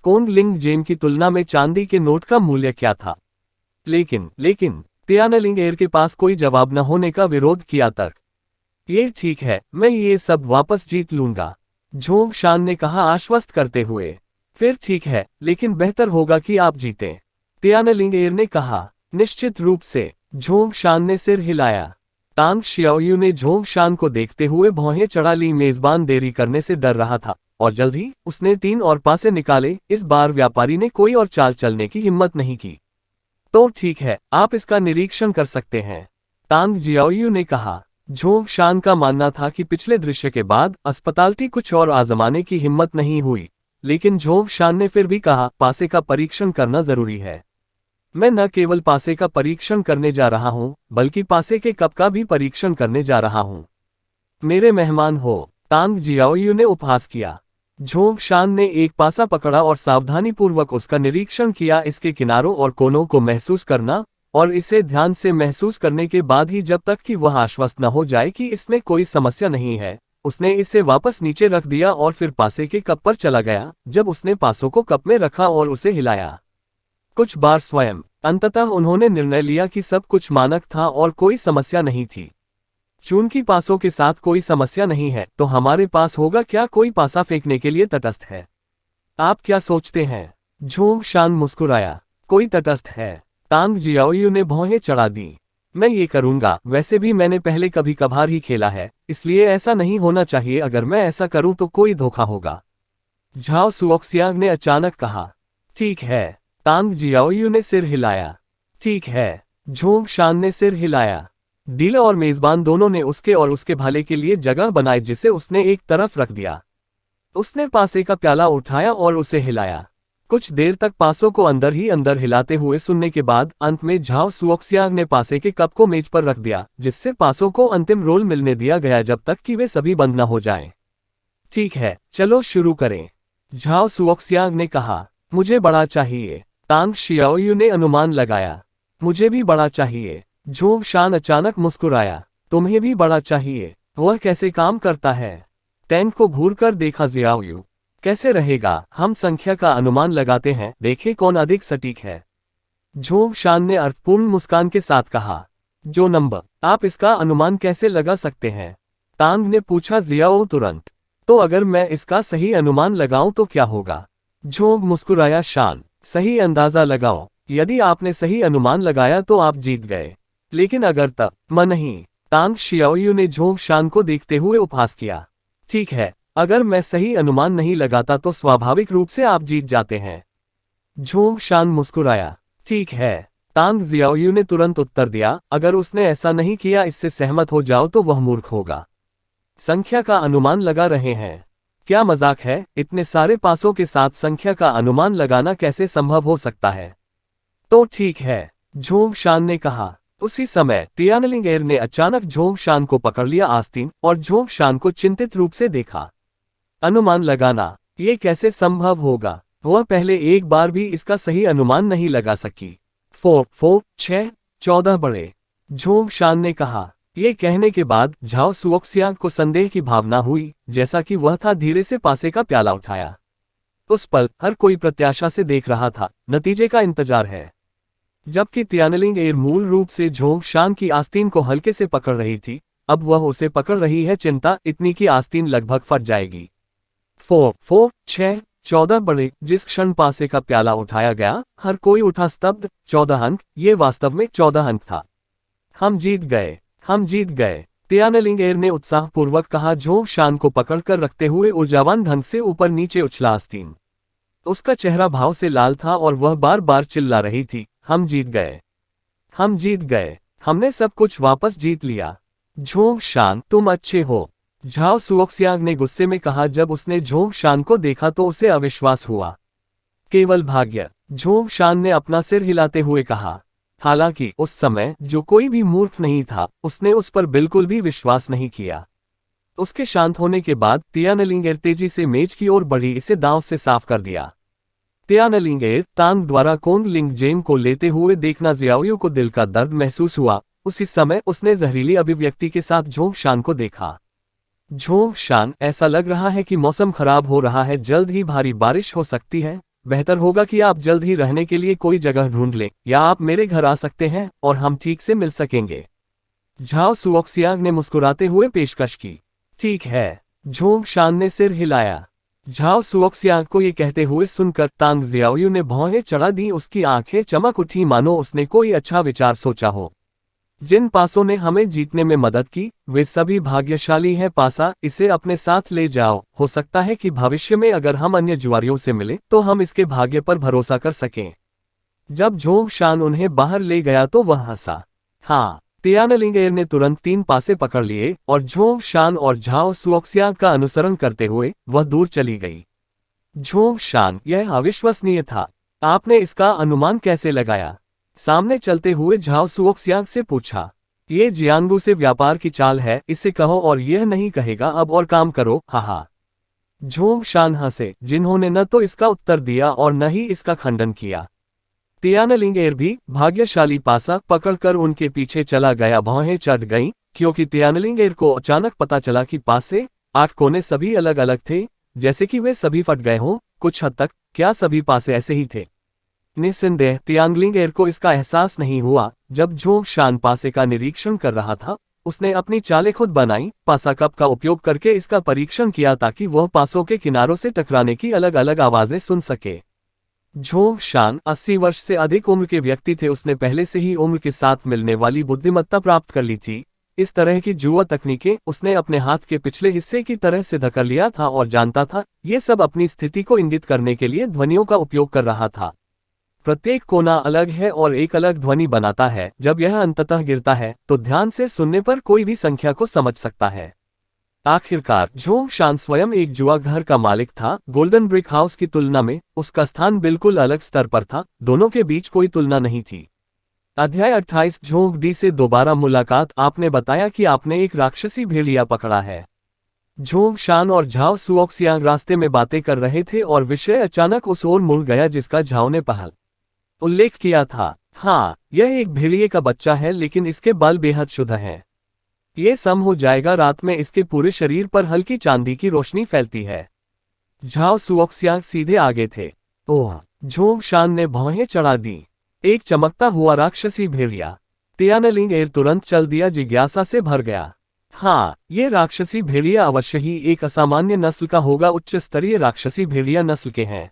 कोन लिंग जेम की तुलना में चांदी के नोट का मूल्य क्या था? लेकिन तियानलिंगेर के पास कोई जवाब न होने का विरोध किया तक। ये ठीक है, मैं ये सब वापस जीत लूंगा, झोंग शान ने कहा आश्वस्त करते हुए। फिर ठीक है, लेकिन बेहतर होगा कि आप जीतें, तियानलिंगेर ने कहा। निश्चित रूप से, झोंग शान ने सिर हिलाया। तांग शियाओयू ने झोंग शान को देखते हुए भौहें चढ़ा ली। मेजबान देरी करने से डर रहा था और जल्द ही उसने 3 और पासे निकाले। इस बार व्यापारी ने कोई और चाल चलने की हिम्मत नहीं की। तो ठीक है, आप इसका निरीक्षण कर सकते हैं, तांग जियाओयू ने कहा। झोंग शान का मानना था कि पिछले दृश्य के बाद अस्पतालती कुछ और आजमाने की हिम्मत नहीं हुई, लेकिन झोंग शान ने फिर भी कहा, पासे का परीक्षण करना जरूरी है। मैं न केवल पासे का परीक्षण करने जा रहा हूं, बल्कि पासे के कप का भी परीक्षण करने जा रहा हूं। मेरे मेहमान हो, तांग जियाओयू ने उपहास किया। झोंग शान ने एक पासा पकड़ा और सावधानीपूर्वक उसका निरीक्षण किया। इसके किनारों और कोनों को महसूस करना, और इसे ध्यान से महसूस करने के बाद ही जब तक कि वह आश्वस्त न हो जाए कि इसमें कोई समस्या नहीं है, उसने इसे वापस नीचे रख दिया और फिर पासे के कप पर चला गया। जब उसने पासों को कप में रखा और उसे हिलाया कुछ बार स्वयं, अंततः उन्होंने निर्णय लिया कि सब कुछ मानक था और कोई समस्या नहीं थी। चूंकि पासों के साथ कोई समस्या नहीं है, तो हमारे पास होगा क्या? कोई पासा फेंकने के लिए तटस्थ है? आप क्या सोचते हैं? झोंग शान मुस्कुराया। कोई तटस्थ है, तांग जियाओयू ने भौहें चढ़ा दी। मैं ये करूंगा, वैसे भी मैंने पहले कभी कभार ही खेला है, इसलिए ऐसा नहीं होना चाहिए। अगर मैं ऐसा करूं तो कोई धोखा होगा, झाओ सुओक्सियांग ने अचानक कहा। ठीक है। तांग जियाओयू ने सिर हिलाया। ठीक है। झोंग शान ने सिर हिलाया। डीलर और मेजबान दोनों ने उसके और उसके भाले के लिए जगह बनाई जिसे उसने एक तरफ रख दिया। उसने पासे का प्याला उठाया और उसे हिलाया। कुछ देर तक पासों को अंदर ही अंदर हिलाते हुए सुनने के बाद अंत में झाओ सुओक्सियांग ने पासे के कप को मेज पर रख दिया, जिससे पासों को अंतिम रोल मिलने दिया गया जब तक कि वे सभी बंद न हो जाएं। ठीक है, चलो शुरू करें, झाओ सुओक्सियांग ने कहा। मुझे बड़ा चाहिए, तांग शियाओयू ने अनुमान लगाया। मुझे भी बड़ा चाहिए, झोंग शान अचानक मुस्कुराया। तुम्हें भी बड़ा चाहिए, वह कैसे काम करता है? टैंक को घूर कर देखा जियाओयू। कैसे रहेगा, हम संख्या का अनुमान लगाते हैं, देखें कौन अधिक सटीक है। झोंग शान ने अर्थपूर्ण मुस्कान के साथ कहा। जो नंबर, आप इसका अनुमान कैसे लगा सकते हैं? तांग ने पूछा जियाओ तुरंत। तो अगर मैं इसका सही अनुमान लगाऊं तो क्या होगा? झोंग मुस्कुराया। शान, सही अंदाजा लगाओ। यदि आपने सही अनुमान लगाया तो आप जीत गए, लेकिन अगर तब नहीं। तांग शियाओयू ने झोंग शान को देखते हुए उपहास किया। ठीक है, अगर मैं सही अनुमान नहीं लगाता तो स्वाभाविक रूप से आप जीत जाते हैं। झोंग शान मुस्कुराया। ठीक है। तांग जियाओयू ने तुरंत उत्तर दिया, अगर उसने ऐसा नहीं किया इससे सहमत हो जाओ तो वह मूर्ख होगा। संख्या का अनुमान लगा रहे हैं? क्या मजाक है? इतने सारे पासों के साथ संख्या का अनुमान लगाना कैसे संभव हो सकता है? तो ठीक है, झोंग शान ने कहा। उसी समय तियानलिंगेर ने अचानक झोंग शान को पकड़ लिया आस्तीन और झोंग शान को चिंतित रूप से देखा। अनुमान लगाना, ये कैसे संभव होगा? वह पहले एक बार भी इसका सही अनुमान नहीं लगा सकी। 4 6 14 बड़े, झोंग शान ने कहा। ये कहने के बाद झाओ सुओक्सियांग को संदेह की भावना हुई, जैसा कि वह था धीरे से पासे का प्याला उठाया। उस पल हर कोई प्रत्याशा से देख रहा था, नतीजे का इंतजार है। जबकि तियानलिंगेर मूल रूप से झोंग शान की आस्तीन को हल्के से पकड़ रही थी, अब वह उसे पकड़ रही है। चिंता इतनी कि आस्तीन लगभग फट जाएगी। 4 6 14 बड़े, जिस क्षण पासे का प्याला उठाया गया, हर कोई उठा स्तब्ध। 14 अंक, ये वास्तव में 14 अंक था। हम जीत गए, हम जीत गए, तियानलिंगेर ने उत्साहपूर्वक कहा, झोंग शान को पकड़कर रखते हुए ऊर्जावान ढंग से ऊपर नीचे उछला आस्तीन। उसका चेहरा भाव से लाल था और वह बार बार चिल्ला रही थी, हम जीत गए, हम जीत गए, हमने सब कुछ वापस जीत लिया। झोंग शान, तुम अच्छे हो, झाओ सुओक्सियांग ने गुस्से में कहा। जब उसने झोंग शान को देखा तो उसे अविश्वास हुआ। केवल भाग्य, झोंग शान ने अपना सिर हिलाते हुए कहा। हालांकि उस समय जो कोई भी मूर्ख नहीं था, उसने उस पर बिल्कुल भी विश्वास नहीं किया। उसके शांत होने के बाद तियानलिंगेर तेजी से मेज की ओर बढ़ी, इसे दांव से साफ कर दिया। तियानलिंगेर, तांग द्वारा कोंग लिंग जेम को लेते हुए देखना जियाओयू को दिल का दर्द महसूस हुआ। उसी समय उसने जहरीली अभिव्यक्ति के साथ झोंग शान को देखा। झोंग शान, ऐसा लग रहा है कि मौसम खराब हो रहा है, जल्द ही भारी बारिश हो सकती है। बेहतर होगा कि आप जल्द ही रहने के लिए कोई जगह ढूंढ लें, या आप मेरे घर आ सकते हैं और हम ठीक से मिल सकेंगे। झाओ सुओक्सियांग ने मुस्कुराते हुए पेशकश की। ठीक है, झोंग शान ने सिर हिलाया। झाओ सुओक्सियांग को ये कहते हुए सुनकर तांग जियाओयू ने भौहें चढ़ा दी। उसकी आंखें चमक उठी, मानो उसने कोई अच्छा विचार सोचा हो। जिन पासों ने हमें जीतने में मदद की, वे सभी भाग्यशाली हैं। पासा, इसे अपने साथ ले जाओ। हो सकता है कि भविष्य में अगर हम अन्य जुआरियों से मिले तो हम इसके भाग्य पर भरोसा कर सकें। जब झोंग शान उन्हें बाहर ले गया तो वह हंसा। हाँ, तियानलिंगेर ने तुरंत 3 पासे पकड़ लिए और झोंग शान और झाओ सुओक्सियांग का अनुसरण करते हुए वह दूर चली गई। झोंग शान, यह अविश्वसनीय था। आपने इसका अनुमान कैसे लगाया? सामने चलते हुए झाओ सुओक्सियांग से पूछा। ये जियांगू से व्यापार की चाल है, इसे कहो और यह नहीं कहेगा अब और काम करो। हाहा। झोंग शान हंसे, जिन्होंने न तो इसका उत्तर दिया और न ही इसका खंडन किया। तियानलिंगेर भी भाग्यशाली पासा पकड़कर उनके पीछे चला गया। भौहें चढ़ गईं, क्योंकि तियानलिंगेर को अचानक पता चला कि पासे 8 कोने सभी अलग अलग थे, जैसे कि वे सभी फट गए हों। कुछ हद तक क्या सभी पासे ऐसे ही थे? निस्संदेह तियानलिंगेर को इसका एहसास नहीं हुआ। जब झोंग शान पासे का निरीक्षण कर रहा था, उसने अपनी चालें खुद बनाई। पासा कप का उपयोग करके इसका परीक्षण किया ताकि वह पासों के किनारों से टकराने की अलग अलग आवाजें सुन सके। झोंग शान 80 वर्ष से अधिक उम्र के व्यक्ति थे। उसने पहले से ही उम्र के साथ मिलने वाली बुद्धिमत्ता प्राप्त कर ली थी। इस तरह की जुआ तकनीकें उसने अपने हाथ के पिछले हिस्से की तरह से धकर लिया था और जानता था ये सब अपनी स्थिति को इंगित करने के लिए ध्वनियों का उपयोग कर रहा था। प्रत्येक कोना अलग है और एक अलग ध्वनि बनाता है। जब यह अंततः गिरता है तो ध्यान से सुनने पर कोई भी संख्या को समझ सकता है। आखिरकार झोंग शान स्वयं एक जुआ घर का मालिक था। गोल्डन ब्रिक हाउस की तुलना में उसका स्थान बिल्कुल अलग स्तर पर था। दोनों के बीच कोई तुलना नहीं थी। अध्याय 28 झोंग डी से दोबारा मुलाकात। आपने बताया कि आपने एक राक्षसी भेड़िया पकड़ा है। झोंग शान और झाओ सुओक्सियांग रास्ते में बातें कर रहे थे और विषय अचानक उस ओर मुड़ गया जिसका झाओ ने पहल उल्लेख किया था। हाँ, यह एक भेड़िए का बच्चा है, लेकिन इसके बाल बेहद शुद्ध हैं। ये सम हो जाएगा। रात में इसके पूरे शरीर पर हल्की चांदी की रोशनी फैलती है। झाओ सुओक्सियांग सीधे आगे थे। ओह! झोंग शान ने भौहें चढ़ा दी। एक चमकता हुआ राक्षसी भेड़िया। तियानलिंग एर तुरंत चल दिया, जिज्ञासा से भर गया। हाँ, ये राक्षसी भेड़िया अवश्य ही एक असामान्य नस्ल का होगा। उच्च स्तरीय राक्षसी भेड़िया नस्ल के हैं।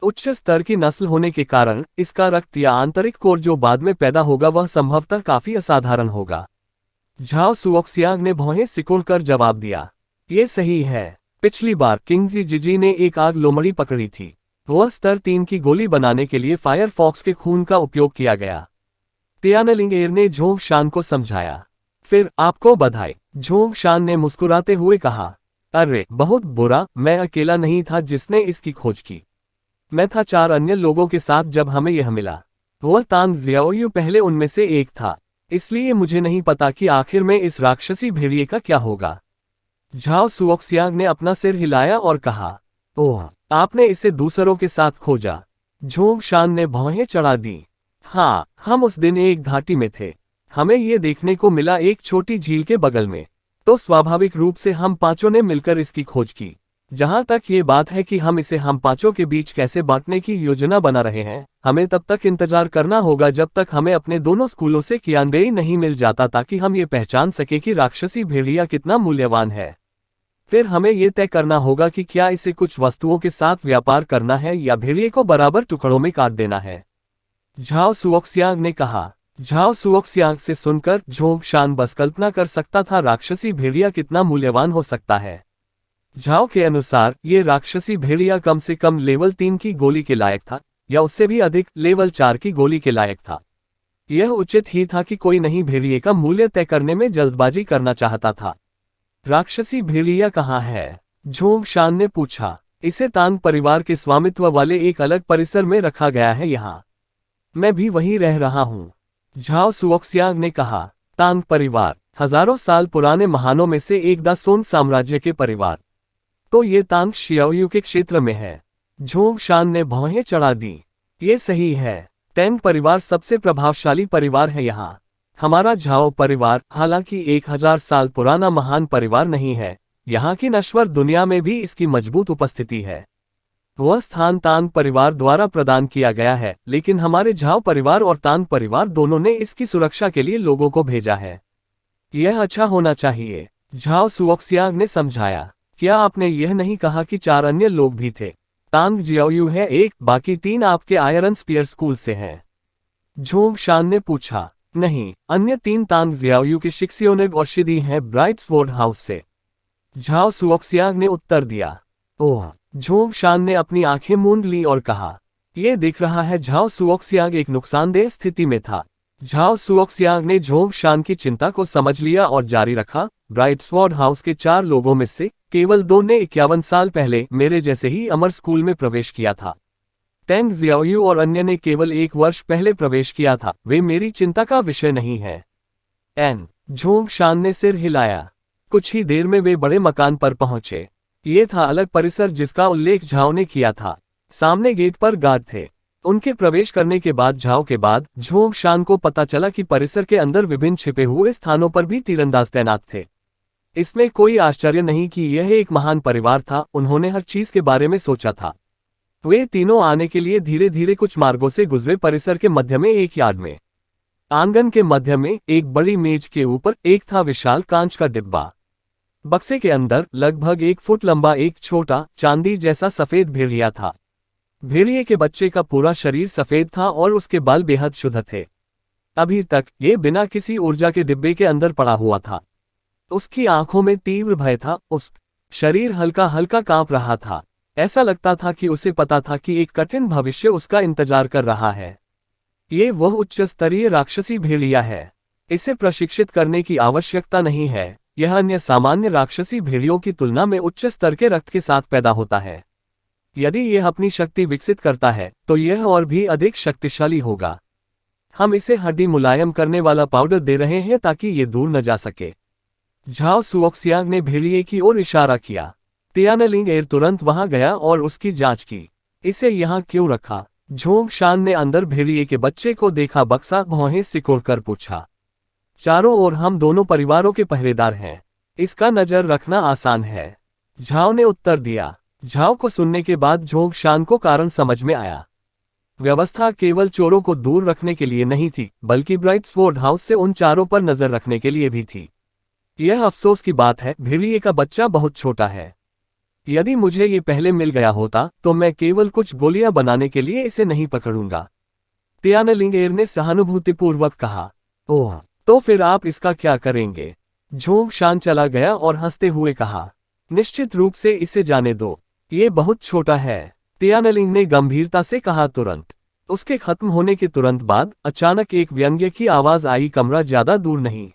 उच्च स्तर की नस्ल होने के कारण इसका रक्त या आंतरिक कोर जो बाद में पैदा होगा वह संभवतः काफी असाधारण होगा। झाओ सुओक्सियांग ने भौहें सिकुड़कर जवाब दिया। ये सही है। पिछली बार किंगजी जिजी ने एक आग लोमड़ी पकड़ी थी। वह स्तर 3 की गोली बनाने के लिए फायर फॉक्स के खून का उपयोग किया गया। तियानलिंग एर ने झोंग शान को समझाया। फिर आपको बधाई, झोंग शान ने मुस्कुराते हुए कहा। अरे बहुत बुरा, मैं अकेला नहीं था जिसने इसकी खोज की। मैं था 4 अन्य लोगों के साथ जब हमें यह मिला। वह तांग ज़ियाओयू पहले उनमें से एक था, इसलिए मुझे नहीं पता कि आखिर में इस राक्षसी भेड़िए का क्या होगा। झाओ सुओक्सियांग ने अपना सिर हिलाया और कहा, ओह, आपने इसे दूसरों के साथ खोजा। झोंग शान ने भौहें चढ़ा दी। हाँ, हम उस दिन एक घाटी में थे। हमें ये देखने को मिला एक छोटी झील के बगल में। तो स्वाभाविक रूप से हम पांचों ने मिलकर इसकी खोज की। जहां तक ये बात है कि हम इसे हम पांचों के बीच कैसे बांटने की योजना बना रहे हैं, हमें तब तक इंतजार करना होगा जब तक हमें अपने दोनों स्कूलों से कियानबेई नहीं मिल जाता, ताकि हम ये पहचान सके कि राक्षसी भेड़िया कितना मूल्यवान है। फिर हमें यह तय करना होगा कि क्या इसे कुछ वस्तुओं के साथ व्यापार करना है या भेड़िए को बराबर टुकड़ों में काट देना है। झाओ सुओक्सियांग ने कहा। झाओ सुओक्सियांग से सुनकर झोंग शान बस कल्पना कर सकता था राक्षसी भेड़िया कितना मूल्यवान हो सकता है। झाओ के अनुसार ये राक्षसी भेड़िया कम से कम लेवल 3 की गोली के लायक था, या उससे भी अधिक लेवल 4 की गोली के लायक था। यह उचित ही था कि कोई नहीं भेड़िए का मूल्य तय करने में जल्दबाजी करना चाहता था। राक्षसी भेड़िया कहाँ है? झोंग शान ने पूछा। इसे तांग परिवार के स्वामित्व वाले एक अलग परिसर में रखा गया है। यहाँ मैं भी वहीं रह रहा हूँ, झाओ सुओक्सियांग ने कहा। तांग परिवार हजारों साल पुराने महानों में से एक दासोन साम्राज्य के परिवार। तो ये तांग शियाओयू के क्षेत्र में है। झोंग शान ने भौहें चढ़ा दी। ये सही है। टैंग परिवार सबसे प्रभावशाली परिवार है यहाँ। हमारा झाओ परिवार हालांकि 1000 साल पुराना महान परिवार नहीं है, यहाँ की नश्वर दुनिया में भी इसकी मजबूत उपस्थिति है। वह स्थान तांग परिवार द्वारा प्रदान किया गया है, लेकिन हमारे झाओ परिवार और तांग परिवार दोनों ने इसकी सुरक्षा के लिए लोगों को भेजा है। यह अच्छा होना चाहिए, झाओ सुओक्सियांग ने समझाया। क्या आपने यह नहीं कहा कि 4 अन्य लोग भी थे? तांग जियाओयू है एक, बाकी 3 आपके आयरन स्पीयर स्कूल से हैं। झोंग शान ने पूछा। नहीं, अन्य 3 तांग जियाओयू के शिक्सियोनेग और शिदी हैं ब्राइट स्वॉर्ड हाउस से, झाओ सुओक्सियांग ने उत्तर दिया। ओह! झोंग शान ने अपनी आंखें मूंद ली और कहा, यह दिख रहा है झाओ सुओक्सियांग एक नुकसानदेह स्थिति में था। झाओ सुओक्सियांग ने झोंग शान की चिंता को समझ लिया और जारी रखा। ब्राइट स्वॉर्ड हाउस के 4 लोगों में से केवल 2 ने 51 साल पहले मेरे जैसे ही अमर स्कूल में प्रवेश किया था। टैंग जियाओयू और अन्य ने केवल 1 वर्ष पहले प्रवेश किया था। वे मेरी चिंता का विषय नहीं है। झोंग शान ने सिर हिलाया। कुछ ही देर में वे बड़े मकान पर पहुंचे। ये था अलग परिसर जिसका उल्लेख झाओ ने किया था। सामने गेट पर गार्ड थे। उनके प्रवेश करने के बाद झाओ के बाद झोंग शान को पता चला कि परिसर के अंदर विभिन्न छिपे हुए स्थानों पर भी तीरंदाज तैनात थे। इसमें कोई आश्चर्य नहीं कि यह एक महान परिवार था। उन्होंने हर चीज के बारे में सोचा था। वे तीनों आने के लिए धीरे धीरे कुछ मार्गों से गुजरे। परिसर के मध्य में एक यार्ड में, आंगन के मध्य में एक बड़ी मेज के ऊपर एक था विशाल कांच का डिब्बा। बक्से के अंदर लगभग 1 फुट लंबा एक छोटा चांदी जैसा सफेद भेड़िया था। भेड़िए के बच्चे का पूरा शरीर सफेद था और उसके बाल बेहद शुद्ध थे। अभी तक ये बिना किसी ऊर्जा के डिब्बे के अंदर पड़ा हुआ था। उसकी आंखों में तीव्र भय था, उस शरीर हल्का हल्का कांप रहा था। ऐसा लगता था कि उसे पता था कि एक कठिन भविष्य उसका इंतजार कर रहा है। ये वह उच्च स्तरीय राक्षसी भेड़िया है। इसे प्रशिक्षित करने की आवश्यकता नहीं है। यह अन्य सामान्य राक्षसी भेड़ियों की तुलना में उच्च स्तर के रक्त के साथ पैदा होता है। यदि यह अपनी शक्ति विकसित करता है तो यह और भी अधिक शक्तिशाली होगा। हम इसे हड्डी मुलायम करने वाला पाउडर दे रहे हैं ताकि ये दूर न जा सके। झाओ सुओक्सियांग ने भेड़िए की ओर इशारा किया। तियानलिंग तुरंत वहां गया और उसकी जांच की। इसे यहाँ क्यों रखा? झोंग शान ने अंदर भेड़िए के बच्चे को देखा, बक्सा भौहें सिकोड़कर पूछा। चारों ओर हम दोनों परिवारों के पहरेदार हैं, इसका नजर रखना आसान है, झाओ ने उत्तर दिया। झाओ को सुनने के बाद झोंग शान को कारण समझ में आया। व्यवस्था केवल चोरों को दूर रखने के लिए नहीं थी, बल्कि ब्राइट स्वॉर्ड हाउस से उन चारों पर नजर रखने के लिए भी थी। यह अफसोस की बात है, भेड़िए का बच्चा बहुत छोटा है। यदि मुझे ये पहले मिल गया होता तो मैं केवल कुछ गोलियां बनाने के लिए इसे नहीं पकड़ूंगा, तियानलिंग ने सहानुभूतिपूर्वक कहा। ओह, तो फिर आप इसका क्या करेंगे? झोंग शान चला गया और हंसते हुए कहा, निश्चित रूप से इसे जाने दो, ये बहुत छोटा है, तियानलिंग ने गंभीरता से कहा। तुरंत उसके खत्म होने के तुरंत बाद अचानक एक व्यंग्य की आवाज आई, कमरा ज्यादा दूर नहीं,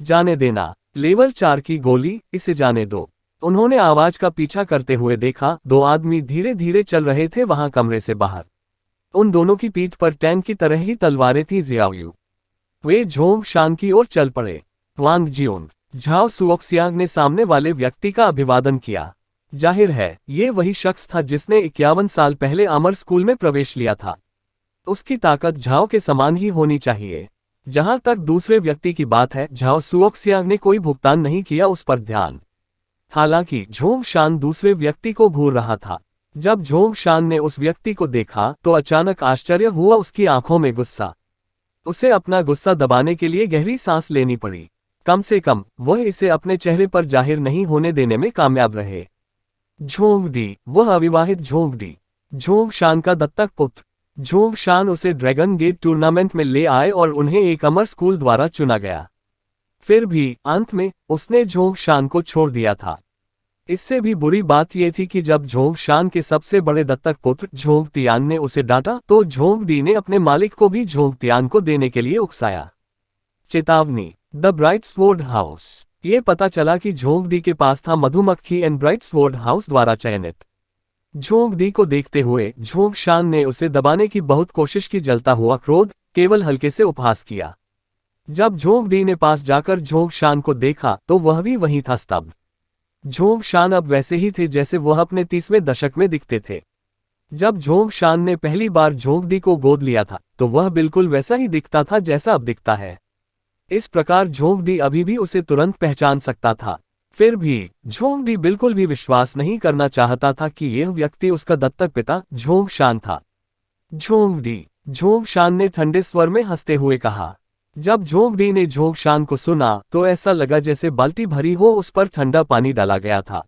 जाने देना, लेवल 4 की गोली, इसे जाने दो। उन्होंने आवाज का पीछा करते हुए देखा, दो आदमी धीरे धीरे चल रहे थे वहां कमरे से बाहर। उन दोनों की पीठ पर टैंक की तरह ही तलवारें थी। जियाओयू वे झोंग शान की ओर चल पड़े। वांग जियोन, झाओ सुओक्सियांग ने सामने वाले व्यक्ति का अभिवादन किया। जाहिर है ये वही शख्स था जिसने 51 साल पहले अमर स्कूल में प्रवेश लिया था। उसकी ताकत झाओ के समान ही होनी चाहिए। जहां तक दूसरे व्यक्ति की बात है, झाओ सुओक्सियांग ने कोई भुगतान नहीं किया उस पर ध्यान। हालांकि झोंग शान दूसरे व्यक्ति को घूर रहा था। जब झोंग शान ने उस व्यक्ति को देखा तो अचानक आश्चर्य हुआ, उसकी आंखों में गुस्सा। उसे अपना गुस्सा दबाने के लिए गहरी सांस लेनी पड़ी। कम से कम वह इसे अपने चेहरे पर जाहिर नहीं होने देने में कामयाब रहे। झोंग डी, वह अविवाहित झोंग डी, झोंग शान का दत्तक पुत्र। झोंग शान उसे ड्रैगन गेट टूर्नामेंट में ले आए और उन्हें एक अमर स्कूल द्वारा चुना गया। फिर भी अंत में उसने झोंग शान को छोड़ दिया था। इससे भी बुरी बात यह थी कि जब झोंग शान के सबसे बड़े दत्तक पुत्र झोंग तियान ने उसे डांटा तो झोंग डी ने अपने मालिक को भी झोंग तियान को देने के लिए उकसाया। चेतावनी, द ब्राइट स्वॉर्ड हाउस। ये पता चला कि झोंग डी के पास था मधुमक्खी एंड ब्राइट स्वॉर्ड हाउस द्वारा चयनित। झोंग डी को देखते हुए झोंग शान ने उसे दबाने की बहुत कोशिश की। जलता हुआ क्रोध केवल हल्के से उपहास किया। जब झोंग डी ने पास जाकर झोंग शान को देखा तो वह भी वहीं था, स्तब्ध। झोंग शान अब वैसे ही थे जैसे वह अपने 30वें दशक में दिखते थे। जब झोंग शान ने पहली बार झोंग डी को गोद लिया था तो वह बिल्कुल वैसा ही दिखता था जैसा अब दिखता है। इस प्रकार झोंग डी अभी भी उसे तुरंत पहचान सकता था। फिर भी झोंग डी बिल्कुल भी विश्वास नहीं करना चाहता था कि यह व्यक्ति उसका दत्तक पिता झोंग शान था। झोंग डी, झोंग शान ने ठंडे स्वर में हंसते हुए कहा। जब झोंग डी ने झोंग शान को सुना तो ऐसा लगा जैसे बाल्टी भरी हो उस पर ठंडा पानी डाला गया था।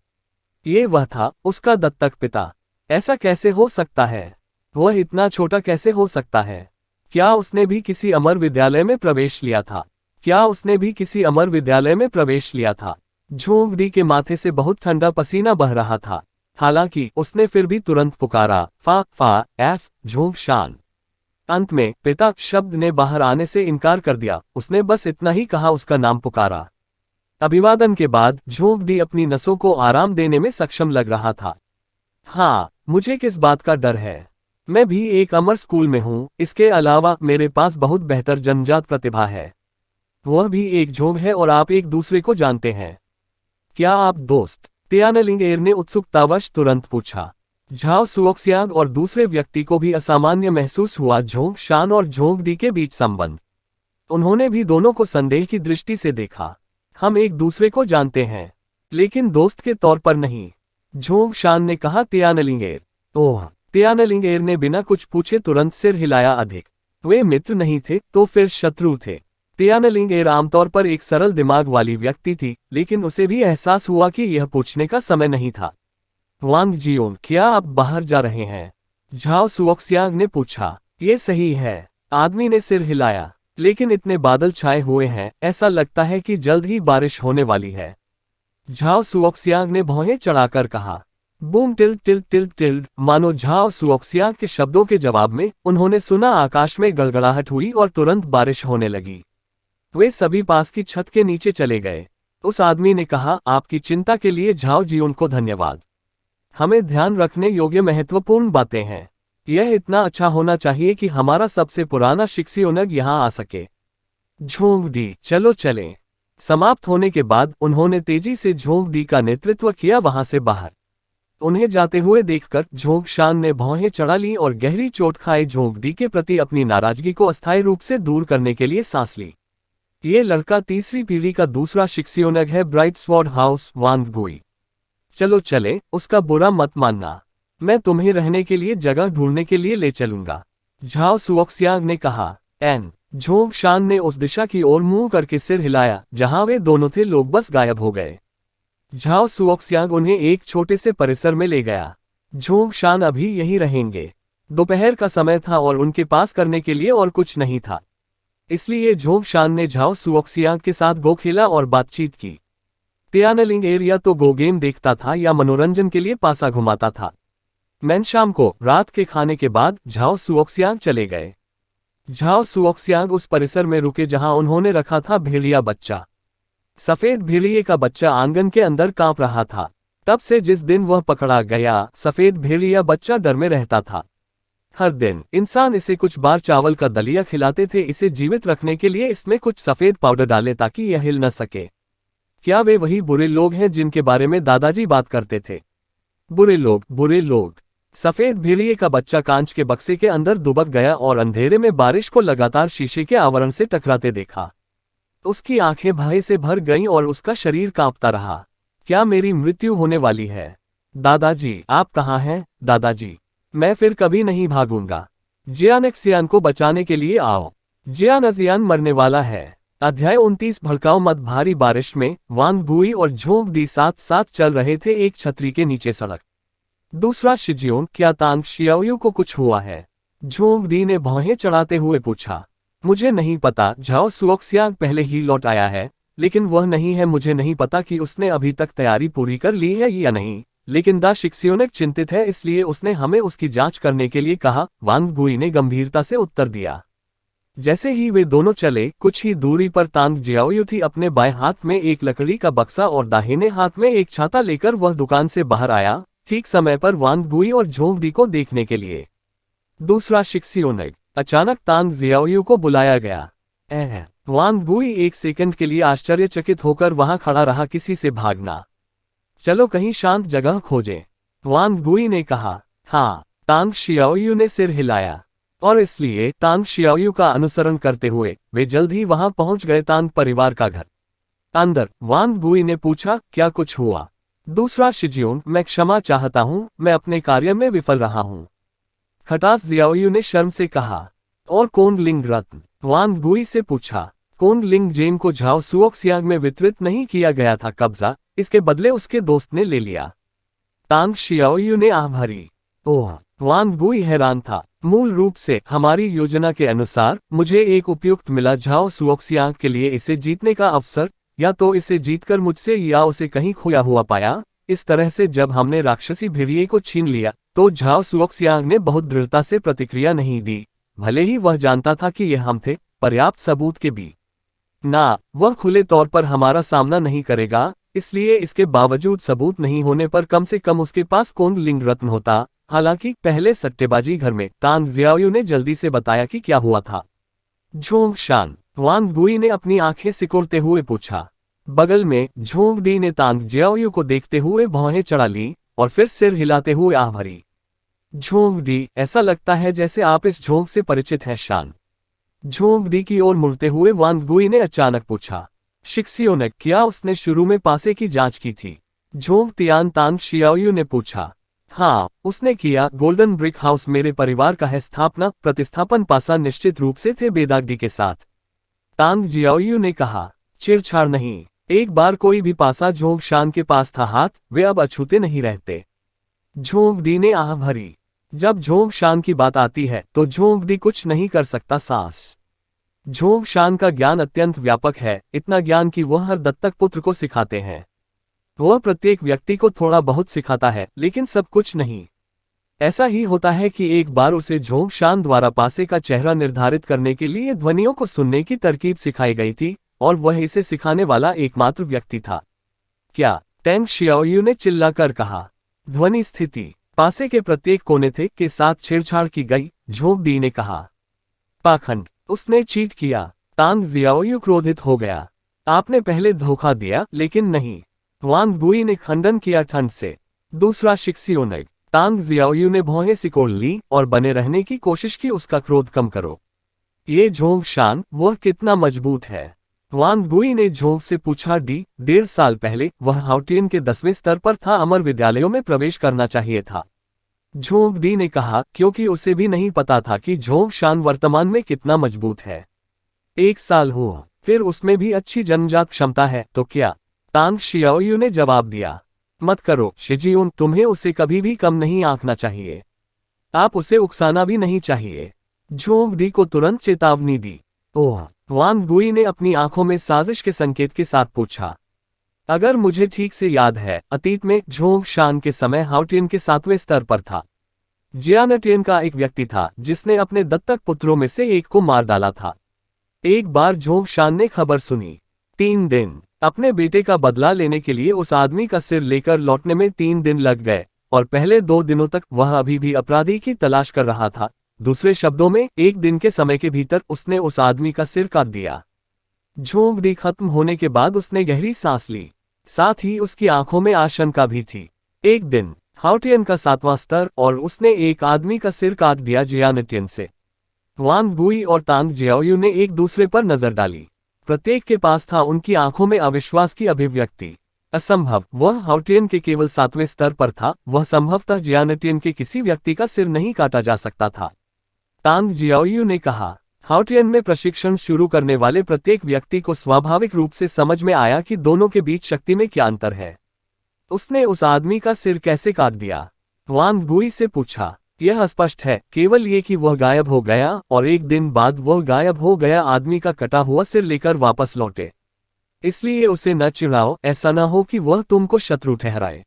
ये वह था, उसका दत्तक पिता। ऐसा कैसे हो सकता है? वह इतना छोटा कैसे हो सकता है? क्या उसने भी किसी अमर विद्यालय में प्रवेश लिया था? क्या उसने भी किसी अमर विद्यालय में प्रवेश लिया था? झोंग डी के माथे से बहुत ठंडा पसीना बह रहा था। हालांकि उसने फिर भी तुरंत पुकारा, फा एफ झोंग शान। अंत में पिता शब्द ने बाहर आने से इनकार कर दिया। उसने बस इतना ही कहा, उसका नाम पुकारा। अभिवादन के बाद झोंग डी अपनी नसों को आराम देने में सक्षम लग रहा था। हाँ, मुझे किस बात का डर है? मैं भी एक अमर स्कूल में हूँ। इसके अलावा मेरे पास बहुत बेहतर जन्मजात प्रतिभा है। वह भी एक झोंग है और आप एक दूसरे को जानते हैं। क्या आप दोस्त? तियानलिंग ने उत्सुकतावश तुरंत पूछा। झाओ सुओक्सियांग और दूसरे व्यक्ति को भी असामान्य महसूस हुआ झोंग शान और झोंग डी के बीच संबंध। उन्होंने भी दोनों को संदेह की दृष्टि से देखा। हम एक दूसरे को जानते हैं, लेकिन दोस्त के तौर पर नहीं, झोंग शान ने कहा। तियानलिंग ओह, तियानलिंग ने बिना कुछ पूछे तुरंत सिर हिलाया। अधिक वे मित्र नहीं थे तो फिर शत्रु थे। तियानलिंग आमतौर पर एक सरल दिमाग वाली व्यक्ति थी, लेकिन उसे भी एहसास हुआ कि यह पूछने का समय नहीं था। वांग जियोन, क्या आप बाहर जा रहे हैं? झाओ सुओक्सियांग ने पूछा। ये सही है, आदमी ने सिर हिलाया। लेकिन इतने बादल छाए हुए हैं, ऐसा लगता है कि जल्द ही बारिश होने वाली है। झाओ सुओक्सियांग ने भौहें चढ़ाकर कहा। Boom tilde tilde tilde tilde, मानो झाओ सुओक्सियांग के शब्दों के जवाब में उन्होंने सुना आकाश में गड़गड़ाहट हुई और तुरंत बारिश होने लगी। वे सभी पास की छत के नीचे चले गए। उस आदमी ने कहा, आपकी चिंता के लिए झाओ जी उनको धन्यवाद। हमें ध्यान रखने योग्य महत्वपूर्ण बातें हैं। यह इतना अच्छा होना चाहिए कि हमारा सबसे पुराना शिक्षियोनग यहाँ आ सके। झोंक दी, चलो चलें। समाप्त होने के बाद उन्होंने तेजी से झोंक दी का नेतृत्व किया वहां से बाहर। उन्हें जाते हुए देखकर झोंक शान ने भौहें चढ़ा ली और गहरी चोट खाए झोंक दी के प्रति अपनी नाराजगी को अस्थायी रूप से दूर करने के लिए सांस ली। ये लड़का तीसरी पीढ़ी का दूसरा शिक्षियोनग है, ब्राइट स्वॉर्ड हाउस वांग गुई। चलो चले, उसका बुरा मत मानना। मैं तुम्हें रहने के लिए जगह ढूंढने के लिए ले चलूंगा, झाओ सुओक्सियांग ने कहा। एन झोंग शान ने उस दिशा की ओर मुंह करके सिर हिलाया जहां वे दोनों थे। लोग बस गायब हो गए। झाओ सुओक्सियांग उन्हें एक छोटे से परिसर में ले गया। झोंग शान अभी यहीं रहेंगे। दोपहर का समय था और उनके पास करने के लिए और कुछ नहीं था, इसलिए झोंग शान ने झाओ सुओक्सियांग के साथ गो खेला और बातचीत की। तियानलिंग एरिया तो गो गेम देखता था या मनोरंजन के लिए पासा घुमाता था। मैन शाम को रात के खाने के बाद झाओ सुओक्सियांग चले गए। झाओ सुओक्सियांग उस परिसर में रुके जहां उन्होंने रखा था भेड़िया बच्चा। सफेद भेड़िए का बच्चा आंगन के अंदर कांप रहा था। तब से जिस दिन वह पकड़ा गया, सफेद भेड़िया बच्चा डर में रहता था। हर दिन इंसान इसे कुछ बार चावल का दलिया खिलाते थे। इसे जीवित रखने के लिए इसमें कुछ सफेद पाउडर डाले ताकि यह हिल न सके। क्या वे वही बुरे लोग हैं जिनके बारे में दादाजी बात करते थे? बुरे लोग, बुरे लोग। सफेद भेड़िए का बच्चा कांच के बक्से के अंदर दुबक गया और अंधेरे में बारिश को लगातार शीशे के आवरण से टकराते देखा। उसकी आंखें भय से भर गईं और उसका शरीर कांपता रहा। क्या मेरी मृत्यु होने वाली है? दादाजी, आप कहाँ हैं? दादाजी, मैं फिर कभी नहीं भागूंगा। जियानक्सियान को बचाने के लिए आओ। जियानजियान मरने वाला है। अध्याय 29। भड़काओ मत। भारी बारिश में वांग गुई और झोंक दी साथ साथ चल रहे थे, एक छतरी के नीचे सड़क। दूसरा शिजियोन, क्या तांग शियाओयू को कुछ हुआ है? झोंक दी ने भौहें चढ़ाते हुए पूछा। मुझे नहीं पता, झाओ सुओक्सियांग पहले ही लौट आया है, लेकिन वह नहीं है। मुझे नहीं पता कि उसने अभी तक तैयारी पूरी कर ली है या नहीं, लेकिन दा शिक्सियोनेक चिंतित है, इसलिए उसने हमें उसकी जांच करने के लिए कहा, वांग गुई ने गंभीरता से उत्तर दिया। जैसे ही वे दोनों चले, कुछ ही दूरी पर तांग जियाओयू थी। अपने बाएं हाथ में एक लकड़ी का बक्सा और दाहिने हाथ में एक छाता लेकर वह दुकान से बाहर आया, ठीक समय पर वांग गुई और झोंक दी को देखने के लिए। दूसरा शिक्सियोनेक। अचानक तांग जियाओयू को बुलाया गया। वांग गुई एक सेकंड के लिए आश्चर्यचकित होकर वहां खड़ा रहा। किसी से भागना। चलो कहीं शांत जगह खोजें, वांग गुई ने कहा। हाँ, तांग शियाओयू ने सिर हिलाया। और इसलिए तांग शियाओयू का अनुसरण करते हुए वे जल्द ही वहां पहुंच गए। तांग परिवार का घर। अंदर वांग गुई ने पूछा, क्या कुछ हुआ? दूसरा शिजियोन, मैं क्षमा चाहता हूं, मैं अपने कार्य में विफल रहा हूं। खटास जियाओयू ने शर्म से कहा। और कोन लिंग रत्न? वांग गुई से पूछा। कोन लिंग जेम को झाओ सुओक्सियांग में वितरित नहीं किया गया था, कब्जा इसके बदले उसके दोस्त ने ले लिया। तांग शियाओयू ने आह भरी। ओह! वांग गुई हैरान था। मूल रूप से हमारी योजना के अनुसार मुझे एक उपयुक्त मिला झाओ सुओक्सियांग के लिए इसे जीतने का अवसर, या तो इसे जीतकर मुझसे या उसे कहीं खोया हुआ पाया। इस तरह से जब हमने राक्षसी भेड़िए को छीन लिया तो झाओ सुओक्सियांग ने बहुत दृढ़ता से प्रतिक्रिया नहीं दी, भले ही वह जानता था कि यह हम थे। पर्याप्त सबूत के भी ना, वह खुले तौर पर हमारा सामना नहीं करेगा, इसलिए इसके बावजूद सबूत नहीं होने पर कम से कम उसके पास कोन लिंग रत्न होता। हालांकि पहले सट्टेबाजी घर में तांग जियाओयू ने जल्दी से बताया कि क्या हुआ था। झोंग शान, वांग गुई ने अपनी आंखें सिकोड़ते हुए पूछा। बगल में झोंग दी ने तांग जियाओयू को देखते हुए भौहें चढ़ा ली और फिर सिर हिलाते हुए आह भरी। झोंग दी, ऐसा लगता है जैसे आप इस झोंक से परिचित हैं शान। झोंग दी की ओर मुड़ते हुए वांग गुई ने अचानक पूछा। शिक्सियोनेक, क्या उसने शुरू में पासे की जांच की थी? झोंग तियान तांग शियाओयू ने पूछा। हाँ, उसने किया। गोल्डन ब्रिक हाउस मेरे परिवार का है। स्थापना प्रतिस्थापन पासा निश्चित रूप से थे बेदागदी के साथ, तांग जियाओयू ने कहा। छेड़छाड़ नहीं। एक बार कोई भी पासा झोंग शान के पास था, हाथ वे अब अछूते नहीं रहते। झोंग दी ने आह भरी। जब झोंग शान की बात आती है तो झोंग दी कुछ नहीं कर सकता। सांस झोंग शान का ज्ञान अत्यंत व्यापक है, इतना ज्ञान कि वह हर दत्तक पुत्र को सिखाते हैं। वह प्रत्येक व्यक्ति को थोड़ा बहुत सिखाता है, लेकिन सब कुछ नहीं। ऐसा ही होता है कि एक बार उसे झोंग शान द्वारा पासे का चेहरा निर्धारित करने के लिए ध्वनियों को सुनने की तरकीब सिखाई गई थी, और वह इसे सिखाने वाला एकमात्र व्यक्ति था। क्या? टेंग शियाओयू ने चिल्लाकर कहा। ध्वनि स्थिति पासे के प्रत्येक कोने थे के साथ छेड़छाड़ की गई, झोंग डी ने कहा। पाखंड, उसने चीट किया। तांग जियाओयू क्रोधित हो गया। आपने पहले धोखा दिया, लेकिन नहीं। वांग गुई ने खंडन किया ठंड से। दूसरा शिक्सियोनेग। तांग जियाओयू ने भौहें सिकोड़ ली और बने रहने की कोशिश की। उसका क्रोध कम करो। ये झोंग शान, वह कितना मजबूत है? वांग गुई ने झोंग से पूछा। 1.5 साल पहले वह हाउटियन के 10वें स्तर पर था, अमर विद्यालयों में प्रवेश करना चाहिए था। झोंग डी ने कहा, क्योंकि उसे भी नहीं पता था कि झोंग शान वर्तमान में कितना मजबूत है। 1 साल हुआ, फिर उसमें भी अच्छी जन्मजात क्षमता है, तो क्या? तांग शियाओयू ने जवाब दिया। मत करो शिजिउन, तुम्हें उसे कभी भी कम नहीं आंकना चाहिए। आप उसे उकसाना भी नहीं चाहिए। झोंग डी को तुरंत चेतावनी दी। ओह, वांग गुई ने अपनी आंखों में साजिश के संकेत के साथ पूछा। अगर मुझे ठीक से याद है, अतीत में झोंग शान के समय हाउटियन के 7वें स्तर पर था। जियानटियन का एक व्यक्ति था जिसने अपने दत्तक पुत्रों में से एक को मार डाला था। एक बार झोंग शान ने खबर सुनी। 3 दिन अपने बेटे का बदला लेने के लिए उस आदमी का सिर लेकर लौटने में 3 दिन लग गए, और पहले 2 दिनों तक वह अभी भी अपराधी की तलाश कर रहा था। दूसरे शब्दों में, 1 दिन के समय के भीतर उसने उस आदमी का सिर काट दिया। झोंग डी खत्म होने के बाद उसने गहरी सांस ली, साथ ही उसकी आंखों में आशंका भी थी। एक दिन हाउटियन का 7वां स्तर, और उसने एक आदमी का सिर काट दिया जियानटियन से। वांग गुई और तांग जियाओयू ने एक दूसरे पर नजर डाली। प्रत्येक के पास था उनकी आंखों में अविश्वास की अभिव्यक्ति। असंभव, वह हाउटियन के केवल 7वें स्तर पर था, वह संभवतः जियानटियन के किसी व्यक्ति का सिर नहीं काटा जा सकता था। तांग जियाओयू ने कहा। हाउटियन में प्रशिक्षण शुरू करने वाले प्रत्येक व्यक्ति को स्वाभाविक रूप से समझ में आया कि दोनों के बीच शक्ति में क्या अंतर है। उसने उस आदमी का सिर कैसे काट दिया? वांग गुई से पूछा। यह स्पष्ट है, केवल ये कि वह गायब हो गया, और 1 दिन बाद वह गायब हो गया आदमी का कटा हुआ सिर लेकर वापस लौटे। इसलिए उसे न चिढ़ाओ, ऐसा न हो कि वह तुमको शत्रु ठहराए।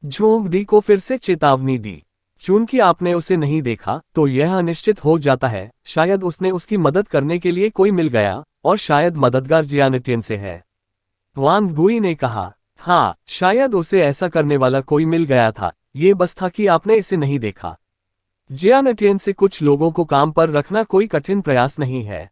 झोंग डी को फिर से चेतावनी दी। चूंकि आपने उसे नहीं देखा, तो यह अनिश्चित हो जाता है, शायद उसने उसकी मदद करने के लिए कोई मिल गया, और शायद मददगार जियानटियन से है। वांग गुई ने कहा। हाँ, शायद उसे ऐसा करने वाला कोई मिल गया था, ये बस था कि आपने इसे नहीं देखा। जियानटियन से कुछ लोगों को काम पर रखना कोई कठिन प्रयास नहीं है।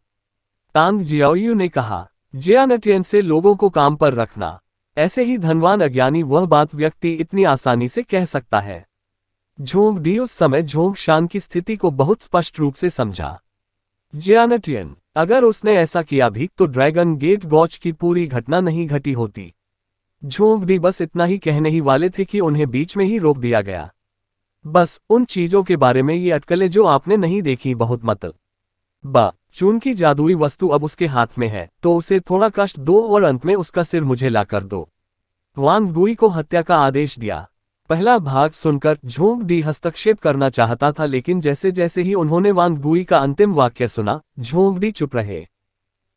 तांग जियाओयू ने कहा। जियानटियन से लोगों को काम पर रखना, ऐसे ही धनवान अज्ञानी वह बात व्यक्ति इतनी आसानी से कह सकता है। झोंग डी उस समय झोंग शान की स्थिति को बहुत स्पष्ट रूप से समझा। जियानटियन, अगर उसने ऐसा किया भी, तो ड्रैगन गेट गॉच की पूरी घटना नहीं घटी होती। झोंग डी बस इतना ही कहने ही वाले थे कि उन्हें बीच में ही रोक दिया गया। बस उन चीजों के बारे में ये अटकलें जो आपने नहीं देखी, बहुत मतलब। चूंकि जादुई वस्तु अब उसके हाथ में है, तो उसे थोड़ा कष्ट दो और अंत में उसका सिर मुझे लाकर दो। वांग गुई को हत्या का आदेश दिया। पहला भाग सुनकर झोंग डी हस्तक्षेप करना चाहता था, लेकिन जैसे जैसे ही उन्होंने वांग गुई का अंतिम वाक्य सुना, झोंग डी चुप रहे।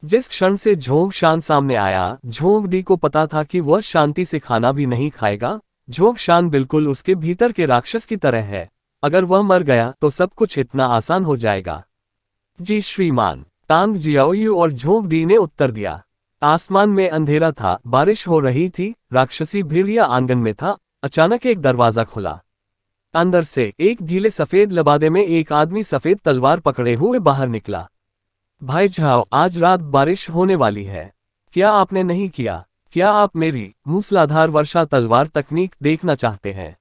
जिस क्षण से झोंग शान सामने आया, झोंग डी को पता था कि वह शांति से खाना भी नहीं खाएगा। झोंग शान बिल्कुल उसके भीतर के राक्षस की तरह है। अगर वह मर गया तो सब कुछ इतना आसान हो जाएगा। जी श्रीमान, तांग जियाओयू और झोंग डी ने उत्तर दिया। आसमान में अंधेरा था, बारिश हो रही थी, राक्षसी भेड़िया आंगन में था। अचानक एक दरवाजा खुला। अंदर से एक ढीले सफेद लबादे में एक आदमी सफेद तलवार पकड़े हुए बाहर निकला। भाई झाओ, आज रात बारिश होने वाली है। क्या आपने नहीं किया? क्या आप मेरी मूसलाधार वर्षा तलवार तकनीक देखना चाहते हैं?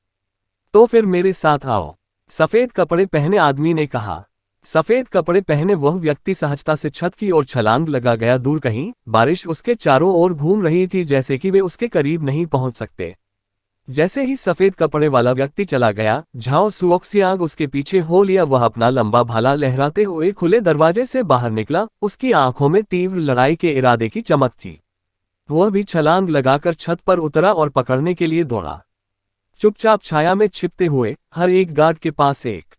तो फिर मेरे साथ आओ, सफेद कपड़े पहने आदमी ने कहा। सफेद कपड़े पहने वह व्यक्ति सहजता से छत की ओर छलांग लगा गया। दूर कहीं बारिश उसके चारों ओर घूम रही थी, जैसे कि वे उसके करीब नहीं पहुंच सकते। जैसे ही सफेद कपड़े वाला व्यक्ति चला गया, झाओ सुओक्सियांग उसके पीछे हो लिया। वह अपना लंबा भाला लहराते हुए खुले दरवाजे से बाहर निकला। उसकी आंखों में तीव्र लड़ाई के इरादे की चमक थी। वह भी छलांग लगाकर छत पर उतरा और पकड़ने के लिए दौड़ा। चुपचाप छाया में छिपते हुए, हर एक गार्ड के पास एक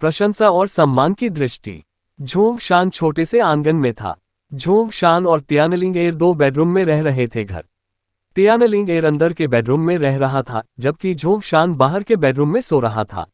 प्रशंसा और सम्मान की दृष्टि। झोंग शान छोटे से आंगन में था। झोंग शान और तियानलिंग एर 2 बेडरूम में रह रहे थे। घर तियानलिंग एर अंदर के बेडरूम में रह रहा था, जबकि झोंग शान बाहर के बेडरूम में सो रहा था।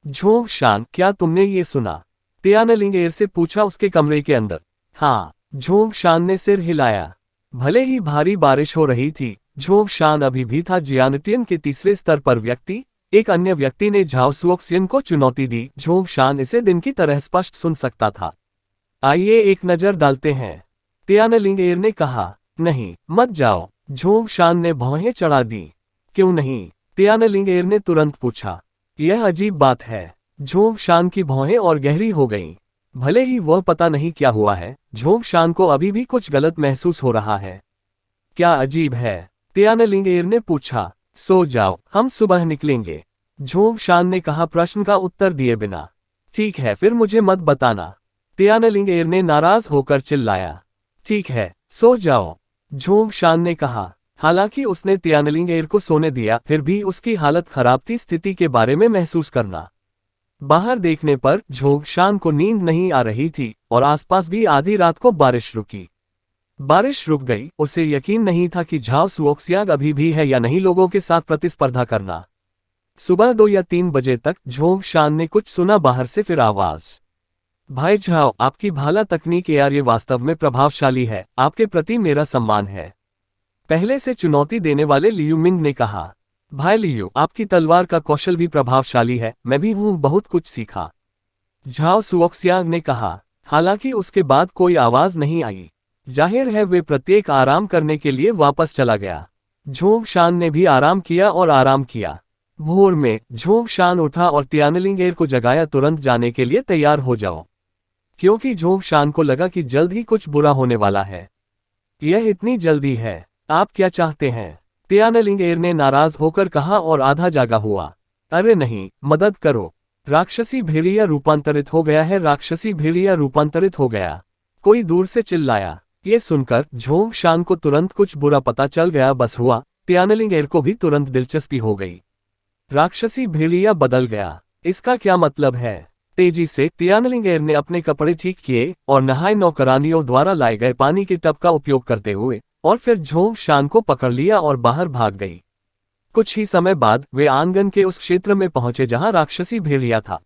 झोंग शान, क्या तुमने ये सुना? तियानलिंग एर से पूछा उसके कमरे के अंदर। हाँ, झोंग शान ने सिर हिलाया। भले ही भारी बारिश हो रही थी, झोंग शान अभी भी था जियानटियन के तीसरे स्तर पर व्यक्ति। एक अन्य व्यक्ति ने झाओ सुओक्सियन को चुनौती दी। झोंग शान इसे दिन की तरह स्पष्ट सुन सकता था। आइए एक नजर डालते हैं, तियानलिंग एर ने कहा। नहीं, मत जाओ, झोंग शान ने भौहें चढ़ा दी। क्यों नहीं? तियानलिंग एर ने तुरंत पूछा। यह अजीब बात है। झोंग शान की भौहें और गहरी हो गईं। भले ही वह पता नहीं क्या हुआ है, झोंग शान को अभी भी कुछ गलत महसूस हो रहा है। क्या अजीब है? तियानलिंग एर ने पूछा। सो जाओ, हम सुबह निकलेंगे, झोंग शान ने कहा प्रश्न का उत्तर दिए बिना। ठीक है, फिर मुझे मत बताना, तियानलिंग एर ने नाराज होकर चिल्लाया। ठीक है, सो जाओ, झोंग शान ने कहा। हालांकि उसने तियानलिंग एर को सोने दिया, फिर भी उसकी हालत खराब थी। स्थिति के बारे में महसूस करना। बाहर देखने पर झोंग शान को नींद नहीं आ रही थी और आसपास भी आधी रात को बारिश रुकी। बारिश रुक गई। उसे यकीन नहीं था कि झाओ सुओक्सियांग अभी भी है या नहीं लोगों के साथ प्रतिस्पर्धा करना। सुबह 2 या 3 बजे तक झोंग शान ने कुछ सुना बाहर से, फिर आवाज। भाई झाओ, आपकी भाला तकनीक यार, ये वास्तव में प्रभावशाली है। आपके प्रति मेरा सम्मान है, पहले से चुनौती देने वाले लियू मिंग ने कहा। भाई लियू, आपकी तलवार का कौशल भी प्रभावशाली है। मैं भी हूँ, बहुत कुछ सीखा, झाओ सुओक्सियांग ने कहा। हालांकि उसके बाद कोई आवाज नहीं आई। जाहिर है वे प्रत्येक आराम करने के लिए वापस चला गया। झोंग शान ने भी आराम किया और आराम किया। भोर में झोंग शान उठा और तियानलिंग एर को जगाया। तुरंत जाने के लिए तैयार हो जाओ, क्योंकि झोंग शान को लगा कि जल्द ही कुछ बुरा होने वाला है। यह इतनी जल्दी है, आप क्या चाहते हैं? तियानलिंग एर ने नाराज होकर कहा और आधा जागा हुआ। अरे नहीं, मदद करो, राक्षसी भेड़िया रूपांतरित हो गया है, राक्षसी भेड़िया रूपांतरित हो गया, कोई दूर से चिल्लाया। ये सुनकर झोंग शान को तुरंत कुछ बुरा पता चल गया। बस हुआ, तियानलिंग एर को भी तुरंत दिलचस्पी हो गई। राक्षसी भेड़िया बदल गया, इसका क्या मतलब है? तेजी से तियानलिंग एर ने अपने कपड़े ठीक किए और नहाए, नौकरानियों द्वारा लाए गए पानी के टब का उपयोग करते हुए, और फिर झोंग शान को पकड़ लिया और बाहर भाग गई। कुछ ही समय बाद वे आंगन के उस क्षेत्र में पहुंचे जहां राक्षसी भेड़िया था।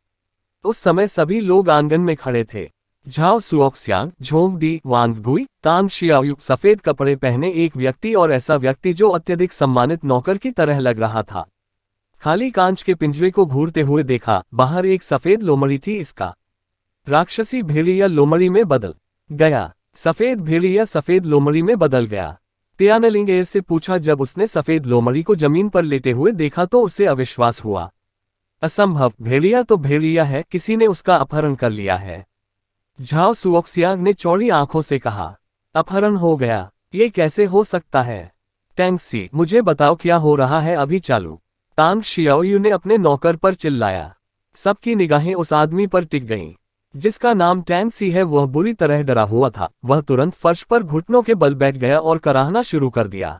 उस समय सभी लोग आंगन में खड़े थे। झाओ सुओक्सियांग, झोंग दी वांगगुई, तांग शियाओयू, सफेद कपड़े पहने एक व्यक्ति और ऐसा व्यक्ति जो अत्यधिक सम्मानित नौकर की तरह लग रहा था। खाली कांच के पिंजरे को घूरते हुए देखा। बाहर एक सफेद लोमड़ी थी। इसका राक्षसी भेड़िया लोमड़ी में बदल गया। सफेद भेड़िया सफेद लोमड़ी में बदल गया। तियानलिंग एर से पूछा। जब उसने सफेद लोमड़ी को जमीन पर लेटे हुए देखा तो उसे अविश्वास हुआ। असंभव, भेड़िया तो भेड़िया है, किसी ने उसका अपहरण कर लिया है। झाओ सुओक्सियांग ने चौड़ी आंखों से कहा। अपहरण हो गया? ये कैसे हो सकता है? टैंगसी, मुझे बताओ क्या हो रहा है अभी। चालू, तांग शियाओयू ने अपने नौकर पर चिल्लाया। सबकी निगाहें उस आदमी पर टिक गईं, जिसका नाम टैंगसी है। वह बुरी तरह डरा हुआ था। वह तुरंत फर्श पर घुटनों के बल बैठ गया और कराहना शुरू कर दिया।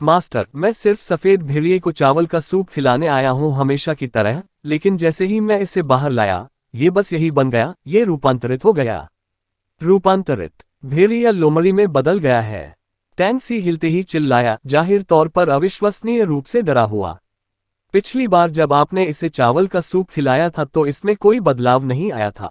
मास्टर, मैं सिर्फ सफेद भेड़िए को चावल का सूप खिलाने आया हूँ, हमेशा की तरह, लेकिन जैसे ही मैं इसे बाहर लाया, ये बस यही बन गया, ये रूपांतरित हो गया। रूपांतरित? भेड़िया लोमड़ी में बदल गया है? टैंगसी हिलते ही चिल्लाया, जाहिर तौर पर अविश्वसनीय रूप से डरा हुआ। पिछली बार जब आपने इसे चावल का सूप खिलाया था तो इसमें कोई बदलाव नहीं आया था,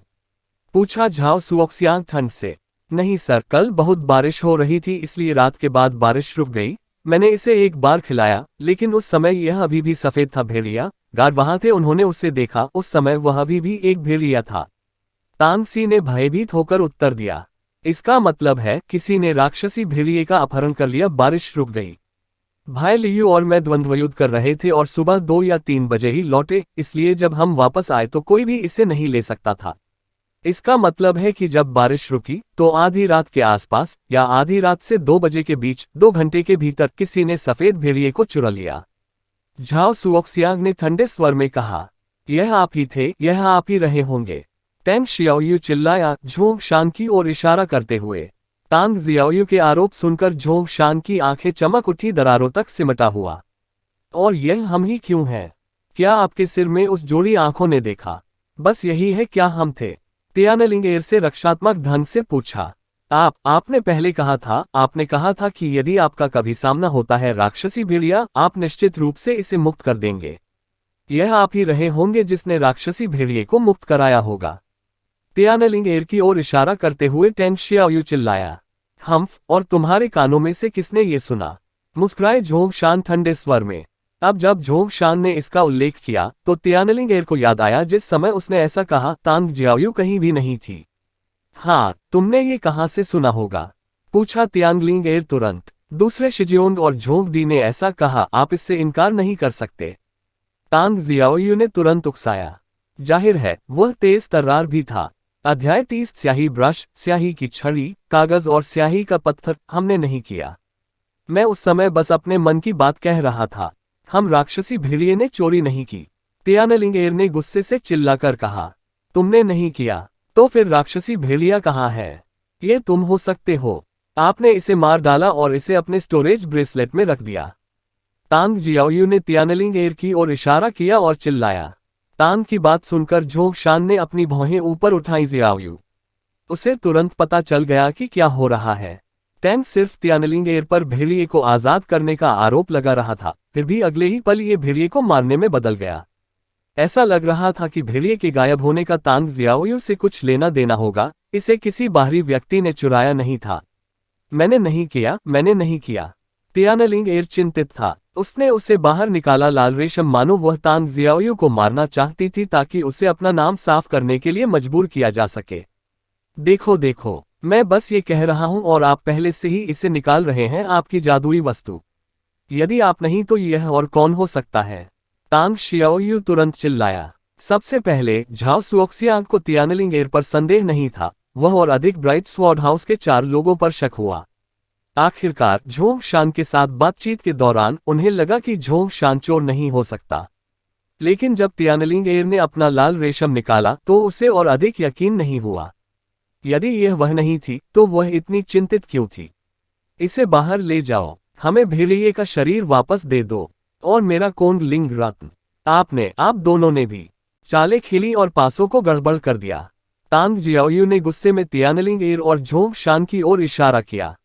पूछा झाओ सुओक्सियांग ठंड से। नहीं सर, कल बहुत बारिश हो रही थी, इसलिए रात के बाद बारिश रुक गई। मैंने इसे एक बार खिलाया, लेकिन उस समय यह अभी भी सफेद था। भेड़िया गार्ड वहां थे, उन्होंने उसे देखा, उस समय वह अभी भी एक भेड़िया था। तांगसी ने भयभीत होकर उत्तर दिया। इसका मतलब है किसी ने राक्षसी भेड़िए का अपहरण कर लिया। बारिश रुक गई। भाई लियू और मैं द्वंद्वयुद्ध कर रहे थे और सुबह 2 या 3 बजे ही लौटे, इसलिए जब हम वापस आए तो कोई भी इसे नहीं ले सकता था। इसका मतलब है कि जब बारिश रुकी तो आधी रात के आसपास या आधी रात से 2 बजे के बीच 2 घंटे के भीतर किसी ने सफेद भेड़िए को चुरा लिया। झाओ सुओक्सियांग ने ठंडे स्वर में कहा। यह आप ही थे, यह आप ही रहे होंगे। टैंग शियाओयू चिल्लाया, झोंग शान की ओर इशारा करते हुए। तांग जियाओयू के आरोप सुनकर झोंग शान की आंखें चमक उठी, दरारों तक सिमटा हुआ। और यह हम ही क्यों हैं? क्या आपके सिर में उस जोड़ी आंखों ने देखा? बस यही है क्या हम थे? तियानलिंग से रक्षात्मक ढंग से पूछा। आपने पहले कहा था, आपने कहा था कि यदि आपका कभी सामना होता है राक्षसी भेड़िया, आप निश्चित रूप से इसे मुक्त कर देंगे। यह आप ही रहे होंगे जिसने राक्षसी भेड़िए को मुक्त कराया होगा। तियानलिंग की ओर इशारा करते हुए टेंग शियाओयू चिल्लाया। हम्फ, और तुम्हारे कानों में से किसने ये सुना? मुस्कुराए झोंग शान ठंडे स्वर में। अब जब झोंग शान ने इसका उल्लेख किया तो तियानलिंग को याद आया जिस समय उसने ऐसा कहा तांग जियाओयू कहीं भी नहीं थी। हाँ, तुमने ये कहाँ से सुना होगा? पूछा तियानलिंग तुरंत। दूसरे शिजियोंग और झोंग डी ने ऐसा कहा, आप इससे इनकार नहीं कर सकते। तांग जियाओयू ने तुरंत उकसाया। जाहिर है, वह तेज तर्रार भी था। अध्याय 30 स्याही ब्रश, स्याही की छड़ी, कागज और स्याही का पत्थर। हमने नहीं किया। मैं उस समय बस अपने मन की बात कह रहा था। हम राक्षसी भेड़िए ने चोरी नहीं की। तियानलिंग ने गुस्से से चिल्लाकर कहा। तुमने नहीं किया? तो फिर राक्षसी भेड़िया कहाँ है? ये तुम हो सकते हो। आपने इसे मार डाला और इसे अपने स्टोरेज ब्रेसलेट में रख दिया। तांग जियाओयू ने तियानलिंग की ओर इशारा किया और चिल्लाया। तांग की बात सुनकर झोंग शान ने अपनी भौहें ऊपर उठाई। जियाओयू, उसे तुरंत पता चल गया कि क्या हो रहा है। टैंग सिर्फ तियानलिंग पर भेड़िए को आजाद करने का आरोप लगा रहा था, फिर भी अगले ही पल ये भेड़िए को मारने में बदल गया। ऐसा लग रहा था कि भेड़िए के गायब होने का तांग जियाओयू से कुछ लेना देना होगा। इसे किसी बाहरी व्यक्ति ने चुराया नहीं था। मैंने नहीं किया, मैंने नहीं किया। तियानलिंग चिंतित था। उसने उसे बाहर निकाला लाल रेशम, मानो वह तांग जियाओयू को मारना चाहती थी ताकि उसे अपना नाम साफ करने के लिए मजबूर किया जा सके। देखो देखो, मैं बस ये कह रहा हूं और आप पहले से ही इसे निकाल रहे हैं, आपकी जादुई वस्तु। यदि आप नहीं तो यह और कौन हो सकता है? तांग शियाओयू तुरंत चिल्लाया। सबसे पहले झाओ सुओक्सियांग को तियानलिंग पर संदेह नहीं था, वह और अधिक ब्राइट स्वॉर्ड हाउस के 4 लोगों पर शक हुआ। आखिरकार झोंग शान के साथ बातचीत के दौरान उन्हें लगा कि झोंग शान चोर नहीं हो सकता। लेकिन जब तियानलिंग ने अपना लाल रेशम निकाला तो उसे और अधिक यकीन नहीं हुआ। यदि यह वह नहीं थी तो वह इतनी चिंतित क्यों थी? इसे बाहर ले जाओ, हमें भेड़िए का शरीर वापस दे दो, और मेरा कोंग लिंग रत्न। आप दोनों ने भी चालें खेली और पासों को गड़बड़ कर दिया। तांग जियाओयू ने गुस्से में तियानलिंग और झोंग शान की ओर इशारा किया।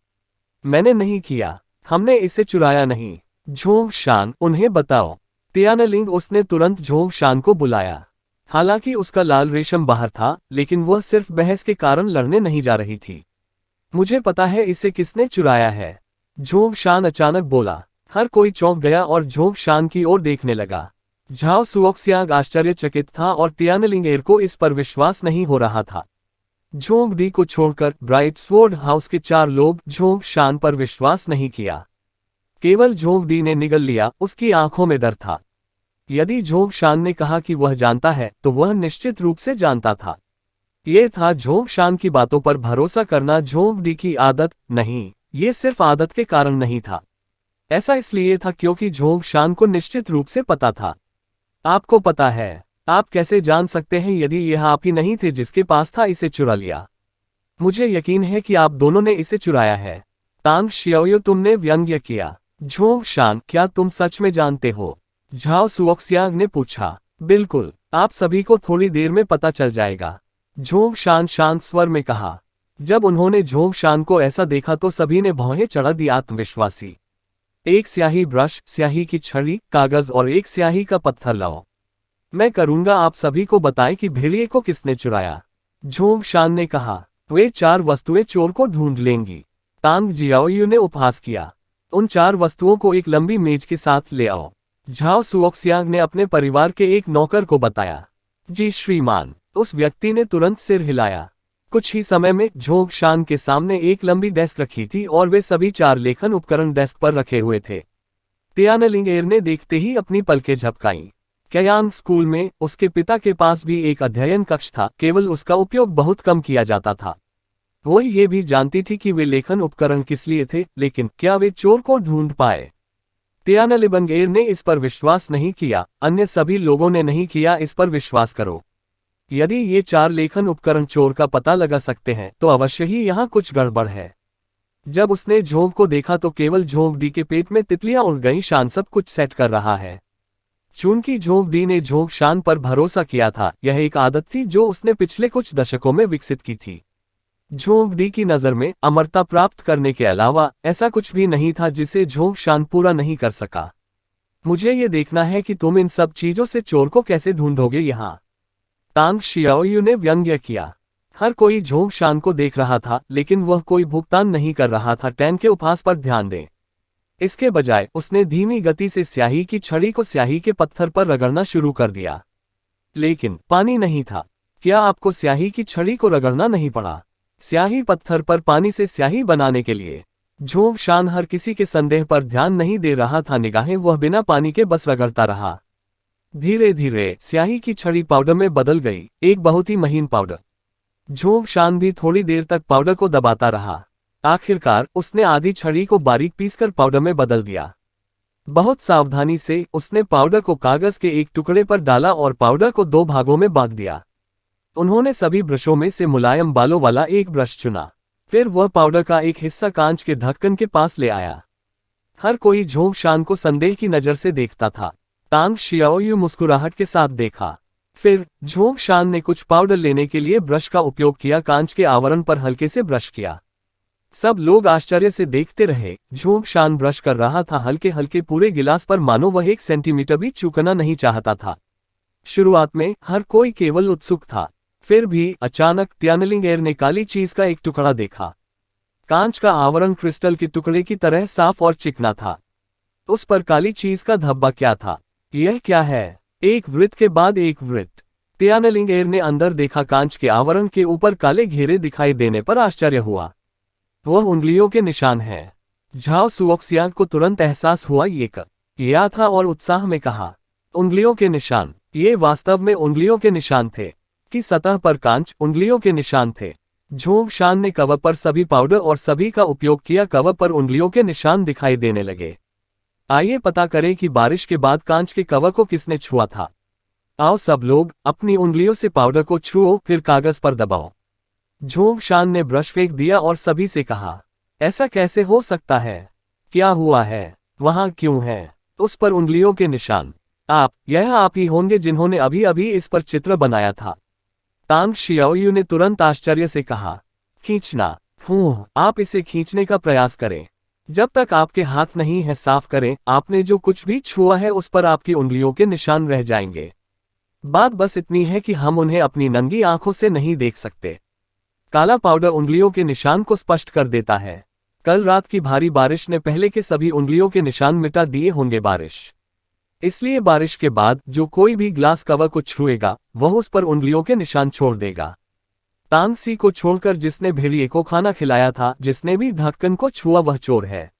मैंने नहीं किया, हमने इसे चुराया नहीं। झोंग शान, उन्हें बताओ। तियानलिंग, उसने तुरंत झोंग शान को बुलाया। हालांकि उसका लाल रेशम बाहर था, लेकिन वह सिर्फ बहस के कारण लड़ने नहीं जा रही थी। मुझे पता है इसे किसने चुराया है, झोंग शान अचानक बोला। हर कोई चौंक गया और झोंग शान की ओर देखने लगा। झाओ सुओक्सियांग आश्चर्यचकित था और तियानलिंग को इस पर विश्वास नहीं हो रहा था। झोंग डी को छोड़कर ब्राइट स्वॉर्ड हाउस के 4 लोग झोंग शान पर विश्वास नहीं किया। केवल झोंग डी ने निगल लिया, उसकी आंखों में डर था। यदि झोंग शान ने कहा कि वह जानता है तो वह निश्चित रूप से जानता था। यह था झोंग शान की बातों पर भरोसा करना झोंग डी की आदत नहीं, ये सिर्फ आदत के कारण नहीं था। ऐसा इसलिए था क्योंकि झोंग शान को निश्चित रूप से पता था। आपको पता है, आप कैसे जान सकते हैं यदि यह आप ही नहीं थे जिसके पास था इसे चुरा लिया? मुझे यकीन है कि आप दोनों ने इसे चुराया है। तांग शियाओयू, तुमने व्यंग्य किया। झोंग शान, क्या तुम सच में जानते हो? झाओ सुओक्सियांग ने पूछा। बिल्कुल, आप सभी को थोड़ी देर में पता चल जाएगा, झोंग शान शांत स्वर में कहा। जब उन्होंने झोंग शान को ऐसा देखा तो सभी ने भौहें चढ़ा दी। आत्मविश्वासी, एक स्याही ब्रश, स्याही की छड़ी, कागज और एक स्याही का पत्थर लाओ। मैं करूंगा आप सभी को बताएं कि भेड़िए को किसने चुराया, झोंग शान ने कहा। वे 4 वस्तुएं चोर को ढूंढ लेंगी। तांग जियाओयू ने उपहास किया। उन 4 वस्तुओं को एक लंबी मेज के साथ ले आओ। झाओ सुओक्सियांग ने अपने परिवार के एक नौकर को बताया। जी श्रीमान, उस व्यक्ति ने तुरंत सिर हिलाया। कुछ ही समय में झोंग शान के सामने एक लंबी डेस्क रखी थी और वे सभी 4 लेखन उपकरण डेस्क पर रखे हुए थे। तियानलिंग ने देखते ही अपनी पलकें झपकाईं। कैयांग स्कूल में उसके पिता के पास भी एक अध्ययन कक्ष था, केवल उसका उपयोग बहुत कम किया जाता था। वो ये भी जानती थी कि वे लेखन उपकरण किस लिए थे, लेकिन क्या वे चोर को ढूंढ पाए? तियानलिंग ने इस पर विश्वास नहीं किया, अन्य सभी लोगों ने नहीं किया। इस पर विश्वास करो, यदि ये 4 लेखन उपकरण चोर का पता लगा सकते हैं तो अवश्य ही यहाँ कुछ गड़बड़ है। जब उसने झोंग को देखा तो केवल झोंग डी के पेट में तितलियां उड़ गईं। शान सब कुछ सेट कर रहा है। चूंकि झोंक दी ने झोंक शान पर भरोसा किया था, यह एक आदत थी जो उसने पिछले कुछ दशकों में विकसित की थी। झोंक दी की नज़र में अमरता प्राप्त करने के अलावा ऐसा कुछ भी नहीं था जिसे झोंक शान पूरा नहीं कर सका। मुझे ये देखना है कि तुम इन सब चीजों से चोर को कैसे ढूंढोगे यहाँ, तांग शियाओयू ने व्यंग्य किया। हर कोई झोंक शान को देख रहा था, लेकिन वह कोई भुगतान नहीं कर रहा था। टैन के उपहास पर ध्यान दें। इसके बजाय उसने धीमी गति से स्याही की छड़ी को स्याही के पत्थर पर रगड़ना शुरू कर दिया। लेकिन पानी नहीं था। क्या आपको स्याही की छड़ी को रगड़ना नहीं पड़ा? स्याही पत्थर पर पानी से स्याही बनाने के लिए झोंक शान हर किसी के संदेह पर ध्यान नहीं दे रहा था। निगाहें वह बिना पानी के बस रगड़ता रहा। धीरे धीरे स्याही की छड़ी पाउडर में बदल गई, एक बहुत ही महीन पाउडर। झोंक शान भी थोड़ी देर तक पाउडर को दबाता रहा। आखिरकार उसने आधी छड़ी को बारीक पीसकर पाउडर में बदल दिया। बहुत सावधानी से उसने पाउडर को कागज के एक टुकड़े पर डाला और पाउडर को 2 भागों में बांट दिया। उन्होंने सभी ब्रशों में से मुलायम बालों वाला एक ब्रश चुना। फिर वह पाउडर का एक हिस्सा कांच के ढक्कन के पास ले आया। हर कोई झोंक शान को संदेह की नजर से देखता था। तांग शियाओयू मुस्कुराहट के साथ देखा। फिर झोंक शान ने कुछ पाउडर लेने के लिए ब्रश का उपयोग किया, कांच के आवरण पर हल्के से ब्रश किया। सब लोग आश्चर्य से देखते रहे। झोंक शान ब्रश कर रहा था, हल्के हल्के पूरे गिलास पर, मानो वह 1 सेंटीमीटर भी चूकना नहीं चाहता था। शुरुआत में हर कोई केवल उत्सुक था। फिर भी अचानक त्यानलिंग एर ने काली चीज का एक टुकड़ा देखा। कांच का आवरण क्रिस्टल के टुकड़े की तरह साफ और चिकना था। उस पर काली चीज का धब्बा क्या था? यह क्या है? एक वृत्त के बाद एक वृत्त। त्यानलिंग एर ने अंदर देखा। कांच के आवरण के ऊपर काले घेरे दिखाई देने पर आश्चर्य हुआ। वह उंगलियों के निशान हैं। झाओ सुओक्सियांग को तुरंत एहसास हुआ ये क्या था और उत्साह में कहा, उंगलियों के निशान। ये वास्तव में उंगलियों के निशान थे। की सतह पर कांच उंगलियों के निशान थे। झोंक शान ने कवर पर सभी पाउडर और सभी का उपयोग किया। कवर पर उंगलियों के निशान दिखाई देने लगे। आइए पता करें कि बारिश के बाद कांच के कवर को किसने छुआ था। आओ सब लोग अपनी उंगलियों से पाउडर को छुओ, फिर कागज पर दबाओ। झोंक शान ने ब्रश फेंक दिया और सभी से कहा, ऐसा कैसे हो सकता है? क्या हुआ है? वहां क्यों है उस पर उंगलियों के निशान? यह आप ही होंगे जिन्होंने अभी अभी इस पर चित्र बनाया था। तांग शियाओयू ने तुरंत आश्चर्य से कहा, खींचना। आप इसे खींचने का प्रयास करें। जब तक आपके हाथ नहीं है साफ करें। आपने जो कुछ भी छुआ है उस पर आपकी उंगलियों के निशान रह जाएंगे। बात बस इतनी है कि हम उन्हें अपनी नंगी आंखों से नहीं देख सकते। काला पाउडर उंगलियों के निशान को स्पष्ट कर देता है। कल रात की भारी बारिश ने पहले के सभी उंगलियों के निशान मिटा दिए होंगे। इसलिए बारिश के बाद जो कोई भी ग्लास कवर को छुएगा वह उस पर उंगलियों के निशान छोड़ देगा। तांग सी को छोड़कर जिसने भेड़िए को खाना खिलाया था, जिसने भी ढक्कन को छुआ वह चोर है।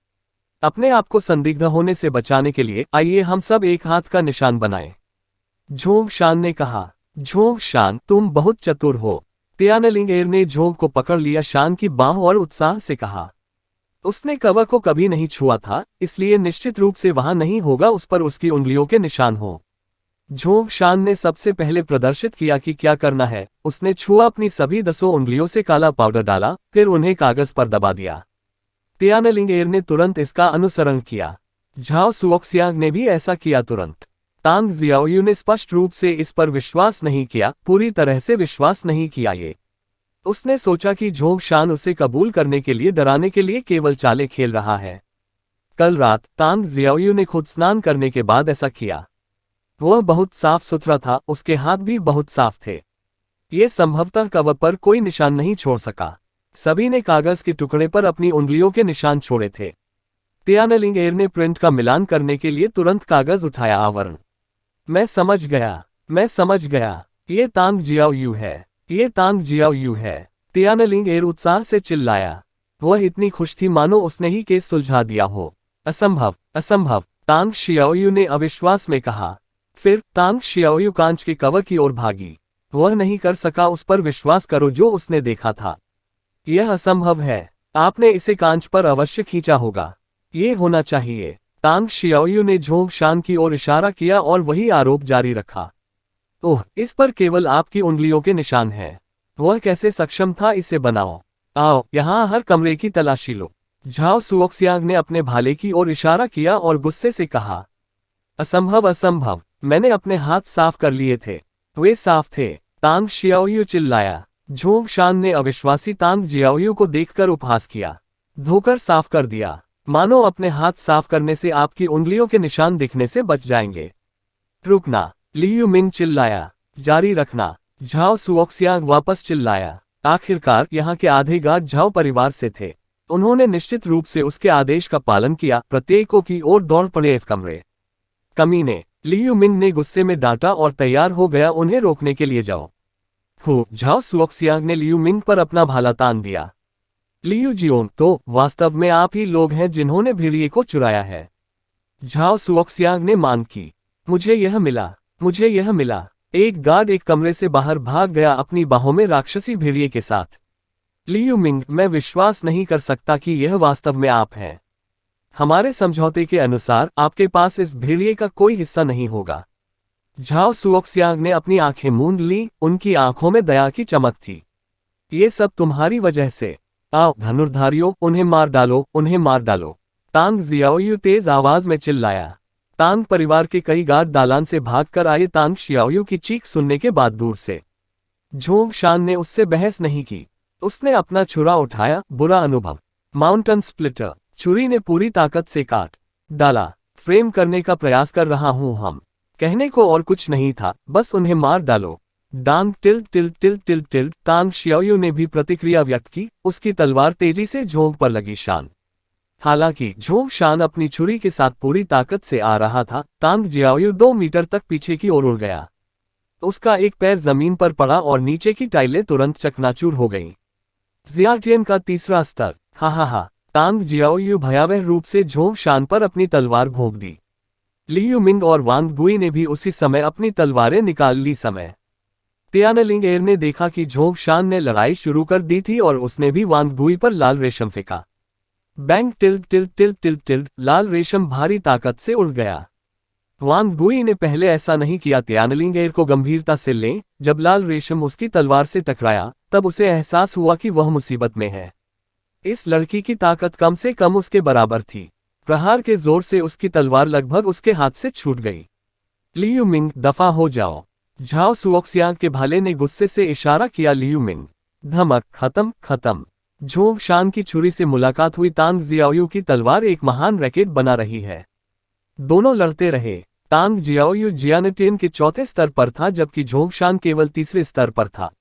अपने आप को संदिग्ध होने से बचाने के लिए आइए हम सब एक हाथ का निशान बनाएं। झोंक शान ने कहा। झोंक शान, तुम बहुत चतुर हो। त्यानलिंग एर ने झोंक को पकड़ लिया शान की बाह और उत्साह से कहा। उसने कवर को कभी नहीं छुआ था, इसलिए निश्चित रूप से वहां नहीं होगा उस पर उसकी उंगलियों के निशान हो। झोंक शान ने सबसे पहले प्रदर्शित किया कि क्या करना है। उसने छुआ, अपनी सभी 10 उंगलियों से काला पाउडर डाला, फिर उन्हें कागज पर दबा दिया। त्यानलिंग एर ने तुरंत इसका अनुसरण किया। झाओ सुओक्सियांग ने भी ऐसा किया तुरंत। तांग जियाओयू ने स्पष्ट रूप से इस पर विश्वास नहीं किया, पूरी तरह से विश्वास नहीं किया। उसने सोचा कि झोंक शान उसे कबूल करने के लिए, डराने के लिए केवल चालें खेल रहा है। कल रात तांग जियाओयू ने खुद स्नान करने के बाद ऐसा किया। वह बहुत साफ सुथरा था, उसके हाथ भी बहुत साफ थे। ये संभवतः कवर पर कोई निशान नहीं छोड़ सका। सभी ने कागज के टुकड़े पर अपनी उंगलियों के निशान छोड़े थे। त्यानलिंग एर ने प्रिंट का मिलान करने के लिए तुरंत कागज उठाया। आवरण। मैं समझ गया। ये तांग जियाओयू है। ये तांग जियाओयू है। त्यानलिंग एर उत्साह से चिल्लाया। वह इतनी खुश थी मानो उसने ही केस सुलझा दिया हो। असंभव, तांग शियाओयू ने अविश्वास में कहा। फिर तांग शियाओयू कांच के कवर की ओर भागी। वह नहीं कर सका, उस पर विश्वास करो जो उसने देखा था। यह असंभव है। आपने इसे कांच पर अवश्य खींचा होगा। ये होना चाहिए। तांग शियाओयू ने झोंक शान की ओर इशारा किया और वही आरोप जारी रखा। ओह, इस पर केवल आपकी उंगलियों के निशान हैं। वह कैसे सक्षम था इसे बनाओ। आओ यहाँ हर कमरे की तलाशी लो। झाओ सुओक्सियांग ने अपने भाले की ओर इशारा किया और गुस्से से कहा, असंभव। मैंने अपने हाथ साफ कर लिए थे। वे साफ थे। तांग जियाओयू चिल्लाया। झोंग शान ने अविश्वासी तांग जियाओयू को देखकर उपहास किया। धोकर साफ कर दिया। मानो अपने हाथ साफ करने से आपकी उंगलियों के निशान दिखने से बच जाएंगे। रुकना, लियू मिंग चिल्लाया। जारी रखना, झाओ सुओक्सियांग वापस चिल्लाया। आखिरकार यहाँ के आधे गार्ड झाओ परिवार से थे। उन्होंने निश्चित रूप से उसके आदेश का पालन किया, प्रत्येकों की ओर दौड़ पड़े कमरे। कमीने, लियू मिंग ने गुस्से में डांटा और तैयार हो गया उन्हें रोकने के लिए। जाओ। झाओ सुओक्सियांग ने लियू मिंग पर अपना भाला तान दिया। लियू जियोंग, तो वास्तव में आप ही लोग हैं जिन्होंने भेड़िए को चुराया है। झाओ सुओक्सियांग ने मांग की। मुझे यह मिला। एक गार्ड एक कमरे से बाहर भाग गया अपनी बाहों में राक्षसी भेड़िए के साथ। लियू मिंग, मैं विश्वास नहीं कर सकता कि यह वास्तव में आप हैं। हमारे समझौते के अनुसार आपके पास इस भेड़िए का कोई हिस्सा नहीं होगा। झाओ सुओक्सियांग ने अपनी आंखें मूंद ली, उनकी आंखों में दया की चमक थी। ये सब तुम्हारी वजह से। आओ धनुर्धारियों, उन्हें मार डालो। तांग जियाओयू तेज आवाज में चिल्लाया। तांग परिवार के कई गार्ड दालान से भागकर आए। तांग जियाओयू की चीख सुनने के बाद दूर से। झोंग शान ने उससे बहस नहीं की। उसने अपना छुरा उठाया। बुरा अनुभव। Mountain splitter. छुरी ने पूरी ताकत से काट डाला। फ्रेम करने का प्रयास कर रहा हूं हम। कहने को और कुछ नहीं था, बस उन्हें मार डालो। डांग टिल टिल टिल टिल टिल। तांग जियाओयू ने भी प्रतिक्रिया व्यक्त की। उसकी तलवार तेजी से झोंग पर लगी। शान। हालांकि झोंग शान अपनी छुरी के साथ पूरी ताकत से आ रहा था, तांग जियाओयू 2 मीटर तक पीछे की ओर उड़ गया। उसका एक पैर जमीन पर पड़ा और नीचे की टाइलें तुरंत चकनाचूर हो गईं। जियाटियन का तीसरा स्तर। हा। तांग जियाओयू भयावह रूप से झोंग शान पर अपनी तलवार भोंक दी। लियू मिंग और वांग गुई ने भी उसी समय अपनी तलवारें निकाल ली। समय तियानलिंग एर ने देखा कि झोंग शान ने लड़ाई शुरू कर दी थी और उसने भी वांग गुई पर लाल रेशम फेंका। बैंग टिल टिल टिल टिल टिल। लाल रेशम भारी ताकत से उड़ गया। वांग गुई ने पहले ऐसा नहीं किया। तियानलिंग एर को गंभीरता से लें। जब लाल रेशम उसकी तलवार से टकराया, तब उसे एहसास हुआ कि वह मुसीबत में है। इस लड़की की ताकत कम से कम उसके बराबर थी। प्रहार के जोर से उसकी तलवार लगभग उसके हाथ से छूट गई। लियू मिंग, दफा हो जाओ। झाओ सुओक्सियांग के भाले ने गुस्से से इशारा किया। Liu Ming. धमक। खत्म। झोंग शान की छुरी से मुलाकात हुई। तांग जियाओयू की तलवार एक महान रैकेट बना रही है। दोनों लड़ते रहे। तांग जियाओयू जियानटियन के चौथे स्तर पर था, जबकि झोंग शान केवल तीसरे स्तर पर था।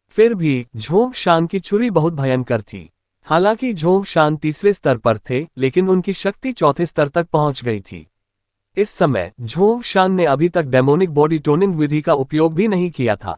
फिर भी झोंग शान की छुरी बहुत भयंकर थी। हालांकि झोंग शान तीसरे स्तर पर थे, लेकिन उनकी शक्ति चौथे स्तर तक पहुंच गई थी। इस समय झोंग शान ने अभी तक डेमोनिक बॉडी टोनिंग विधि का उपयोग भी नहीं किया था।